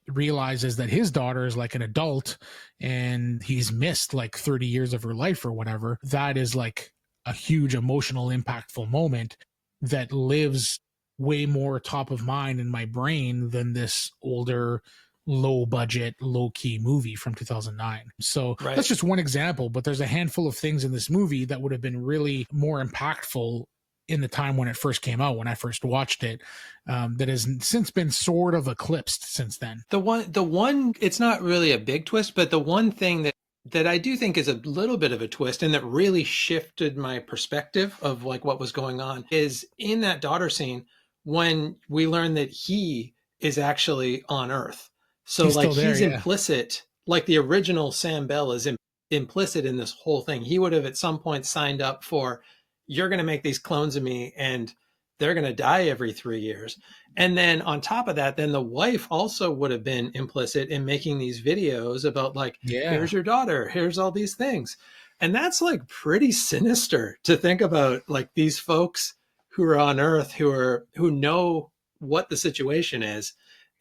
realizes that his daughter is like an adult and he's missed like 30 years of her life or whatever, that is like a huge emotional impactful moment that lives way more top of mind in my brain than this older low budget low key movie from 2009. So that's just one example, but there's a handful of things in this movie that would have been really more impactful in the time when it first came out, when I first watched it, that has since been sort of eclipsed since then. The one, it's not really a big twist, but the one thing that I do think is a little bit of a twist and that really shifted my perspective of like what was going on is in that daughter scene when we learn that he is actually on Earth. So he's implicit, like the original Sam Bell is implicit in this whole thing. He would have at some point signed up for, you're going to make these clones of me and they're going to die every 3 years. And then on top of that, then the wife also would have been implicit in making these videos about like, here's your daughter, here's all these things. And that's like pretty sinister to think about, like these folks who are on Earth, who know what the situation is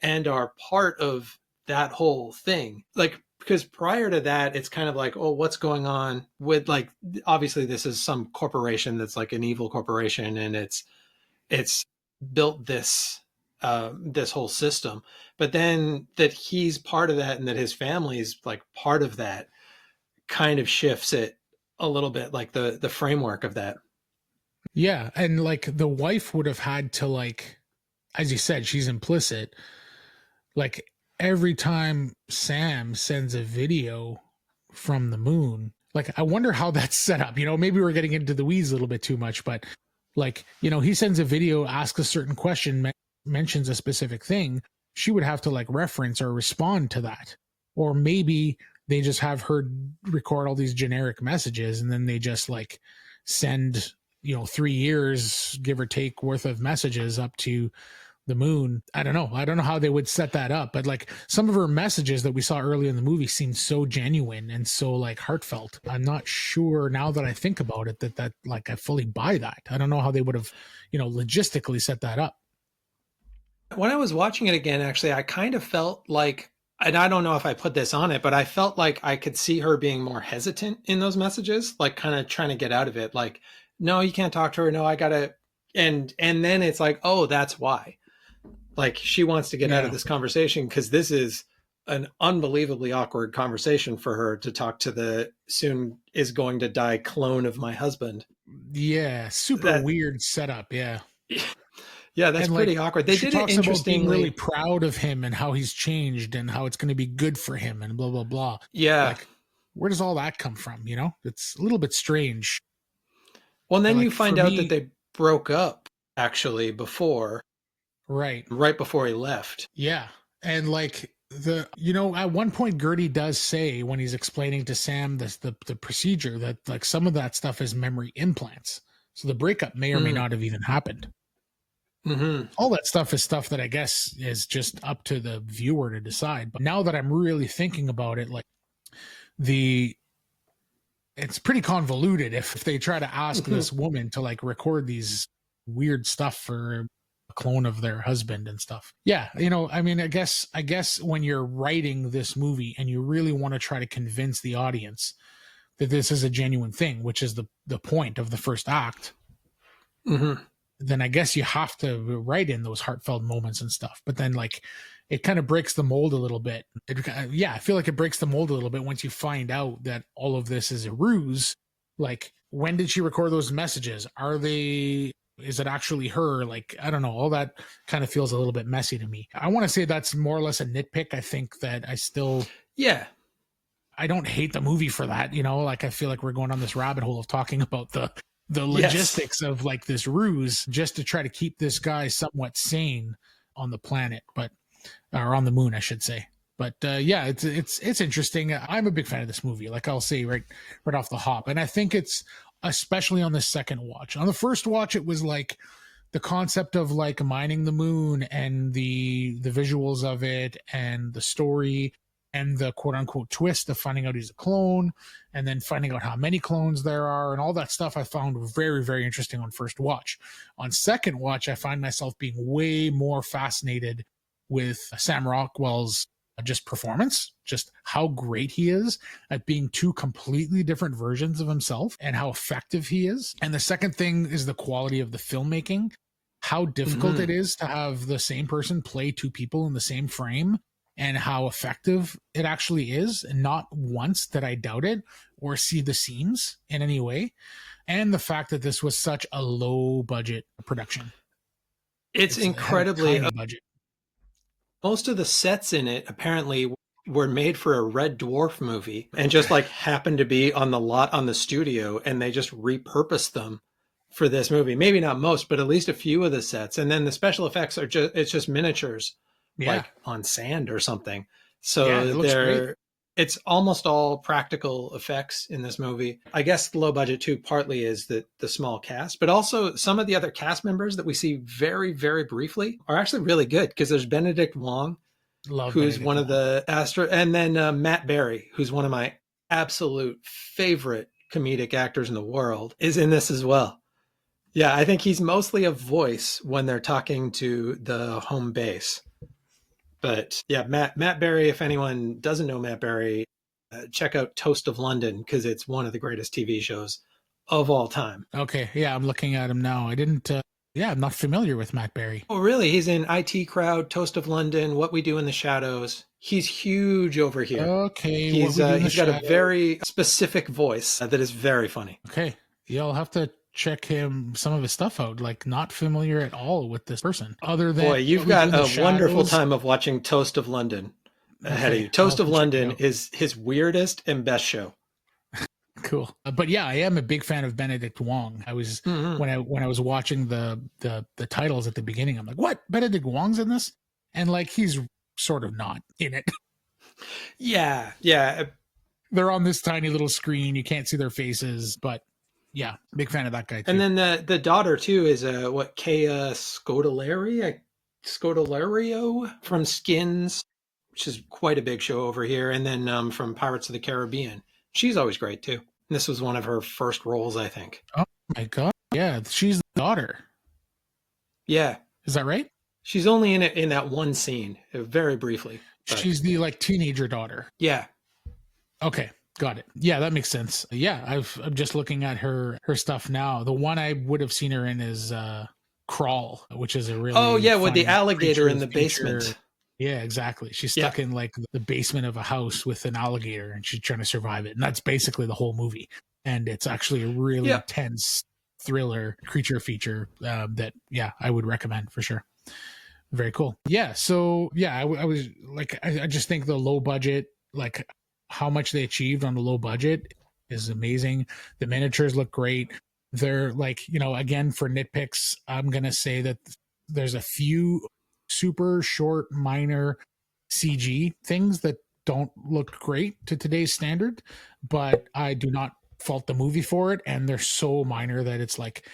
and are part of that whole thing. Like, because prior to that, it's kind of like, oh, what's going on with like, obviously this is some corporation that's like an evil corporation and it's built this whole system, but then that he's part of that and that his family's like part of that kind of shifts it a little bit, like the framework of that. Yeah. And like the wife would have had to, like, as you said, she's implicit. Like every time Sam sends a video from the moon, Like, I wonder how that's set up. Maybe we're getting into the weeds a little bit too much, but like, he sends a video, asks a certain question, mentions a specific thing. She would have to like reference or respond to that. Or maybe they just have her record all these generic messages and then they just like send, 3 years, give or take, worth of messages up to the moon. I don't know how they would set that up, but like some of her messages that we saw early in the movie seemed so genuine and so like heartfelt. I'm not sure now that I think about it that like I fully buy that. I don't know how they would have, logistically set that up. When I was watching it again, actually, I kind of felt like, and I don't know if I put this on it, but I felt like I could see her being more hesitant in those messages, like kind of trying to get out of it. Like, no, you can't talk to her. No, I gotta. And then it's like, oh, that's why. Like she wants to get out of this conversation because this is an unbelievably awkward conversation for her to talk to the soon is going to die clone of my husband. Yeah. Super weird setup. Yeah. Yeah, that's pretty awkward. They did it interestingly. Being really proud of him and how he's changed and how it's going to be good for him and blah, blah, blah. Yeah. Like, where does all that come from? It's a little bit strange. Well, and then you find out that they broke up actually before. Right before he left. Yeah. And like at one point Gerty does say when he's explaining to Sam the procedure that like some of that stuff is memory implants. So the breakup may or may not have even happened. Mm-hmm. All that stuff is stuff that I guess is just up to the viewer to decide. But now that I'm really thinking about it, like it's pretty convoluted if they try to ask this woman to like record these weird stuff for a clone of their husband and stuff. Yeah. I mean, I guess when you're writing this movie and you really want to try to convince the audience that this is a genuine thing, which is the point of the first act, then I guess you have to write in those heartfelt moments and stuff. But then like it kind of breaks the mold a little bit. I feel like it breaks the mold a little bit once you find out that all of this is a ruse. Like, when did she record those messages? Is it actually her? Like, I don't know. All that kind of feels a little bit messy to me. I want to say that's more or less a nitpick. I think that I don't hate the movie for that. Like I feel like we're going on this rabbit hole of talking about the logistics of like this ruse just to try to keep this guy somewhat sane on the planet, or on the moon, I should say. But it's interesting. I'm a big fan of this movie. Like I'll say right off the hop. And I think it's especially on the second watch. On the first watch, it was like the concept of like mining the moon and the visuals of it and the story and the quote unquote twist of finding out he's a clone and then finding out how many clones there are and all that stuff I found very, very interesting on first watch. On second watch, I find myself being way more fascinated with Sam Rockwell's just performance, just how great he is at being two completely different versions of himself and how effective he is. And the second thing is the quality of the filmmaking, how difficult it is to have the same person play two people in the same frame and how effective it actually is. And not once did I doubt it or see the seams in any way. And the fact that this was such a low budget production. It's incredibly budget. Most of the sets in it apparently were made for a Red Dwarf movie and just like happened to be on the lot on the studio, and they just repurposed them for this movie. Maybe not most, but at least a few of the sets. And then the special effects are just miniatures, like on sand or something. So it's almost all practical effects in this movie. I guess low budget too, partly is the small cast, but also some of the other cast members that we see very, very briefly are actually really good. Because there's Benedict Wong, who's one of the and then Matt Berry, who's one of my absolute favorite comedic actors in the world, is in this as well. Yeah, I think he's mostly a voice when they're talking to the home base. But yeah, Matt Berry, if anyone doesn't know Matt Berry, check out Toast of London, because it's one of the greatest TV shows of all time. Okay, yeah, I'm looking at him now. I'm not familiar with Matt Berry. Oh, really? He's in IT Crowd, Toast of London, What We Do in the Shadows. He's huge over here. Okay, he's got a very specific voice that is very funny. Okay, yeah, I'll have to check some of his stuff out. Like, not familiar at all with this person. Other than you've got a wonderful time of watching Toast of London ahead of you. Toast of London is his weirdest and best show. Cool. But yeah, I am a big fan of Benedict Wong. I was when I was watching the titles at the beginning, I'm like, what? Benedict Wong's in this? And like he's sort of not in it. Yeah. They're on this tiny little screen. You can't see their faces, but yeah, big fan of that guy too. And then the daughter too is Kea Scodelario from Skins, which is quite a big show over here, and then from Pirates of the Caribbean. She's always great too. And this was one of her first roles, I think. Oh my god. Yeah, she's the daughter. Yeah. Is that right? She's only in it in that one scene, very briefly. But she's the like teenager daughter. Yeah. Okay, got it. Yeah, that makes sense. Yeah, I'm just looking at her stuff now. The one I would have seen her in is Crawl, which is a really with the alligator in the feature. basement. Yeah, exactly. She's stuck in like the basement of a house with an alligator and she's trying to survive it. And that's basically the whole movie. And it's actually a really intense thriller creature feature that, I would recommend for sure. Very cool. Yeah. So, I was like, I just think the low budget, like how much they achieved on the low budget is amazing. The miniatures look great. They're like, again, for nitpicks, I'm going to say that there's a few super short, minor CG things that don't look great to today's standard, but I do not fault the movie for it. And they're so minor that it's like,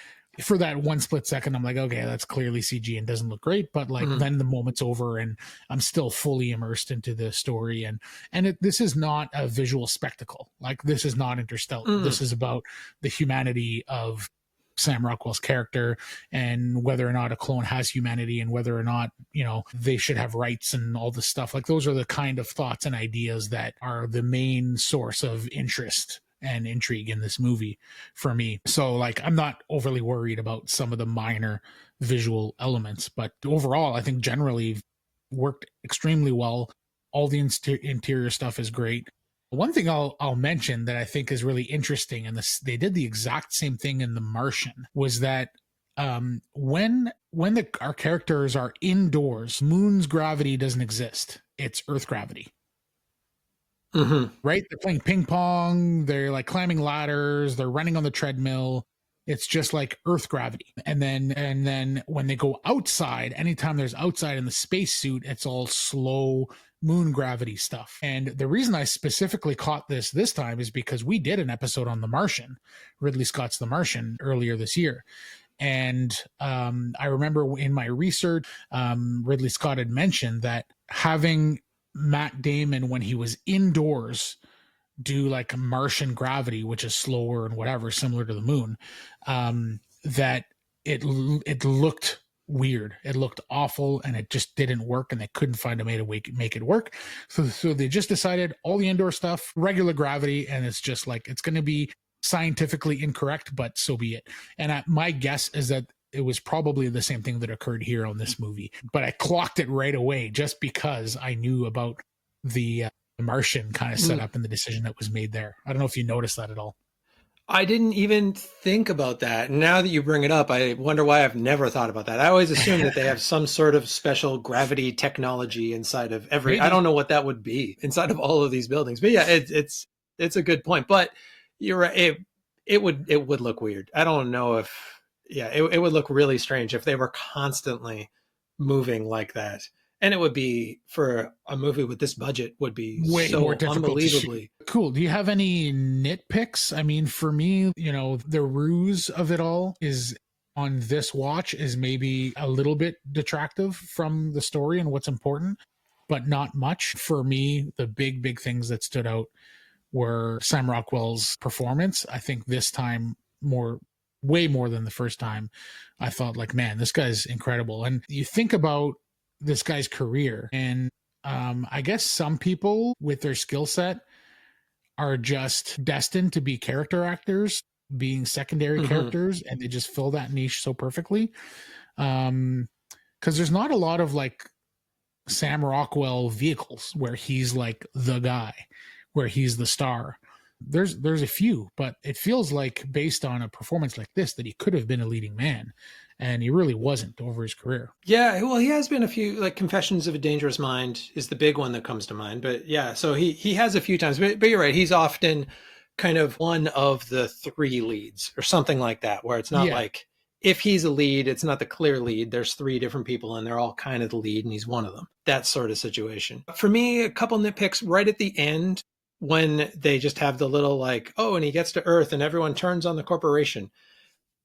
for that one split second, I'm like, okay, that's clearly CG and doesn't look great. But like then the moment's over and I'm still fully immersed into the story. And this is not a visual spectacle. Like this is not Interstellar. This is about the humanity of Sam Rockwell's character and whether or not a clone has humanity and whether or not, they should have rights and all this stuff. Like those are the kind of thoughts and ideas that are the main source of interest and intrigue in this movie for me. So like, I'm not overly worried about some of the minor visual elements, but overall, I think generally worked extremely well. All the interior stuff is great. One thing I'll mention that I think is really interesting, and they did the exact same thing in The Martian, was that when our characters are indoors, Moon's gravity doesn't exist. It's Earth gravity. Right? They're playing ping pong. They're like climbing ladders. They're running on the treadmill. It's just like Earth gravity. And then when they go outside, anytime there's outside in the spacesuit, it's all slow moon gravity stuff. And the reason I specifically caught this time is because we did an episode on The Martian, Ridley Scott's The Martian, earlier this year. And I remember in my research, Ridley Scott had mentioned that having Matt Damon, when he was indoors, do like Martian gravity, which is slower and whatever, similar to the moon, that it looked weird. It looked awful and it just didn't work and they couldn't find a way to make it work. So they just decided all the indoor stuff, regular gravity, and it's just like, it's going to be scientifically incorrect, but so be it. And my guess is that it was probably the same thing that occurred here on this movie, but I clocked it right away just because I knew about the Martian kind of setup and the decision that was made there. I don't know if you noticed that at all. I didn't even think about that. Now that you bring it up, I wonder why I've never thought about that. I always assume that they have some sort of special gravity technology inside of every, I don't know what that would be inside of all of these buildings, but yeah, it's a good point, but you're right. It would look weird. I don't know if, it would look really strange if they were constantly moving like that. And it would be, for a movie with this budget, would be way so more difficult unbelievably cool. Do you have any nitpicks? I mean, for me, the ruse of it all is on this watch is maybe a little bit detractive from the story and what's important, but not much. For me, the big things that stood out were Sam Rockwell's performance. I think this time way more than the first time. I thought like, man, this guy's incredible. And you think about this guy's career, and I guess some people with their skill set are just destined to be character actors, being secondary characters, and they just fill that niche so perfectly. Because there's not a lot of like Sam Rockwell vehicles where he's like the guy, where he's the star. There's a few, but it feels like based on a performance like this that he could have been a leading man, and he really wasn't over his career. Yeah, well, he has been a few, like Confessions of a Dangerous Mind is the big one that comes to mind. But yeah, so he has a few times, but you're right. He's often kind of one of the three leads or something like that, where it's not like if he's a lead, it's not the clear lead. There's three different people and they're all kind of the lead and he's one of them. That sort of situation. For me, a couple nitpicks right at the end when they just have the little like, oh, and he gets to Earth and everyone turns on the corporation.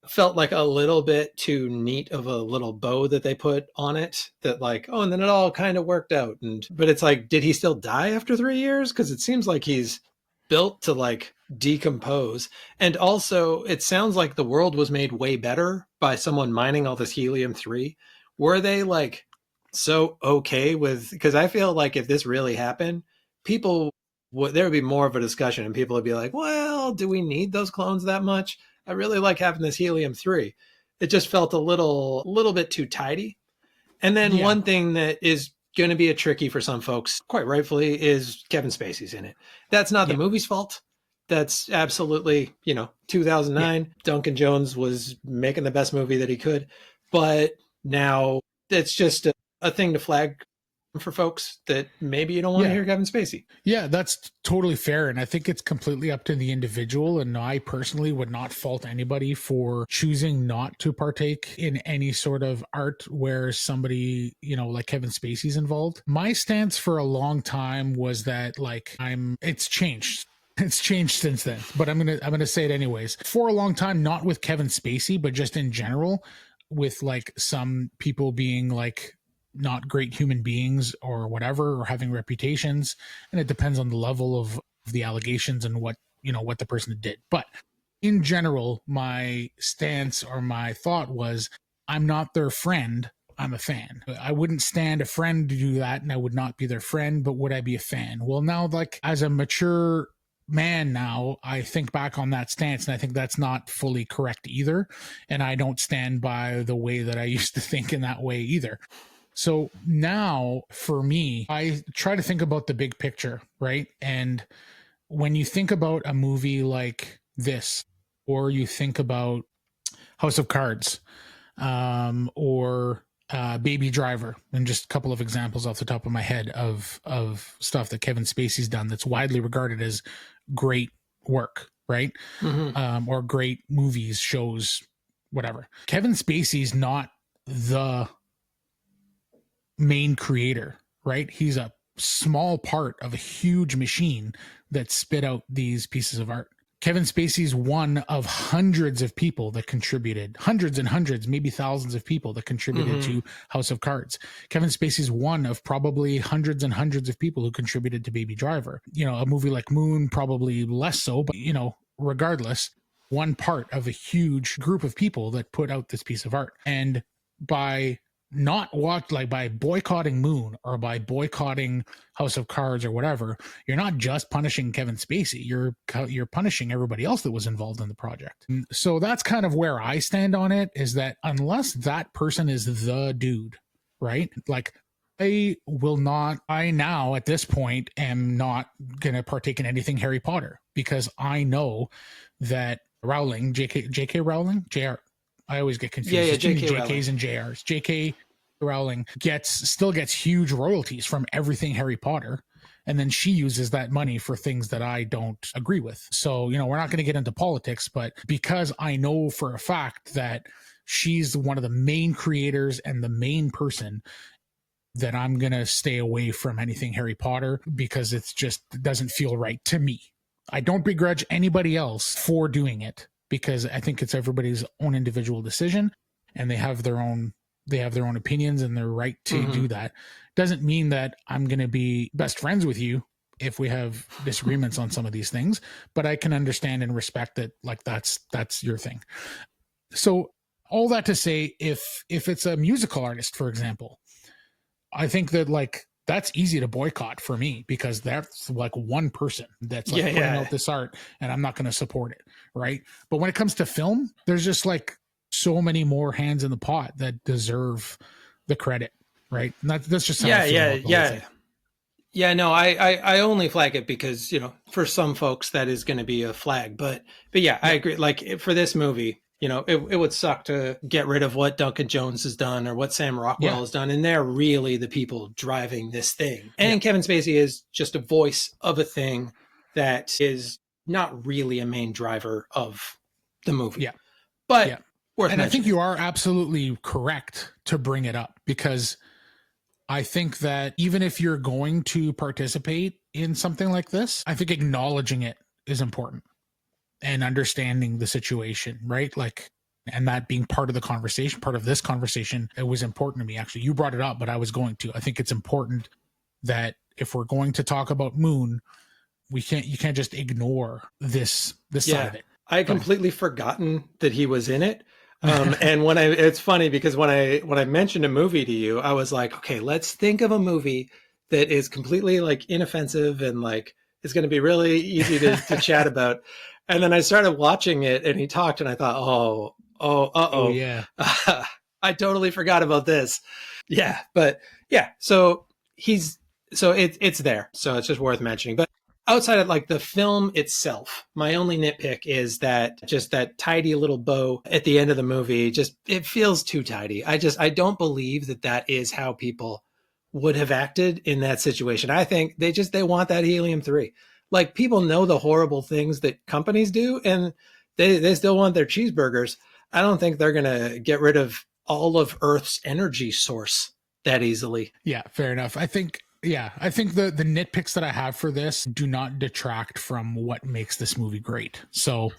Felt like a little bit too neat of a little bow that they put on it, that like, oh, and then it all kind of worked out. But it's like, did he still die after 3 years? Because it seems like he's built to like decompose. And also it sounds like the world was made way better by someone mining all this helium-3. Were they like so okay with, because I feel like if this really happened, there would be more of a discussion and people would be like, well, do we need those clones that much? I really like having this helium-3. It just felt a little bit too tidy. And then one thing that is going to be a tricky for some folks, quite rightfully, is Kevin Spacey's in it. That's not the movie's fault. That's absolutely, 2009. Duncan Jones was making the best movie that he could. But now it's just a thing to flag for folks that maybe you don't want to hear Kevin Spacey. Yeah, that's totally fair. And I think it's completely up to the individual. And I personally would not fault anybody for choosing not to partake in any sort of art where somebody, like Kevin Spacey's involved. My stance for a long time was that it's changed. It's changed since then, but I'm going to say it anyways. For a long time, not with Kevin Spacey, but just in general, with like some people being like not great human beings or whatever, or having reputations. And it depends on the level of the allegations and what the person did. But in general, my stance or my thought was, I'm not their friend. I'm a fan. I wouldn't stand a friend to do that, and I would not be their friend, but would I be a fan? Well, now, like, as a mature man now, I think back on that stance and I think that's not fully correct either. And I don't stand by the way that I used to think in that way either. So now for me, I try to think about the big picture, right? And when you think about a movie like this, or you think about House of Cards, or Baby Driver, and just a couple of examples off the top of my head of stuff that Kevin Spacey's done that's widely regarded as great work, right? Mm-hmm. Or great movies, shows, whatever. Kevin Spacey's not the main creator, right? He's a small part of a huge machine that spit out these pieces of art. Kevin Spacey's one of hundreds of people that contributed, hundreds and hundreds, maybe thousands of people that contributed to House of Cards. Kevin Spacey's one of probably hundreds and hundreds of people who contributed to Baby Driver. A movie like Moon, probably less so, but regardless, one part of a huge group of people that put out this piece of art. And by by boycotting Moon or by boycotting House of Cards or whatever, you're not just punishing Kevin Spacey, you're punishing everybody else that was involved in the project. And so that's kind of where I stand on it, is that unless that person is the dude, right? Like, I now at this point am not going to partake in anything Harry Potter, because I know that Rowling, J.K. Rowling, J.R. I always get confused. Yeah, Too many J.K. JKs and JRs. J.K. Rowling still gets huge royalties from everything Harry Potter, and then she uses that money for things that I don't agree with. So, we're not going to get into politics, but because I know for a fact that she's one of the main creators and the main person, that I'm going to stay away from anything Harry Potter, because it doesn't feel right to me. I don't begrudge anybody else for doing it, because I think it's everybody's own individual decision, and they have their own opinions and their right to do that. Doesn't mean that I'm going to be best friends with you if we have disagreements on some of these things, but I can understand and respect that, like, that's your thing. So all that to say, if it's a musical artist, for example, I think that, like, that's easy to boycott for me, because that's like one person that's like putting out this art, and I'm not going to support it. Right. But when it comes to film, there's just like so many more hands in the pot that deserve the credit. Right. And that's just how I feel about the whole thing. Yeah, no, I only flag it because, for some folks that is going to be a flag, but yeah, I agree. Like, for this movie, it would suck to get rid of what Duncan Jones has done or what Sam Rockwell has done. And they're really the people driving this thing. And Kevin Spacey is just a voice of a thing that is not really a main driver of the movie. Yeah. But Yeah. worth And I think mentioning. you are absolutely correct to bring it up, because I think that even if you're going to participate in something like this, I think acknowledging it is important and understanding the situation, right? Like, and that being part of the conversation, part of this conversation, it was important to me. Actually, you brought it up, but I was going to. I think it's important that if we're going to talk about Moon, you can't just ignore this side of it. I had completely forgotten that he was in it. And it's funny because when I mentioned a movie to you, I was like, okay, let's think of a movie that is completely like inoffensive and like it's going to be really easy to chat about. And then I started watching it and he talked and I thought, oh yeah. I totally forgot about this. Yeah. But yeah, so it's there. So it's just worth mentioning. But outside of like the film itself, my only nitpick is that just that tidy little bow at the end of the movie, it feels too tidy. I don't believe that is how people would have acted in that situation. I think they want that helium-3. Like, people know the horrible things that companies do and they still want their cheeseburgers. I don't think they're going to get rid of all of Earth's energy source that easily. Yeah, fair enough. I think the nitpicks that I have for this do not detract from what makes this movie great. So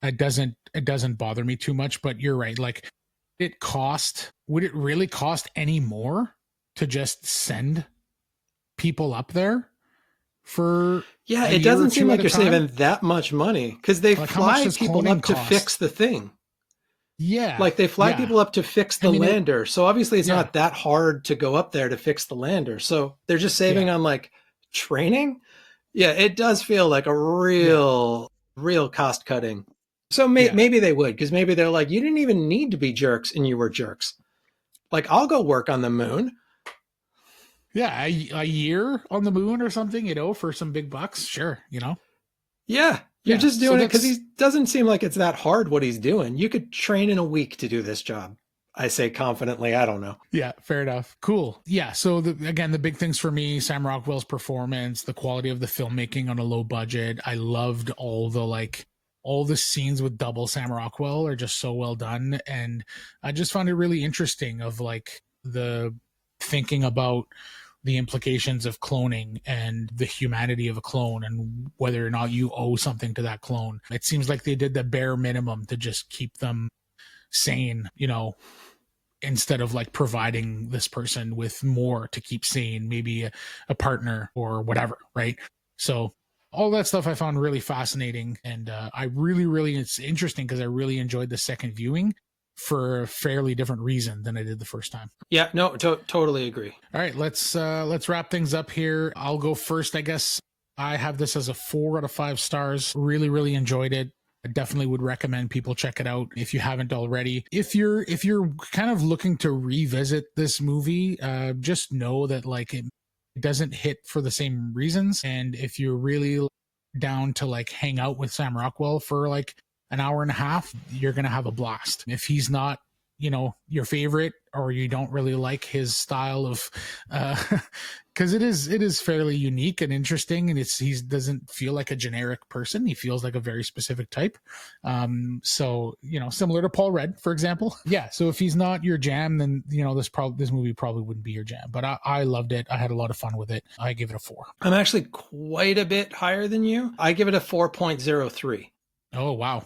it doesn't bother me too much, but you're right. Like, would it really cost any more to just send people up there for it doesn't seem like you're saving that much money because they fly people up to fix the thing. Yeah. Like, they fly people up to fix the lander. So obviously it's not that hard to go up there to fix the lander. So they're just saving on like training. Yeah, it does feel like a real cost cutting. So maybe they would, because maybe they're like, you didn't even need to be jerks and you were jerks. Like, I'll go work on the moon. Yeah, a year on the moon or something, for some big bucks. Sure, Yeah, you're just doing it because he doesn't seem like it's that hard what he's doing. You could train in a week to do this job. I say confidently, I don't know. Yeah, fair enough. Cool. Yeah, so again, the big things for me, Sam Rockwell's performance, the quality of the filmmaking on a low budget. I loved all the scenes with double Sam Rockwell are just so well done. And I just found it really interesting of like the thinking about the implications of cloning and the humanity of a clone and whether or not you owe something to that clone. It seems like they did the bare minimum to just keep them sane, instead of like providing this person with more to keep sane, maybe a partner or whatever, right? So all that stuff I found really fascinating. And I really, it's interesting because I really enjoyed the second viewing for a fairly different reason than I did the first time. Yeah, no, totally agree. All right, let's wrap things up here. I'll go first, I guess. I have this as a 4 out of 5 stars. Really enjoyed it. I definitely would recommend people check it out if you haven't already. If you're kind of looking to revisit this movie, just know that like it doesn't hit for the same reasons. And if you're really down to like hang out with Sam Rockwell for like an hour and a half, you're going to have a blast. If he's not, your favorite, or you don't really like his style of, because it is fairly unique and interesting, and he doesn't feel like a generic person. He feels like a very specific type. So, similar to Paul Rudd, for example. Yeah. So if he's not your jam, then, this movie probably wouldn't be your jam, but I loved it. I had a lot of fun with it. I give it a 4. I'm actually quite a bit higher than you. I give it a 4.03. Oh, wow.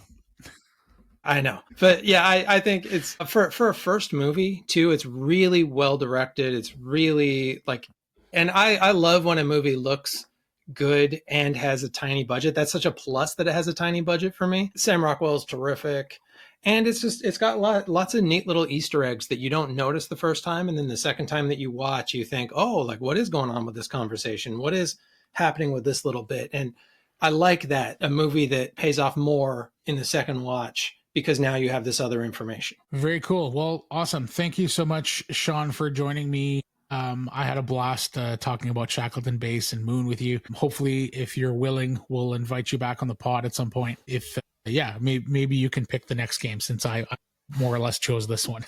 I know. But yeah, I think it's for a first movie too, it's really well directed. It's really like, and I love when a movie looks good and has a tiny budget. That's such a plus that it has a tiny budget for me. Sam Rockwell is terrific. And it's got lots of neat little Easter eggs that you don't notice the first time. And then the second time that you watch, you think, oh, like what is going on with this conversation? What is happening with this little bit? And I like that, a movie that pays off more in the second watch, because now you have this other information. Very cool. Well, awesome. Thank you so much, Shawn, for joining me. I had a blast talking about Shackleton Base and Moon with you. Hopefully, if you're willing, we'll invite you back on the pod at some point. If maybe you can pick the next game, since I more or less chose this one.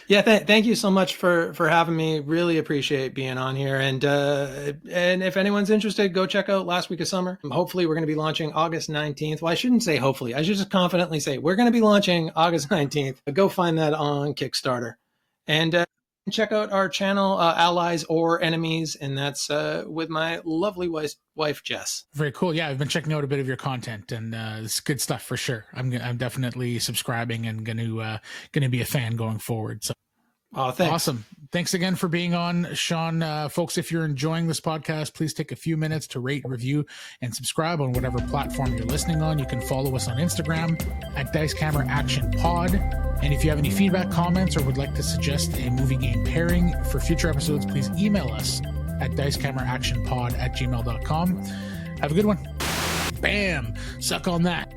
Yeah, thank you so much for having me. Really appreciate being on here. And if anyone's interested, go check out Last Week of Summer. Hopefully, we're going to be launching August 19th. Well, I shouldn't say hopefully. I should just confidently say we're going to be launching August 19th. Go find that on Kickstarter. And check out our channel, Allies or Enemies. And that's with my lovely wife, Jess. Very cool. Yeah, I've been checking out a bit of your content, and it's good stuff for sure. I'm definitely subscribing and going to be a fan going forward. So. Oh, thanks. Awesome. Thanks again for being on, Shawn. Folks, if you're enjoying this podcast, please take a few minutes to rate, review, and subscribe on whatever platform you're listening on. You can follow us on Instagram at Dice Camera Action Pod. And if you have any feedback, comments, or would like to suggest a movie game pairing for future episodes, please email us at dicecameraactionpod@gmail.com. Have a good one. Bam! Suck on that.